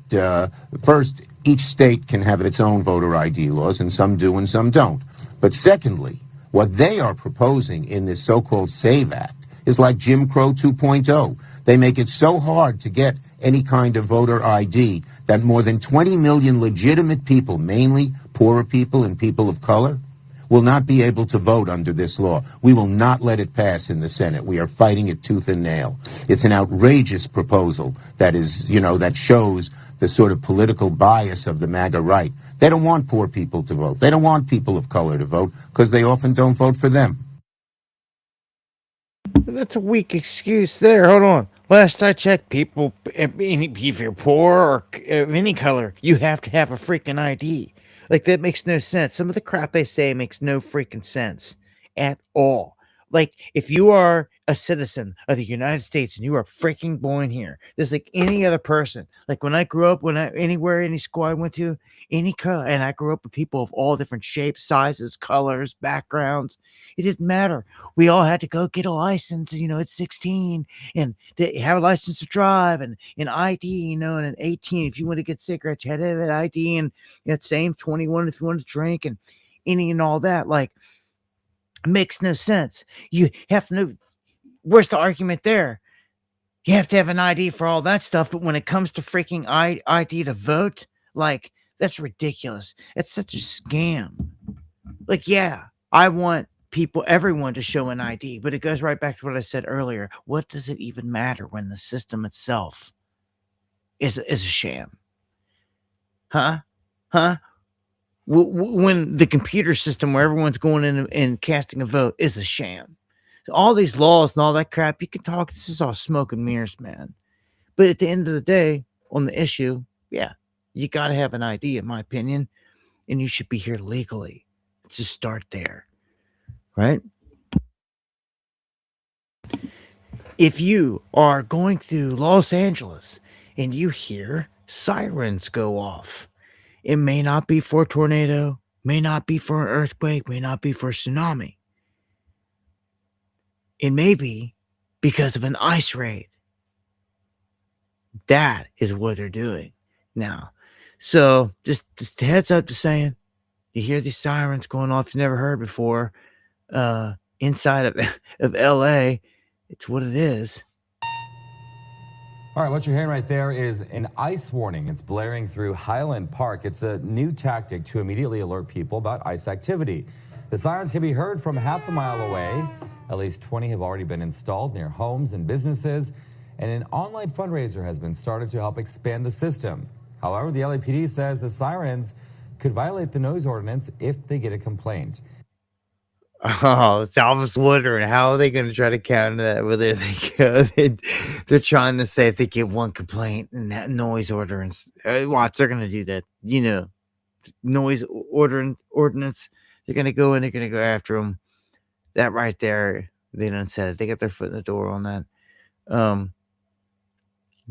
first, each state can have its own voter ID laws, and some do and some don't. But secondly, what they are proposing in this so-called SAVE Act is like Jim Crow 2.0. They make it so hard to get any kind of voter ID that more than 20 million legitimate people, mainly poorer people and people of color, will not be able to vote under this law. We will not let it pass in the Senate. We are fighting it tooth and nail. It's an outrageous proposal that is, that shows the sort of political bias of the MAGA right. They don't want poor people to vote. They don't want people of color to vote because they often don't vote for them. That's a weak excuse there. Hold on. Last I checked, people, if you're poor or of any color, you have to have a freaking ID. Like, that makes no sense. Some of the crap they say makes no freaking sense at all. Like, if you are a citizen of the United States and you are freaking born here, just like any other person. Like, when I grew up, any school I went to, any color, and I grew up with people of all different shapes, sizes, colors, backgrounds. It didn't matter. We all had to go get a license, at 16, and to have a license to drive, and an ID, and at 18, if you want to get cigarettes, you had to have that ID, and that same 21 if you wanted to drink, and any and all that. Like, It makes no sense. You have no. Where's the argument there? You have to have an ID for all that stuff, but when it comes to freaking ID to vote, like, that's ridiculous. It's such a scam. Like, yeah, I want everyone to show an ID, but it goes right back to what I said earlier. What does it even matter when the system itself is a sham? Huh? When the computer system where everyone's going in and casting a vote is a sham. All these laws and all that crap, you can talk. This is all smoke and mirrors, man. But at the end of the day, on the issue, yeah, you got to have an ID, in my opinion, and you should be here legally. Let's just start there, right? If you are going through Los Angeles and you hear sirens go off, it may not be for a tornado, may not be for an earthquake, may not be for a tsunami. It may be because of an ice raid. That is what they're doing now. So just heads up to saying, you hear these sirens going off you never heard before inside of LA. It's what it is. All right, what you're hearing right there is an ice warning. It's blaring through Highland Park. It's a new tactic to immediately alert people about ice activity. The sirens can be heard from half a mile away. At least 20 have already been installed near homes and businesses, and an online fundraiser has been started to help expand the system. However, the LAPD says the sirens could violate the noise ordinance if they get a complaint. Oh, so I was wondering, how are they going to try to counter that? Whether they're trying to say if they get one complaint and that noise ordinance, watch, they're going to do that. You know, noise ordinance. They're going to go in. They're going to go after them. That right there, they done said it. They got their foot in the door on that.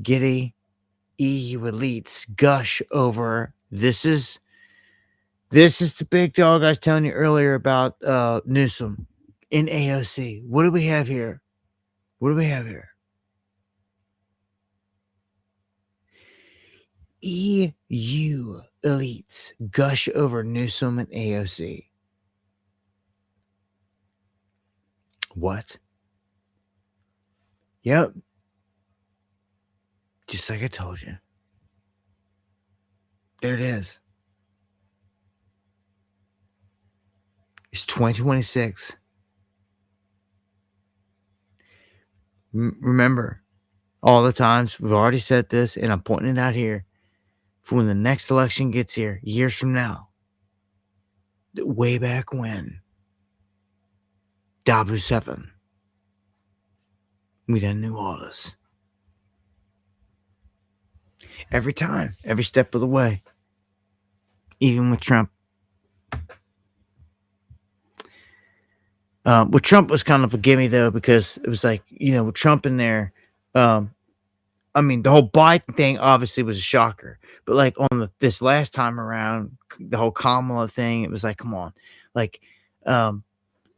Giddy EU elites gush over. This is the big dog I was telling you earlier about Newsom in AOC. What do we have here? EU elites gush over Newsom and AOC. What? Yep. Just like I told you. There it is. It's 2026. Remember, all the times we've already said this, and I'm pointing it out here. For when the next election gets here, years from now, way back when, Dabu 7, we done knew all this. Every time, every step of the way, even with Trump. With Trump was kind of a gimme though, because it was like, with Trump in there, I mean, the whole Biden thing obviously was a shocker, but like on this last time around, the whole Kamala thing, it was like, come on, like,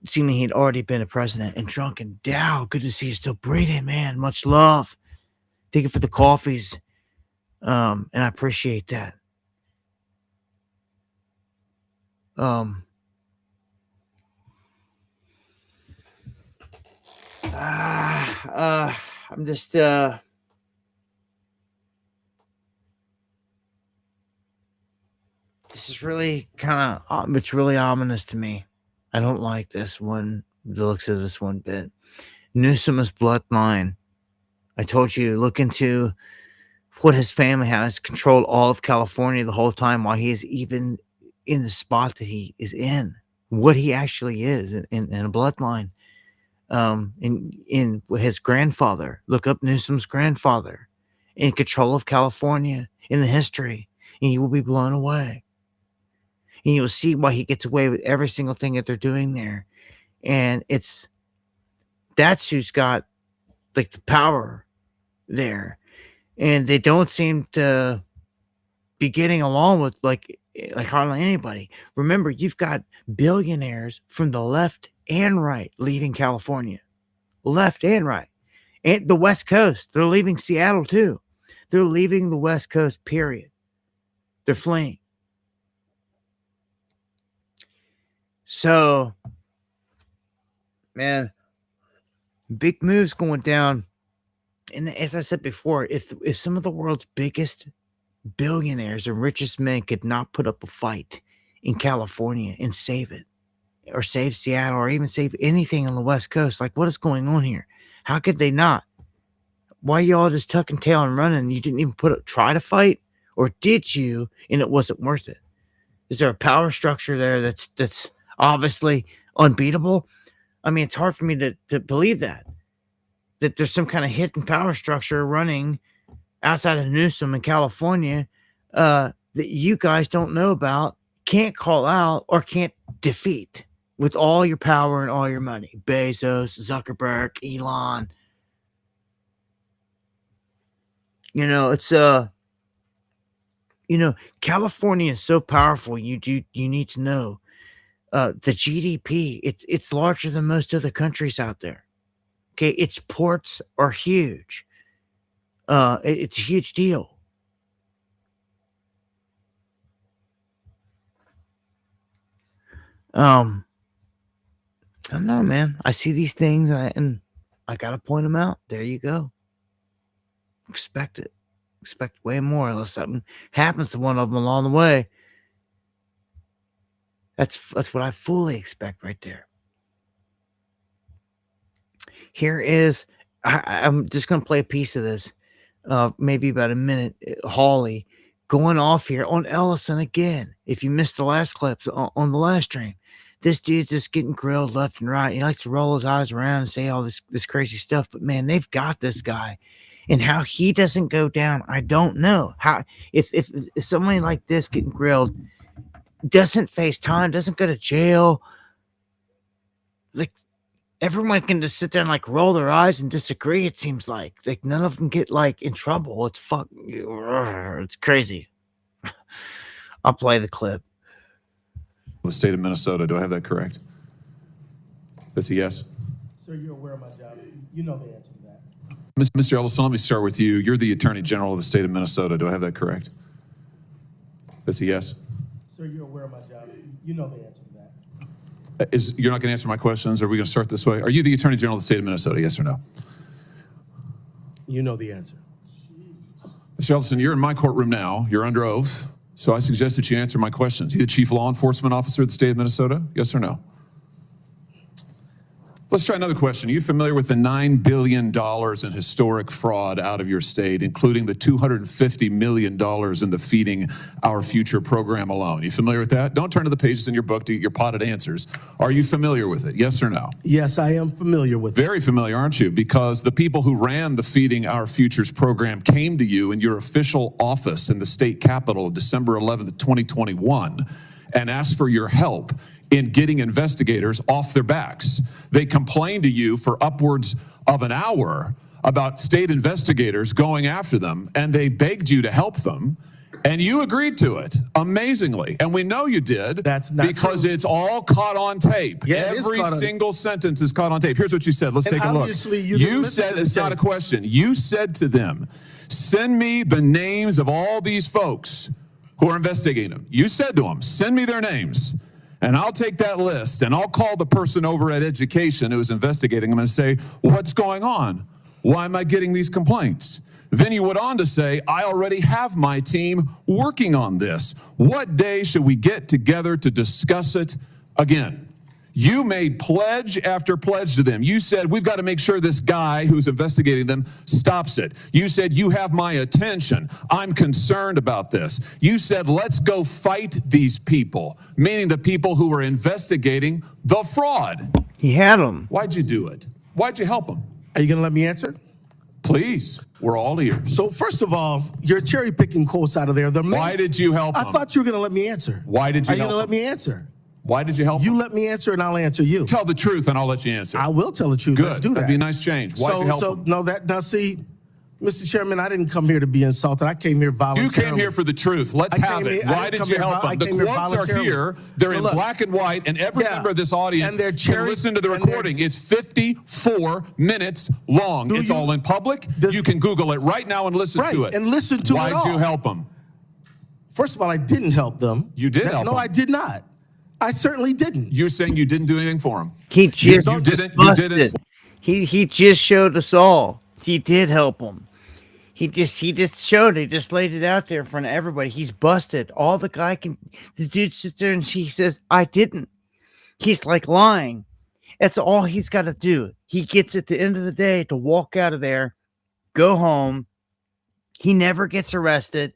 seeming he'd already been a president. And Drunken Dow, good to see you still breathing, man. Much love. Thank you for the coffees, and I appreciate that. I'm just this is really kind of it's really ominous to me. I don't like this one, the looks of this one bit. Newsom's bloodline. I told you, look into what his family has controlled all of California the whole time while he is even in the spot that he is in. What he actually is in a bloodline. In his grandfather. Look up Newsom's grandfather in control of California in the history, and you will be blown away. And you'll see why he gets away with every single thing that they're doing there. And that's who's got like the power there. And they don't seem to be getting along with like hardly anybody. Remember, you've got billionaires from the left and right leaving California. Left and right. And the West Coast. They're leaving Seattle too. They're leaving the West Coast, period. They're fleeing. So Man, big moves going down. And as I said before, if some of the world's biggest billionaires and richest men could not put up a fight in California and save it, or save Seattle, or even save anything on the West Coast, like what is going on here? How could they not? Why y'all just tucking tail and running? You didn't even try to fight, or did you? And it wasn't worth it. Is there a power structure there that's obviously unbeatable? I mean, it's hard for me to believe that there's some kind of hidden power structure running outside of Newsom in California that you guys don't know about, can't call out, or can't defeat with all your power and all your money. Bezos, Zuckerberg, Elon. You know, it's California is so powerful. You need to know the GDP. It's larger than most other countries out there. Okay, its ports are huge. It's a huge deal. I don't know, man. I see these things and I gotta point them out. There you go. Expect it. Expect way more unless something happens to one of them along the way. That's what I fully expect right there. Here is, I'm just going to play a piece of this, maybe about a minute. Hawley going off here on Ellison again. If you missed the last clips on the last stream, this dude's just getting grilled left and right. He likes to roll his eyes around and say all this crazy stuff. But man, they've got this guy, and how he doesn't go down, I don't know. How if somebody like this getting grilled doesn't face time, doesn't go to jail, like. Everyone can just sit there and like roll their eyes and disagree. It seems like none of them get like in trouble. It's crazy. I'll play the clip. The state of Minnesota. Do I have that correct? That's a yes. Sir, you're aware of my job. You know the answer to that. Mr. Ellison, let me start with you. You're the Attorney General of the state of Minnesota. Do I have that correct? That's a yes. Sir, you're aware of my job. You know the answer to that. You're not going to answer my questions? Are we going to start this way? Are you the Attorney General of the state of Minnesota? Yes or no? You know the answer. Mr. Ellison, you're in my courtroom now. You're under oath. So I suggest that you answer my questions. You the Chief Law Enforcement Officer of the state of Minnesota? Yes or no? Let's try another question. Are you familiar with the $9 billion in historic fraud out of your state, including the $250 million in the Feeding Our Future program alone? You familiar with that? Don't turn to the pages in your book to get your potted answers. Are you familiar with it? Yes or no? Yes, I am familiar with it. Very familiar, aren't you? Because the people who ran the Feeding Our Futures program came to you in your official office in the state capitol December 11th, 2021, and asked for your help in getting investigators off their backs. They complained to you for upwards of an hour about state investigators going after them, and they begged you to help them, and you agreed to it, amazingly. And we know you did. That's not because true. it's all caught on tape. Yeah, Every single sentence is caught on tape. Here's what you said. Let's And take a look. obviously you You didn't listen said, to the it's not a tape. question. You said to them, send me the names of all these folks who are investigating them. You said to them, send me their names. And I'll take that list and I'll call the person over at Education who is investigating them and say, what's going on? Why am I getting these complaints? Then he went on to say, I already have my team working on this. What day should we get together to discuss it again? You made pledge after pledge to them. You said, we've got to make sure this guy who's investigating them stops it. You said, you have my attention. I'm concerned about this. You said, let's go fight these people, meaning the people who were investigating the fraud. He had them. Why'd you do it? Why'd you help them? Are you going to let me answer? Please, we're all ears. So first of all, you're cherry picking quotes out of there. Why did you help I them? thought you were going to let me answer. Why did you Are you help going to let them? me answer? Why did you help You them? let me answer and I'll answer you. Tell the truth and I'll let you answer. I will tell the truth. Good. Let's do that. That'd be a nice change. Why'd you help them? Now see, Mr. Chairman, I didn't come here to be insulted. I came here voluntarily. You came here for the truth. Let's have it. Why did you help them? The quotes are here. They're in black and white, and every member of this audience can listen to the recording. It's 54 minutes long. It's all in public. You can Google it right now and listen to it. And listen to it all. Why'd you help them? First of all, I didn't help them. You did help them. No, I did not. I certainly didn't. You saying you didn't do anything for him? He just you was didn't. busted. He just showed us all. He did help him. He just showed it. He just laid it out there in front of everybody. He's busted. All the dude sits there and he says, I didn't. He's like lying. That's all he's got to do. He gets at the end of the day to walk out of there, go home. He never gets arrested.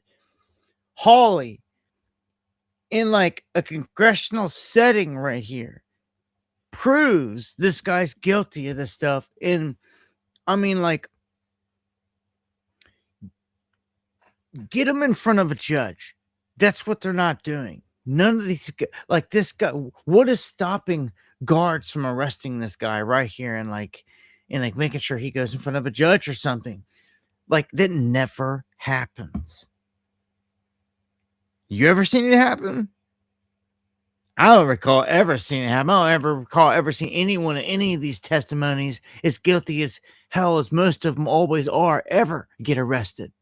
Hawley, in like a congressional setting right here, proves this guy's guilty of this stuff. And I mean, like, get him in front of a judge. That's what they're not doing. None of these, like this guy, what is stopping guards from arresting this guy right here and making sure he goes in front of a judge or something? Like, that never happens. You ever seen it happen? I don't recall ever seeing it happen. I don't ever recall ever seeing anyone in any of these testimonies as guilty as hell as most of them always are ever get arrested.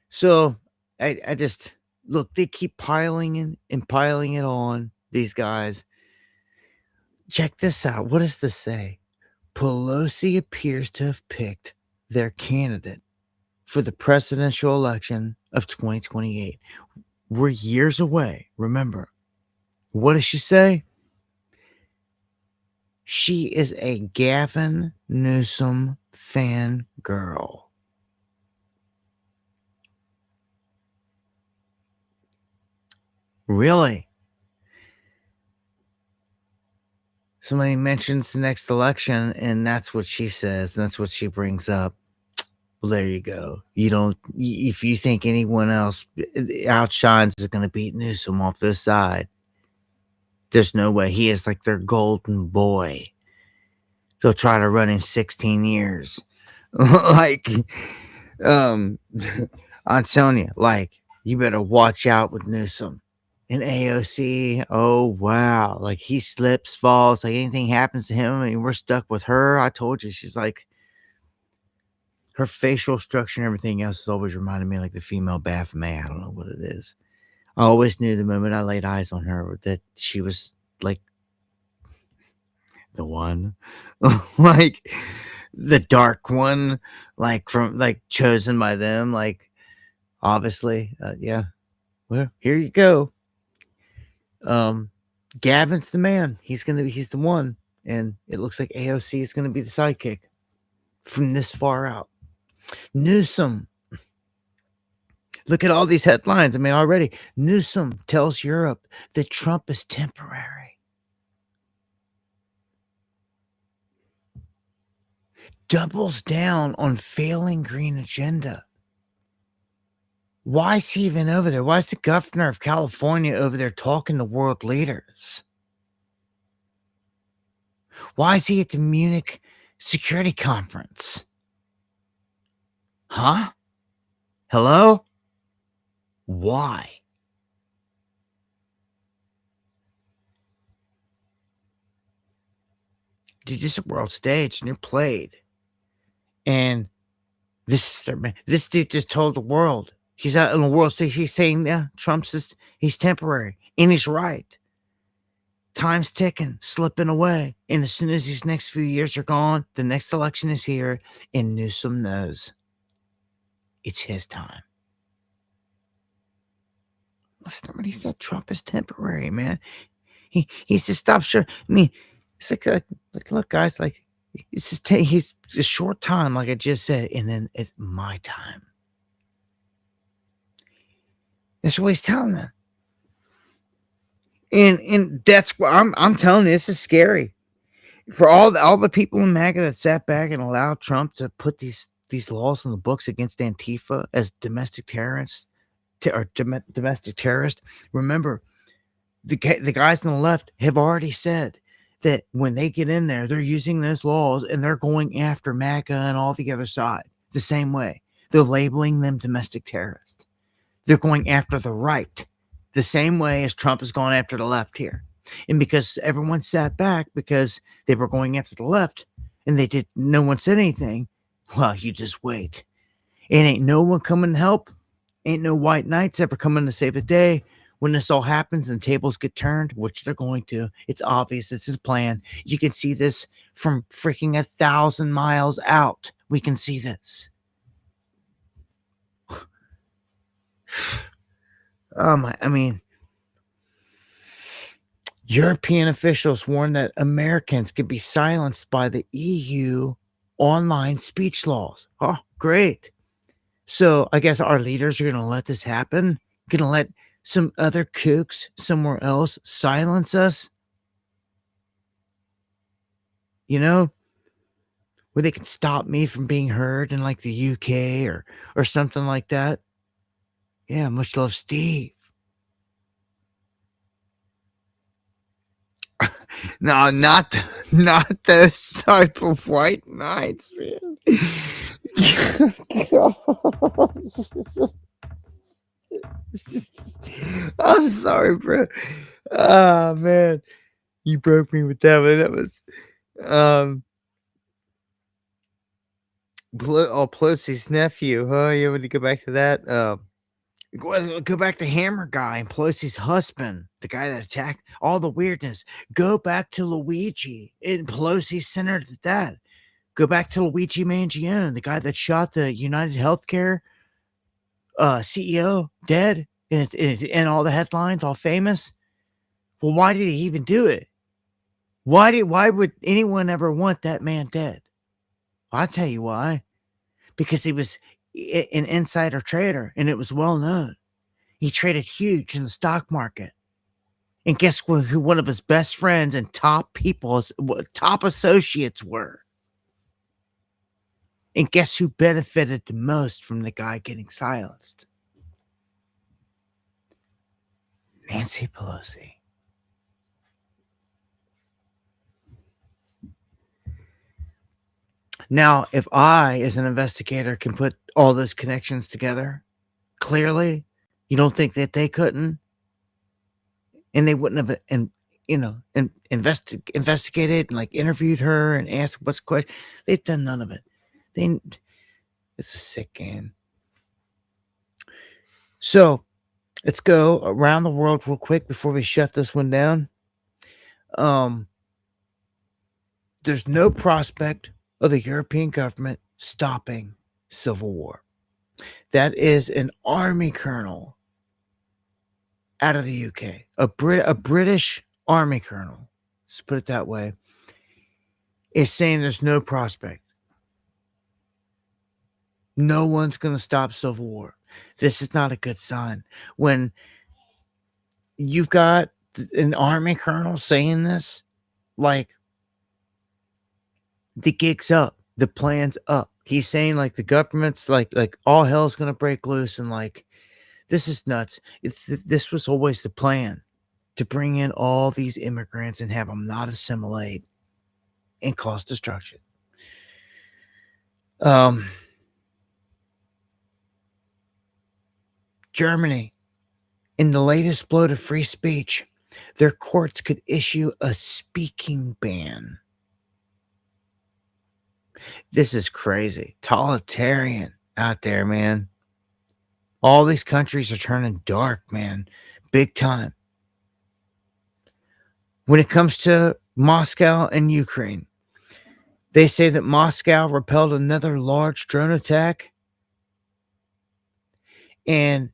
So I just look, they keep piling in and piling it on these guys. Check this out. What does this say? Pelosi appears to have picked their candidate for the presidential election of 2028. We're years away. Remember, what does she say? She is a Gavin Newsom fan girl. Really? Somebody mentions the next election, and that's what she says, and that's what she brings up. Well, there you go. You don't, if you think anyone else outshines is going to beat Newsom off this side, there's no way. He is like their golden boy. They'll try to run him 16 years. Like, I'm telling you, like, you better watch out with Newsom. And AOC, oh, wow. Like, he slips, falls, like anything happens to him. I mean, we're stuck with her. I told you, she's like, her facial structure and everything else has always reminded me of like the female Baphomet. I don't know what it is. I always knew the moment I laid eyes on her that she was like the one, like the dark one, like from like chosen by them. Like, obviously, yeah. Well, here you go. Gavin's the man. He's the one, and it looks like AOC is gonna be the sidekick from this far out. Newsom. Look at all these headlines. I mean, already Newsom tells Europe that Trump is temporary. Doubles down on failing green agenda. Why is he even over there? Why is the governor of California over there talking to world leaders? Why is he at the Munich Security Conference? Huh? Hello? Why? Dude, this is a world stage and you're played. And this dude just told the world. He's out on the world stage. He's saying, yeah, he's temporary. And he's right. Time's ticking, slipping away. And as soon as these next few years are gone, the next election is here. And Newsom knows it's his time. Listen, when he said Trump is temporary, man. He's to stop sure. I mean, it's like look, guys, like it's just he's a short time, like I just said, and then it's my time. That's what he's telling them. And that's what I'm telling you, this is scary. For all the people in MAGA that sat back and allowed Trump to put these laws on the books against Antifa as domestic terrorists, domestic terrorist. Remember, the guys on the left have already said that when they get in there, they're using those laws and they're going after MAGA and all the other side the same way. They're labeling them domestic terrorists. They're going after the right the same way as Trump has gone after the left here. And because everyone sat back because they were going after the left and no one said anything, well, you just wait. It ain't no one coming to help. Ain't no white knights ever coming to save the day. When this all happens and tables get turned, which they're going to, it's obvious. It's his plan. You can see this from freaking 1,000 miles out. We can see this. I mean, European officials warn that Americans could be silenced by the EU online speech laws. Oh, great. So I guess our leaders are going to let this happen? Going to let some other kooks somewhere else silence us? You know, where they can stop me from being heard in like the UK or something like that. Yeah, much love, Steve. No, not those type of white knights, man. I'm sorry, bro. Oh man, you broke me with that one. That was Pelosi's nephew. Huh? You want to go back to that? Go back to Hammer Guy and Pelosi's husband, the guy that attacked, all the weirdness. Go back to Luigi and Pelosi centered at that. Go back to Luigi Mangione, the guy that shot the United Healthcare CEO, dead, and all the headlines, all famous. Well, why did he even do it? Why would anyone ever want that man dead? I'll tell you why. Because he was an insider trader, and it was well known. He traded huge in the stock market. And guess who one of his best friends and top associates were? And guess who benefited the most from the guy getting silenced? Nancy Pelosi. Now, if I, as an investigator, can put all those connections together, clearly, you don't think that they couldn't? And they wouldn't have, investigated and like interviewed her and asked what's question. They've done none of it. It's a sick game. So let's go around the world real quick before we shut this one down. There's no prospect of the European government stopping civil war. That is an army colonel out of the UK, a British army colonel, let's put it that way, is saying there's no prospect. No one's going to stop civil war. This is not a good sign. When you've got an army colonel saying this, like, the gig's up, the plan's up. He's saying like the government's like all hell's gonna break loose, and like this is nuts. This was always the plan, to bring in all these immigrants and have them not assimilate and cause destruction. Germany, in the latest blow to free speech, their courts could issue a speaking ban. This is crazy. Totalitarian out there, man. All these countries are turning dark, man. Big time. When it comes to Moscow and Ukraine, they say that Moscow repelled another large drone attack, and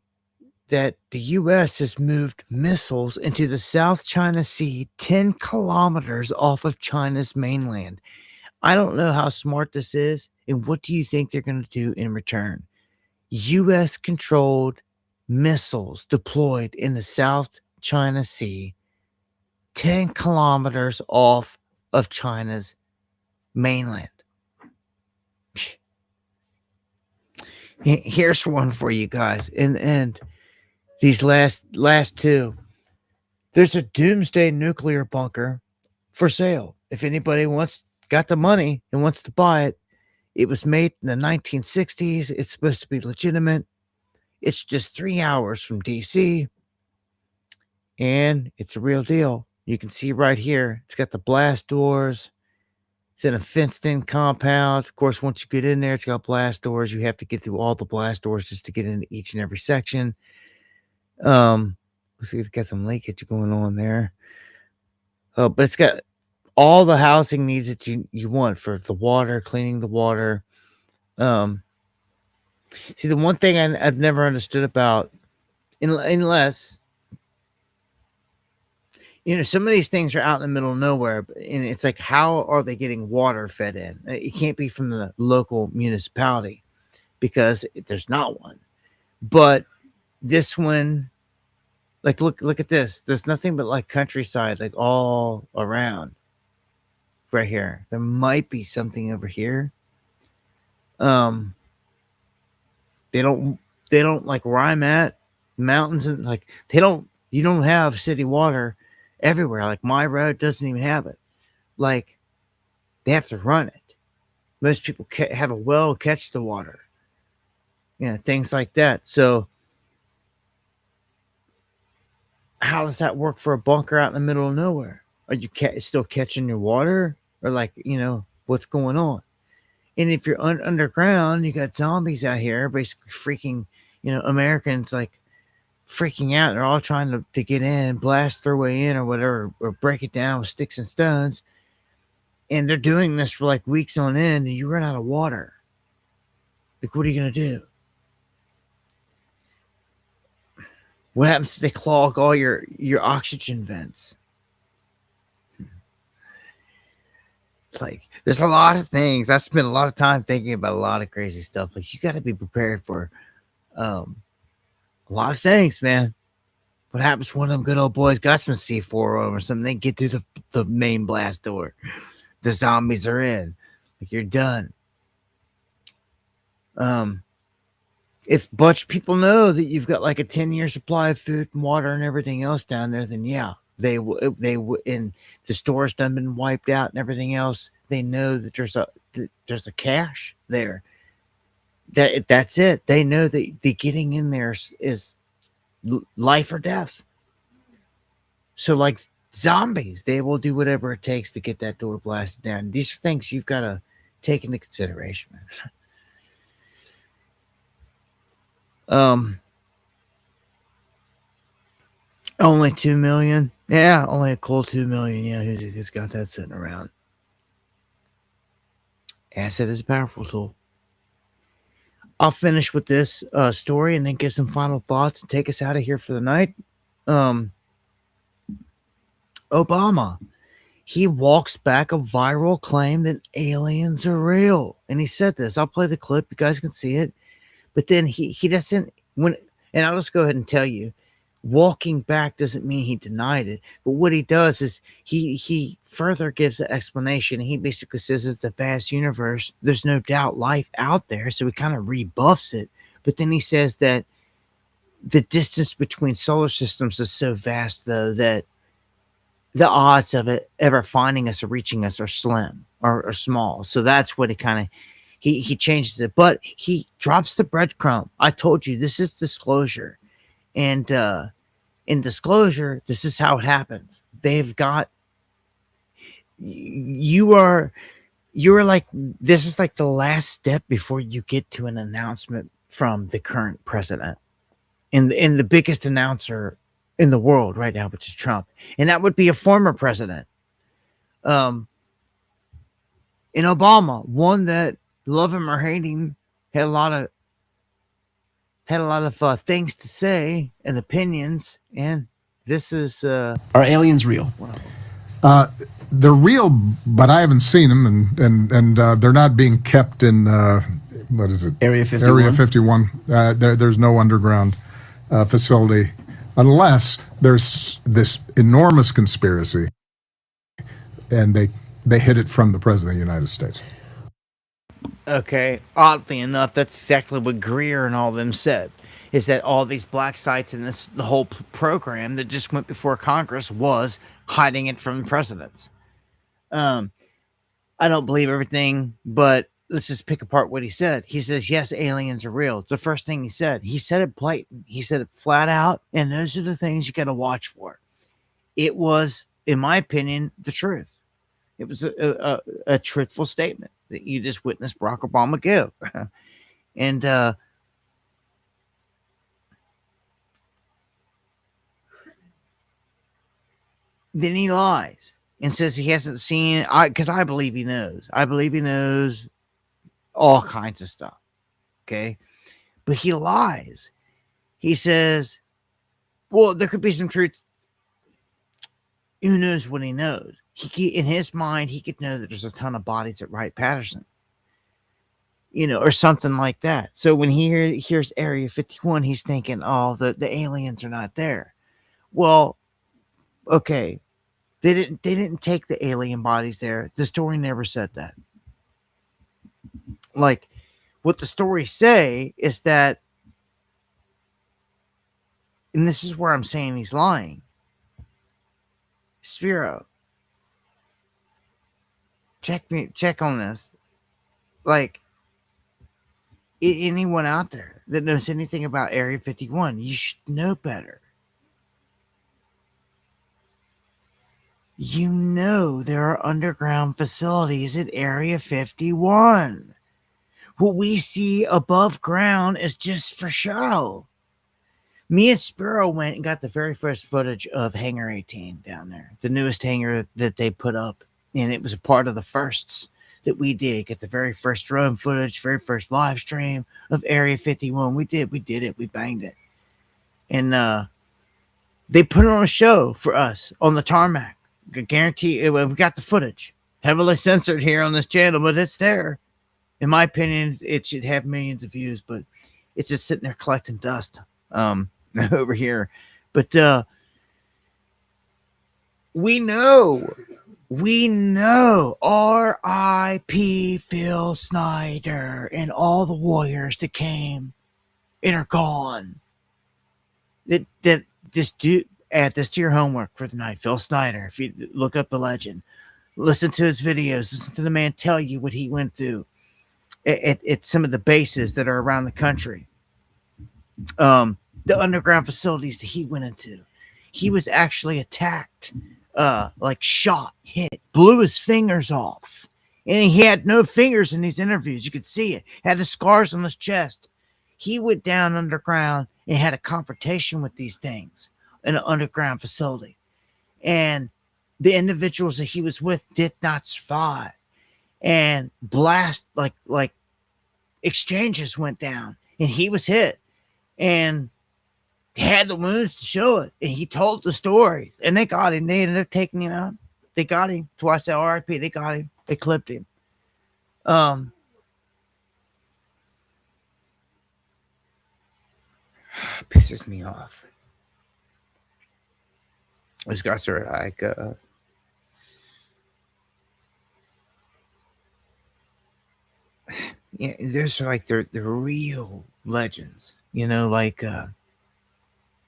that the U.S. has moved missiles into the South China Sea 10 kilometers off of China's mainland. I don't know how smart this is, and what do you think they're going to do in return? U.S.-controlled missiles deployed in the South China Sea 10 kilometers off of China's mainland. Here's one for you guys. And these last two. There's a doomsday nuclear bunker for sale. If anybody got the money and wants to buy it, it was made in the 1960s. It's supposed to be legitimate. It's just 3 hours from DC. And it's a real deal. You can see right here, it's got the blast doors. It's in a fenced-in compound. Of course, once you get in there, it's got blast doors. You have to get through all the blast doors just to get into each and every section. Looks like it's got some leakage going on there. But it's got all the housing needs that you want for the water, cleaning the water. See, the one thing I've never understood about, unless, some of these things are out in the middle of nowhere, and it's like, how are they getting water fed in? It can't be from the local municipality because there's not one. But this one, like, look at this. There's nothing but like countryside, like all around right here. There might be something over here. They don't like where I'm at, mountains, and like you don't have city water everywhere. Like my road doesn't even have it. Like they have to run it. Most people have a well, catch the water, things like that. So how does that work for a bunker out in the middle of nowhere? Are you still catching your water, or like, what's going on? And if you're underground, you got zombies out here, basically freaking, Americans like freaking out. They're all trying to get in, blast their way in or whatever, or break it down with sticks and stones. And they're doing this for like weeks on end, and you run out of water. Like, what are you going to do? What happens if they clog all your oxygen vents? It's like, there's a lot of things. I spent a lot of time thinking about a lot of crazy stuff. Like, you got to be prepared for a lot of things, man. What happens when one of them good old boys got some C4 on them or something? They get through the main blast door. The zombies are in. Like, you're done. If a bunch of people know that you've got like a 10-year supply of food and water and everything else down there, then yeah, they and the store's done been wiped out and everything else. They know that there's a cache there. That's it. They know that the getting in there is life or death. So like zombies, they will do whatever it takes to get that door blasted down. These are things you've got to take into consideration, man. Only 2 million. Yeah, only a cool 2 million. Yeah, who's got that sitting around? Asset is a powerful tool. I'll finish with this story and then give some final thoughts and take us out of here for the night. Obama, he walks back a viral claim that aliens are real, and he said this. I'll play the clip. You guys can see it. But then he doesn't, and I'll just go ahead and tell you, walking back doesn't mean he denied it. But what he does is he further gives an explanation. He basically says it's a vast universe. There's no doubt life out there. So he kind of rebuffs it. But then he says that the distance between solar systems is so vast, though, that the odds of it ever finding us or reaching us are slim or small. So that's what it kind of... He changes it, but he drops the breadcrumb. I told you, this is disclosure. And in disclosure, this is how it happens. They've got... You're like... This is like the last step before you get to an announcement from the current president. And the biggest announcer in the world right now, which is Trump. And that would be a former president. In Obama, one that... love him or hate him, had a lot of things to say and opinions, and this is are aliens real? They're real, but I haven't seen them, and they're not being kept in what is it? Area 51. Area 51. There's no underground facility unless there's this enormous conspiracy, and they hid it from the president of the United States. Okay, oddly enough, that's exactly what Greer and all them said, is that all these black sites and the whole program that just went before Congress was hiding it from the presidents. I don't believe everything, but let's just pick apart what he said. He says, yes, aliens are real. It's the first thing he said. He said it blatant. He said it flat out, and those are the things you got to watch for. It was, in my opinion, the truth. It was a truthful statement that you just witnessed Barack Obama give. And then he lies and says he hasn't seen, because I believe he knows. I believe he knows all kinds of stuff. Okay. But he lies. He says, well, there could be some truth. Who knows what he knows? In his mind, he could know that there's a ton of bodies at Wright-Patterson, or something like that. So when he hears Area 51, he's thinking, oh, the aliens are not there. Well, okay, they didn't take the alien bodies there. The story never said that. Like, what the stories say is that, and this is where I'm saying he's lying. Spiro, check on this. Like, anyone out there that knows anything about Area 51, you should know better. You know there are underground facilities at Area 51. What we see above ground is just for show. Me and Spiro went and got the very first footage of Hangar 18 down there, the newest hangar that they put up. And it was a part of the firsts that we did. Get the very first drone footage, very first live stream of Area 51. We did it. We banged it. And they put it on a show for us on the tarmac. I guarantee we got the footage. Heavily censored here on this channel, but it's there. In my opinion, it should have millions of views, but it's just sitting there collecting dust over here. But we know R.I.P. Phil Snyder and all the warriors that came and are gone. That just do add this to your homework for the night. Phil Snyder, if you look up the legend, listen to his videos, listen to the man tell you what he went through at some of the bases that are around the country. The underground facilities that he went into. He was actually attacked, shot, hit, blew his fingers off. And he had no fingers in these interviews. You could see it. Had the scars on his chest. He went down underground and had a confrontation with these things in an underground facility. And the individuals that he was with did not survive. And like exchanges went down. And he was hit. And had the wounds to show it. And he told the stories. And they got him. They ended up taking him out. They got him. That's why I said RIP. They got him. They clipped him. Pisses me off. Those guys are like yeah, there's like they're real legends,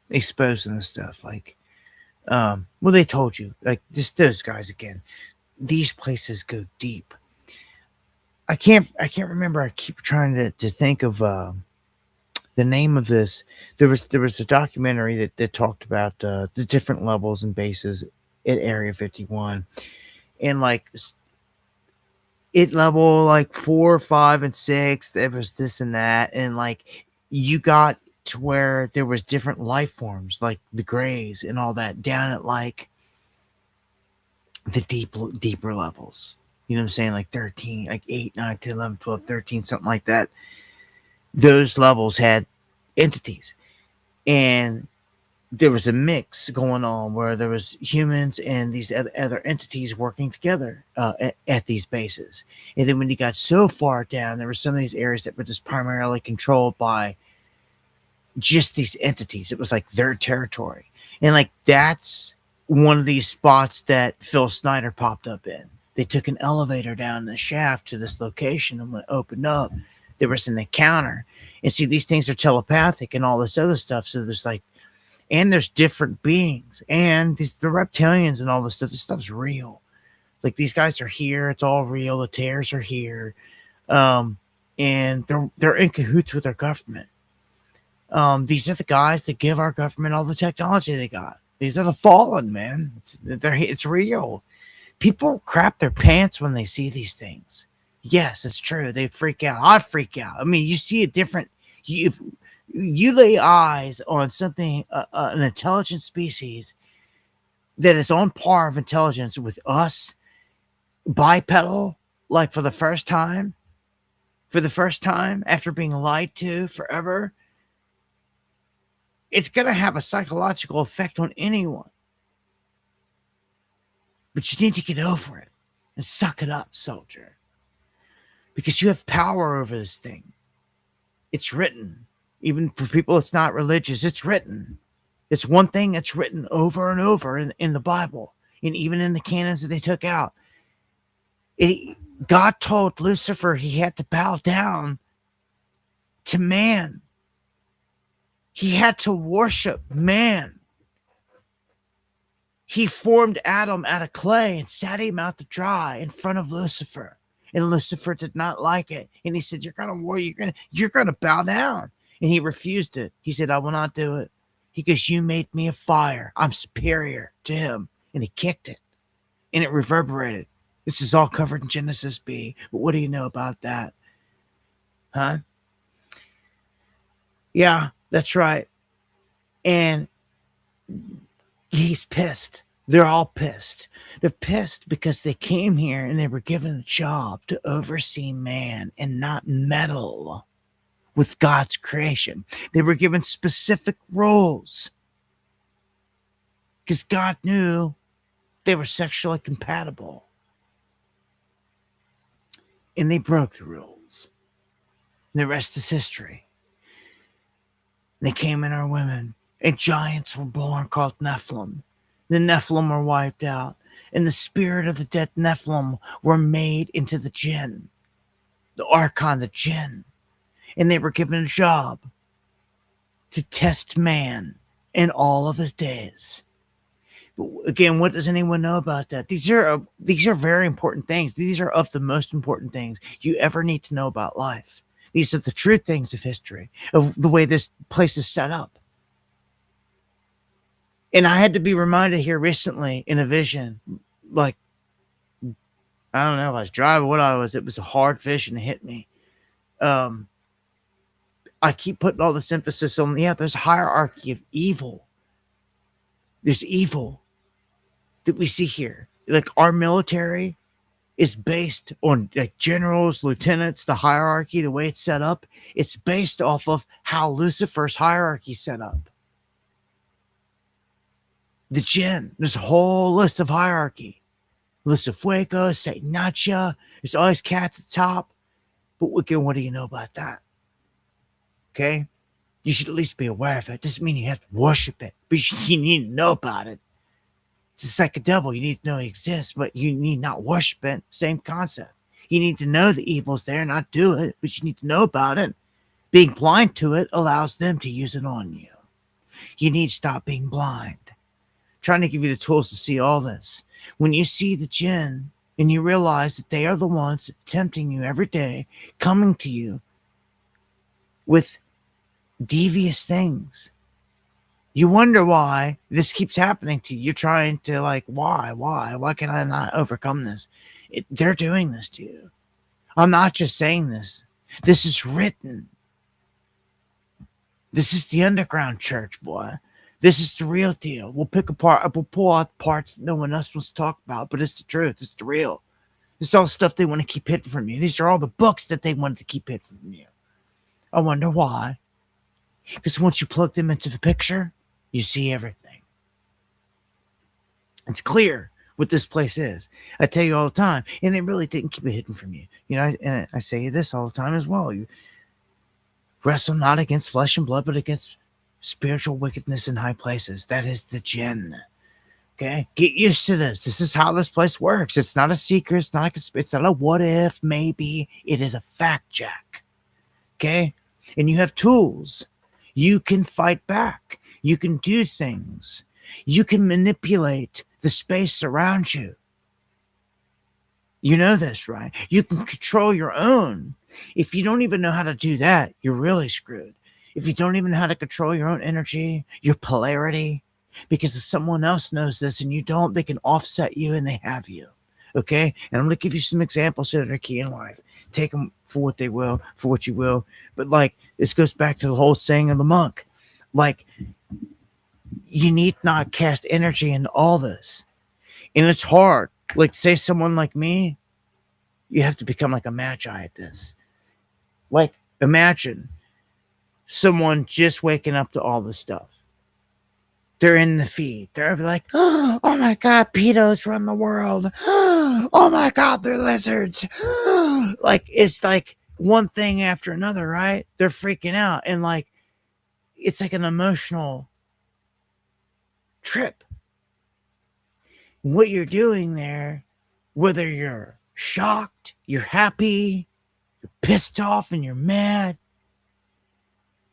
exposing the stuff. Like well, they told you, like, just those guys again. These places go deep. I can't remember. I keep trying to think of the name of this. There was a documentary that talked about the different levels and bases at Area 51, and like it level like 4, 5, and 6. There was this and that, and like you got to where there was different life forms, like the Greys and all that, down at like the deeper levels. You know what I'm saying? Like 13, like 8, 9, 10, 11, 12, 13, something like that. Those levels had entities, and there was a mix going on where there was humans and these other entities working together at these bases. And then when you got so far down, there were some of these areas that were just primarily controlled by just these entities. It was like their territory. And like that's one of these spots that Phil Snyder popped up in. They took an elevator down the shaft to this location, and when it opened up, there was an encounter. And see, these things are telepathic and all this other stuff. So there's like, and there's different beings, and the reptilians and all this stuff. This stuff's real. Like, these guys are here. It's all real. The tears are here. And they're in cahoots with our government. These are the guys that give our government all the technology they got. These are the fallen, man. It's real. People crap their pants when they see these things. Yes, it's true. They'd freak out. I'd freak out. I mean, you see a different. If you lay eyes on something, an intelligent species that is on par of intelligence with us, bipedal, like for the first time after being lied to forever, it's going to have a psychological effect on anyone. But you need to get over it and suck it up, soldier. Because you have power over this thing. It's written. Even for people that's not religious, it's written. It's one thing that's written over and over in the Bible. And even in the canons that they took out. God told Lucifer he had to bow down to man. He had to worship man. He formed Adam out of clay and sat him out to dry in front of Lucifer. And Lucifer did not like it. And he said, you're gonna bow down. And he refused it. He said, I will not do it. He goes, you made me a fire. I'm superior to him. And he kicked it. And it reverberated. This is all covered in Genesis B. But what do you know about that? Huh? Yeah, that's right. And he's pissed. They're all pissed. They're pissed because they came here and they were given a job to oversee man and not meddle with God's creation. They were given specific roles because God knew they were sexually compatible. And they broke the rules. And the rest is history. They came in our women, and giants were born called Nephilim. The Nephilim were wiped out, and the spirit of the dead Nephilim were made into the jinn, the archon, the jinn. And they were given a job to test man in all of his days. But again, what does anyone know about that? These are very important things. These are of the most important things you ever need to know about life. These are the true things of history, of the way this place is set up. And I had to be reminded here recently in a vision, like, I don't know if I was driving, it was a hard vision to hit me. I keep putting all this emphasis on, there's a hierarchy of evil. There's evil that we see here. Like our military is based on like generals, lieutenants, the hierarchy, the way it's set up. It's based off of how Lucifer's hierarchy set up. The jinn, there's a whole list of hierarchy. Lucifuego, Satanacha, there's always cats at the top. But again, what do you know about that? Okay? You should at least be aware of it. It doesn't mean you have to worship it, but you need to know about it. It's just like a devil. You need to know he exists, but you need not worship it. Same concept. You need to know the evil's there, not do it, but you need to know about it. Being blind to it allows them to use it on you. You need to stop being blind. I'm trying to give you the tools to see all this. When you see the jinn and you realize that they are the ones tempting you every day, coming to you with devious things, you wonder why this keeps happening to you. You're trying to why can I not overcome this? They're doing this to you. I'm not just saying this. This is written. This is the underground church, boy. This is the real deal. We'll pull out parts that no one else wants to talk about, but it's the truth. It's the real. This is all stuff they want to keep hidden from you. These are all the books that they wanted to keep hidden from you. I wonder why. Because once you plug them into the picture, you see everything. It's clear what this place is. I tell you all the time, and they really didn't keep it hidden from you. And I say this all the time as well. You wrestle not against flesh and blood, but against spiritual wickedness in high places. That is the jinn. Okay? Get used to this. This is how this place works. It's not a secret. It's not a what if, maybe. It is a fact check. Okay? And you have tools. You can fight back. You can do things. You can manipulate the space around you. You know this, right? You can control your own. If you don't even know how to do that, you're really screwed. If you don't even know how to control your own energy, your polarity, because if someone else knows this and you don't, they can offset you and they have you. Okay? And I'm going to give you some examples that are key in life. Take them for what they will, for what you will. But like, this goes back to the whole saying of the monk. Like, you need not cast energy into all this. And it's hard. Like, say someone like me, you have to become like a magi at this. Like, imagine someone just waking up to all this stuff. They're in the feed. They're like, oh my God, pedos run the world. Oh my God, they're lizards. Like, it's like one thing after another, right? They're freaking out. And like, it's like an emotional trip. What you're doing there, whether you're shocked, you're happy, you're pissed off, and you're mad,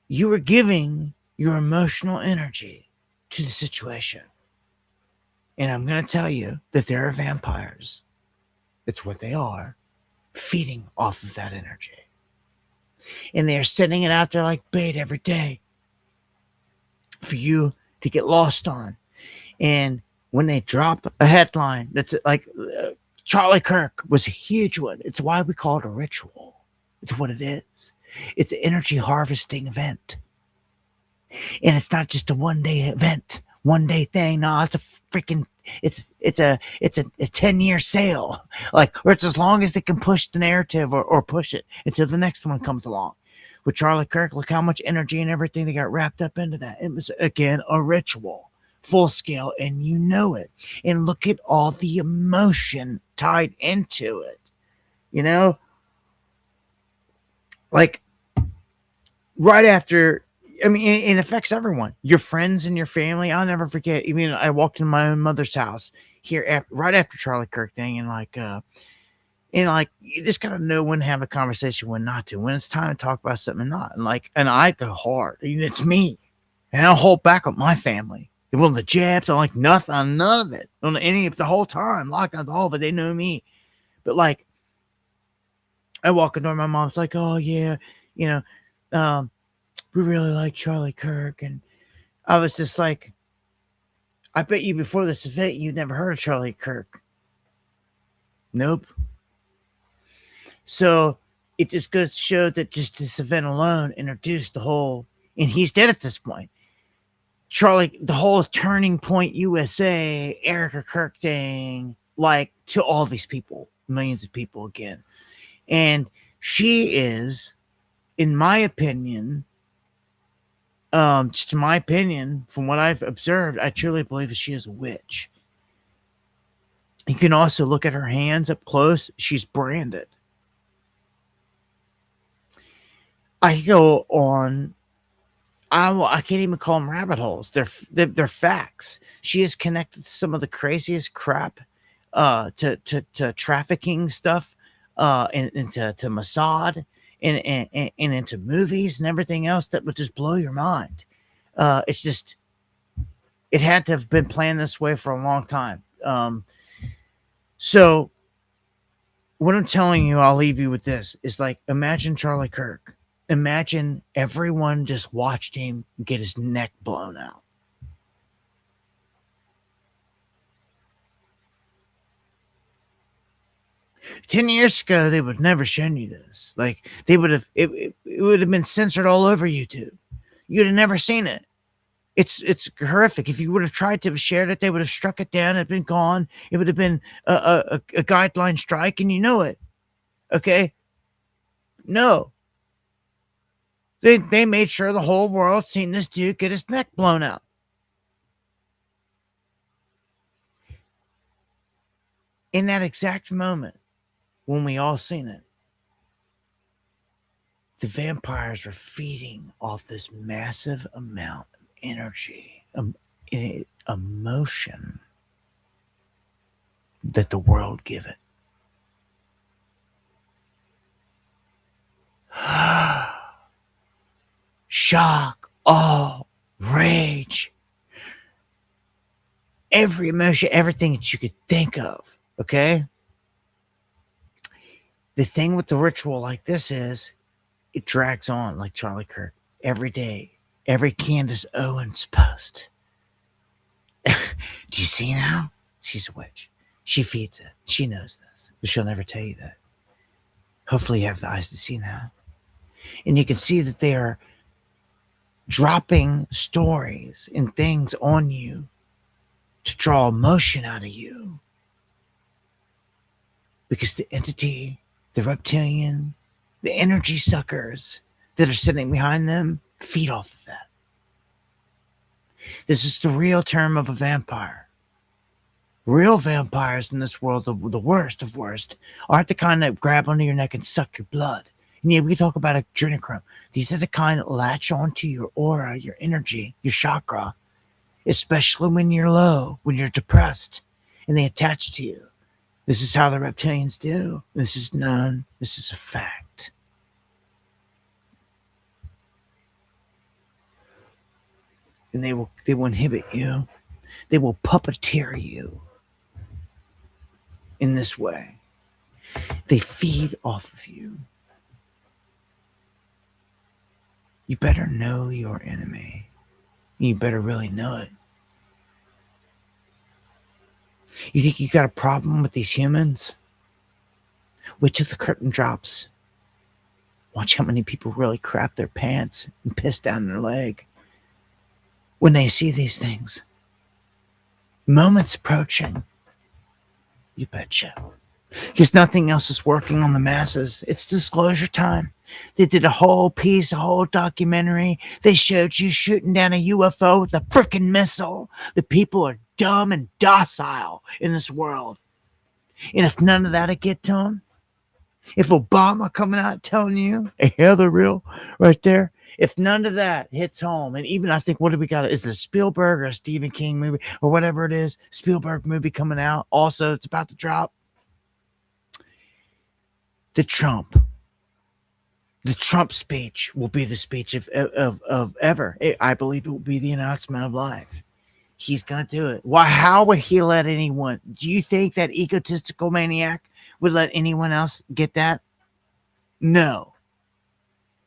you are giving your emotional energy to the situation. And I'm going to tell you that there are vampires. It's what they are, feeding off of that energy. And they're sending it out there like bait every day for you to get lost on. And when they drop a headline that's like Charlie Kirk was a huge one. It's why we call it a ritual. It's what it is. It's an energy harvesting event. And it's not just a one-day event, one-day thing. No, it's a freaking, it's a 10-year sale. Like, or it's as long as they can push the narrative or push it until the next one comes along. With Charlie Kirk, look how much energy and everything they got wrapped up into that. It was, again, a ritual, full scale, and you know it. And look at all the emotion tied into it. You know? Like, right after, I mean, it affects everyone. Your friends and your family. I'll never forget. Even I walked in my own mother's house here right after Charlie Kirk thing, and like, you just gotta know when to have a conversation, when not to, when it's time to talk about something and not. And like, and I go hard. It's me, and I don't hold back on my family. They want the jabs. I like nothing, none of it. On any of the whole time, locked out the whole, but they know me. But like, I walk in door, my mom's like, "Oh yeah, we really like Charlie Kirk," and I was just like, "I bet you before this event you'd never heard of Charlie Kirk." Nope. So it just goes to show that just this event alone introduced the whole, and he's dead at this point. Charlie, the whole Turning Point USA, Erica Kirk thing, like, to all these people, millions of people again. And she is, in my opinion, just in my opinion, from what I've observed, I truly believe that she is a witch. You can also look at her hands up close. She's branded. I go on. I can't even call them rabbit holes. They're facts. She is connected to some of the craziest crap, to trafficking stuff, and into Mossad, and into movies and everything else that would just blow your mind. It's just, it had to have been planned this way for a long time. So what I'm telling you, I'll leave you with this, is like, imagine Charlie Kirk. Imagine everyone just watched him get his neck blown out. Ten years ago, they would have never shown you this. Like, they would have, it would have been censored all over YouTube. You'd have never seen it. It's horrific. If you would have tried to have shared it, they would have struck it down. It'd been gone. It would have been a guideline strike, and you know it. Okay? No. They made sure the whole world seen this dude get his neck blown out. In that exact moment, when we all seen it, the vampires were feeding off this massive amount of energy, emotion that the world give it. Shock, awe, rage, every emotion, everything that you could think of, okay? The thing with the ritual like this is, it drags on like Charlie Kirk every day, every Candace Owens post. Do you see now? She's a witch. She feeds it. She knows this, but she'll never tell you that. Hopefully you have the eyes to see now. And you can see that they are dropping stories and things on you to draw emotion out of you. Because the entity, the reptilian, the energy suckers that are sitting behind them feed off of that. This is the real term of a vampire. Real vampires in this world, the worst of worst, aren't the kind that grab onto your neck and suck your blood. And yeah, we talk about adrenochrome. These are the kind that latch onto your aura, your energy, your chakra, especially when you're low, when you're depressed, and they attach to you. This is how the reptilians do. This is known. This is a fact. And they will inhibit you. They will puppeteer you in this way. They feed off of you. You better know your enemy. You better really know it. You think you got a problem with these humans? Wait till the curtain drops. Watch how many people really crap their pants and piss down their leg when they see these things. Moments approaching. You betcha. Because nothing else is working on the masses. It's disclosure time. They did a whole piece, a whole documentary. They showed you shooting down a UFO with a freaking missile. The people are dumb and docile in this world. And if none of that'll get to them, if Obama coming out telling you, hey, yeah, they're real right there. If none of that hits home, and even I think, what do we got? Is it a Spielberg or a Stephen King movie or whatever it is? Spielberg movie coming out. Also, it's about to drop. The Trump speech will be the speech of ever. I believe it will be the announcement of life. He's going to do it. Why? How would he let anyone? Do you think that egotistical maniac would let anyone else get that? No.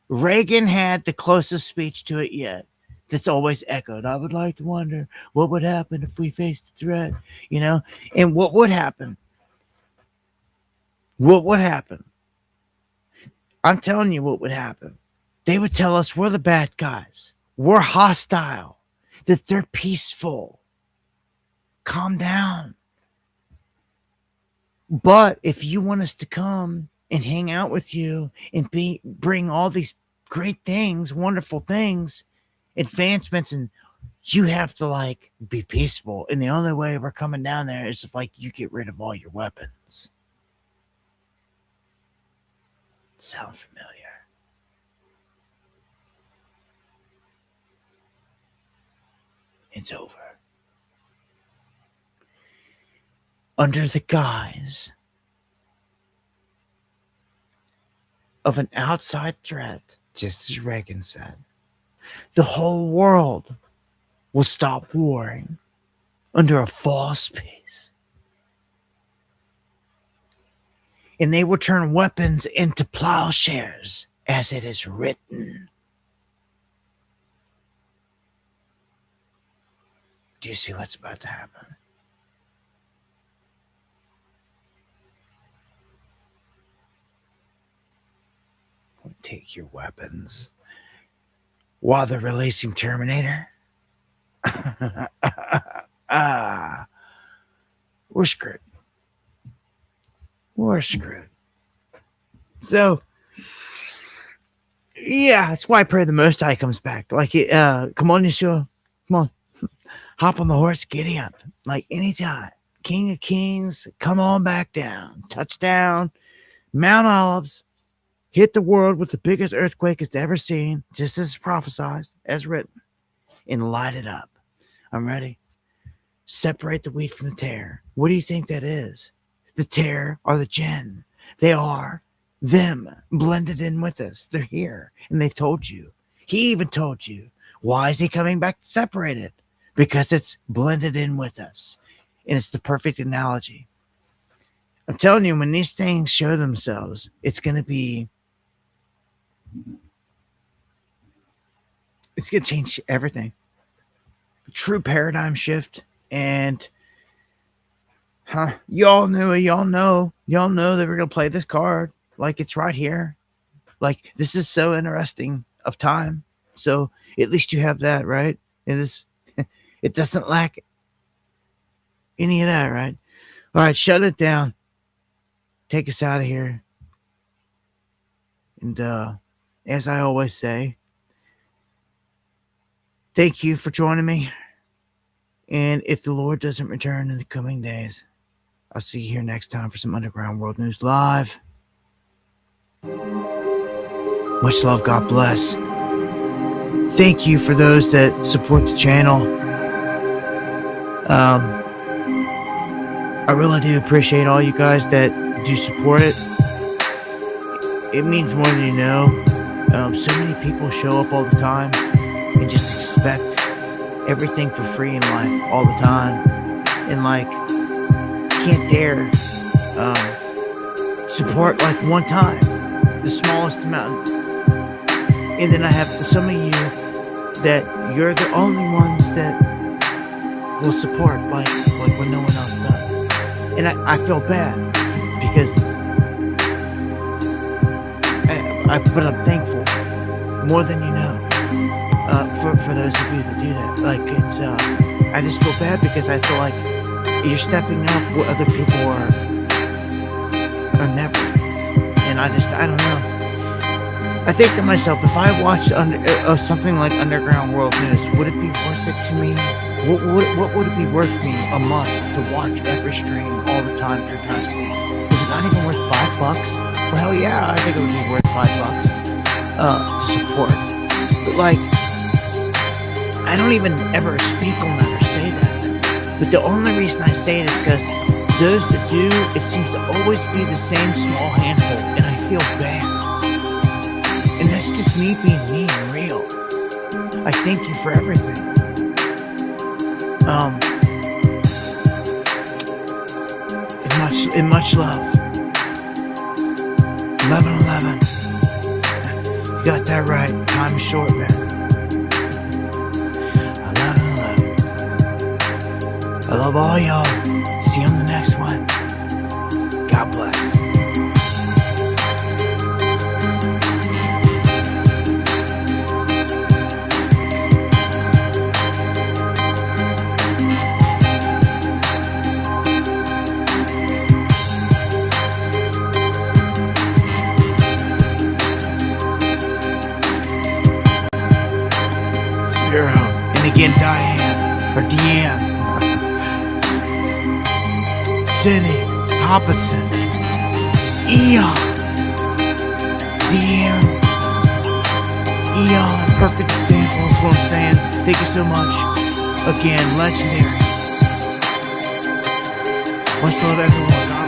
Reagan had the closest speech to it yet. That's always echoed. I would like to wonder what would happen if we faced a threat, you know? And what would happen? What would happen? I'm telling you what would happen. They would tell us we're the bad guys. We're hostile. That they're peaceful. Calm down. But if you want us to come and hang out with you and bring all these great things, wonderful things, advancements, and you have to be peaceful. And the only way we're coming down there is if you get rid of all your weapons. Sound familiar? It's over. Under the guise of an outside threat, just as Reagan said, the whole world will stop warring under a false peace. And they will turn weapons into plowshares, as it is written. Do you see what's about to happen? Take your weapons while they're releasing Terminator. We're screwed. We're screwed. So, yeah, that's why I pray the Most High comes back. Come on, Yeshua. Come on. Hop on the horse, giddy up. Anytime. King of Kings, come on back down. Touchdown. Mount Olives. Hit the world with the biggest earthquake it's ever seen, just as prophesied, as written, and light it up. I'm ready. Separate the wheat from the tare. What do you think that is? The tare are the jinn. They are them blended in with us. They're here, and they told you. He even told you. Why is he coming back to separate it? Because it's blended in with us, and it's the perfect analogy. I'm telling you, when these things show themselves, it's going to change everything. True paradigm shift, and Huh? Y'all knew it. Y'all know that we're gonna play this card. Like, it's right here. Like, this is so interesting of time. So at least you have that, right? It is. It doesn't lack any of that, right? All right, shut it down. Take us out of here. And as I always say, thank you for joining me. And if the Lord doesn't return in the coming days, I'll see you here next time for some Underground World News Live. Much love. God bless. Thank you for those that support the channel. I really do appreciate all you guys that do support it. It means more than you know. So many people show up all the time and just expect everything for free in life all the time, and like can't dare support like one time, the smallest amount. And then I have some of you that you're the only ones that will support like when no one else does. And I feel bad because but I'm thankful more than you know for those of you that do that. Like, it's I just feel bad because I feel like you're stepping up where other people are never. And I don't know. I think to myself, if I watched something like Underground World News, would it be worth it to me? What would it be worth me a month to watch every stream all the time 3 times a week? Is it not even worth $5? Well, hell yeah, I think it would be worth $5 to support. But like, I don't even ever speak on that or say that. But the only reason I say it is because those that do, it seems to always be the same small handful, and I feel bad. And that's just me being me and real. I thank you for everything. And much love. 11/11. You got that right. Time is short, man. 11/11. I love all y'all. See you on the next one. God bless. And again, Diane, or Deanne, Cindy, Hopkinson, Eon, Deanne, Eon, perfect example is what I'm saying. Thank you so much. Again, legendary. Much love, everyone.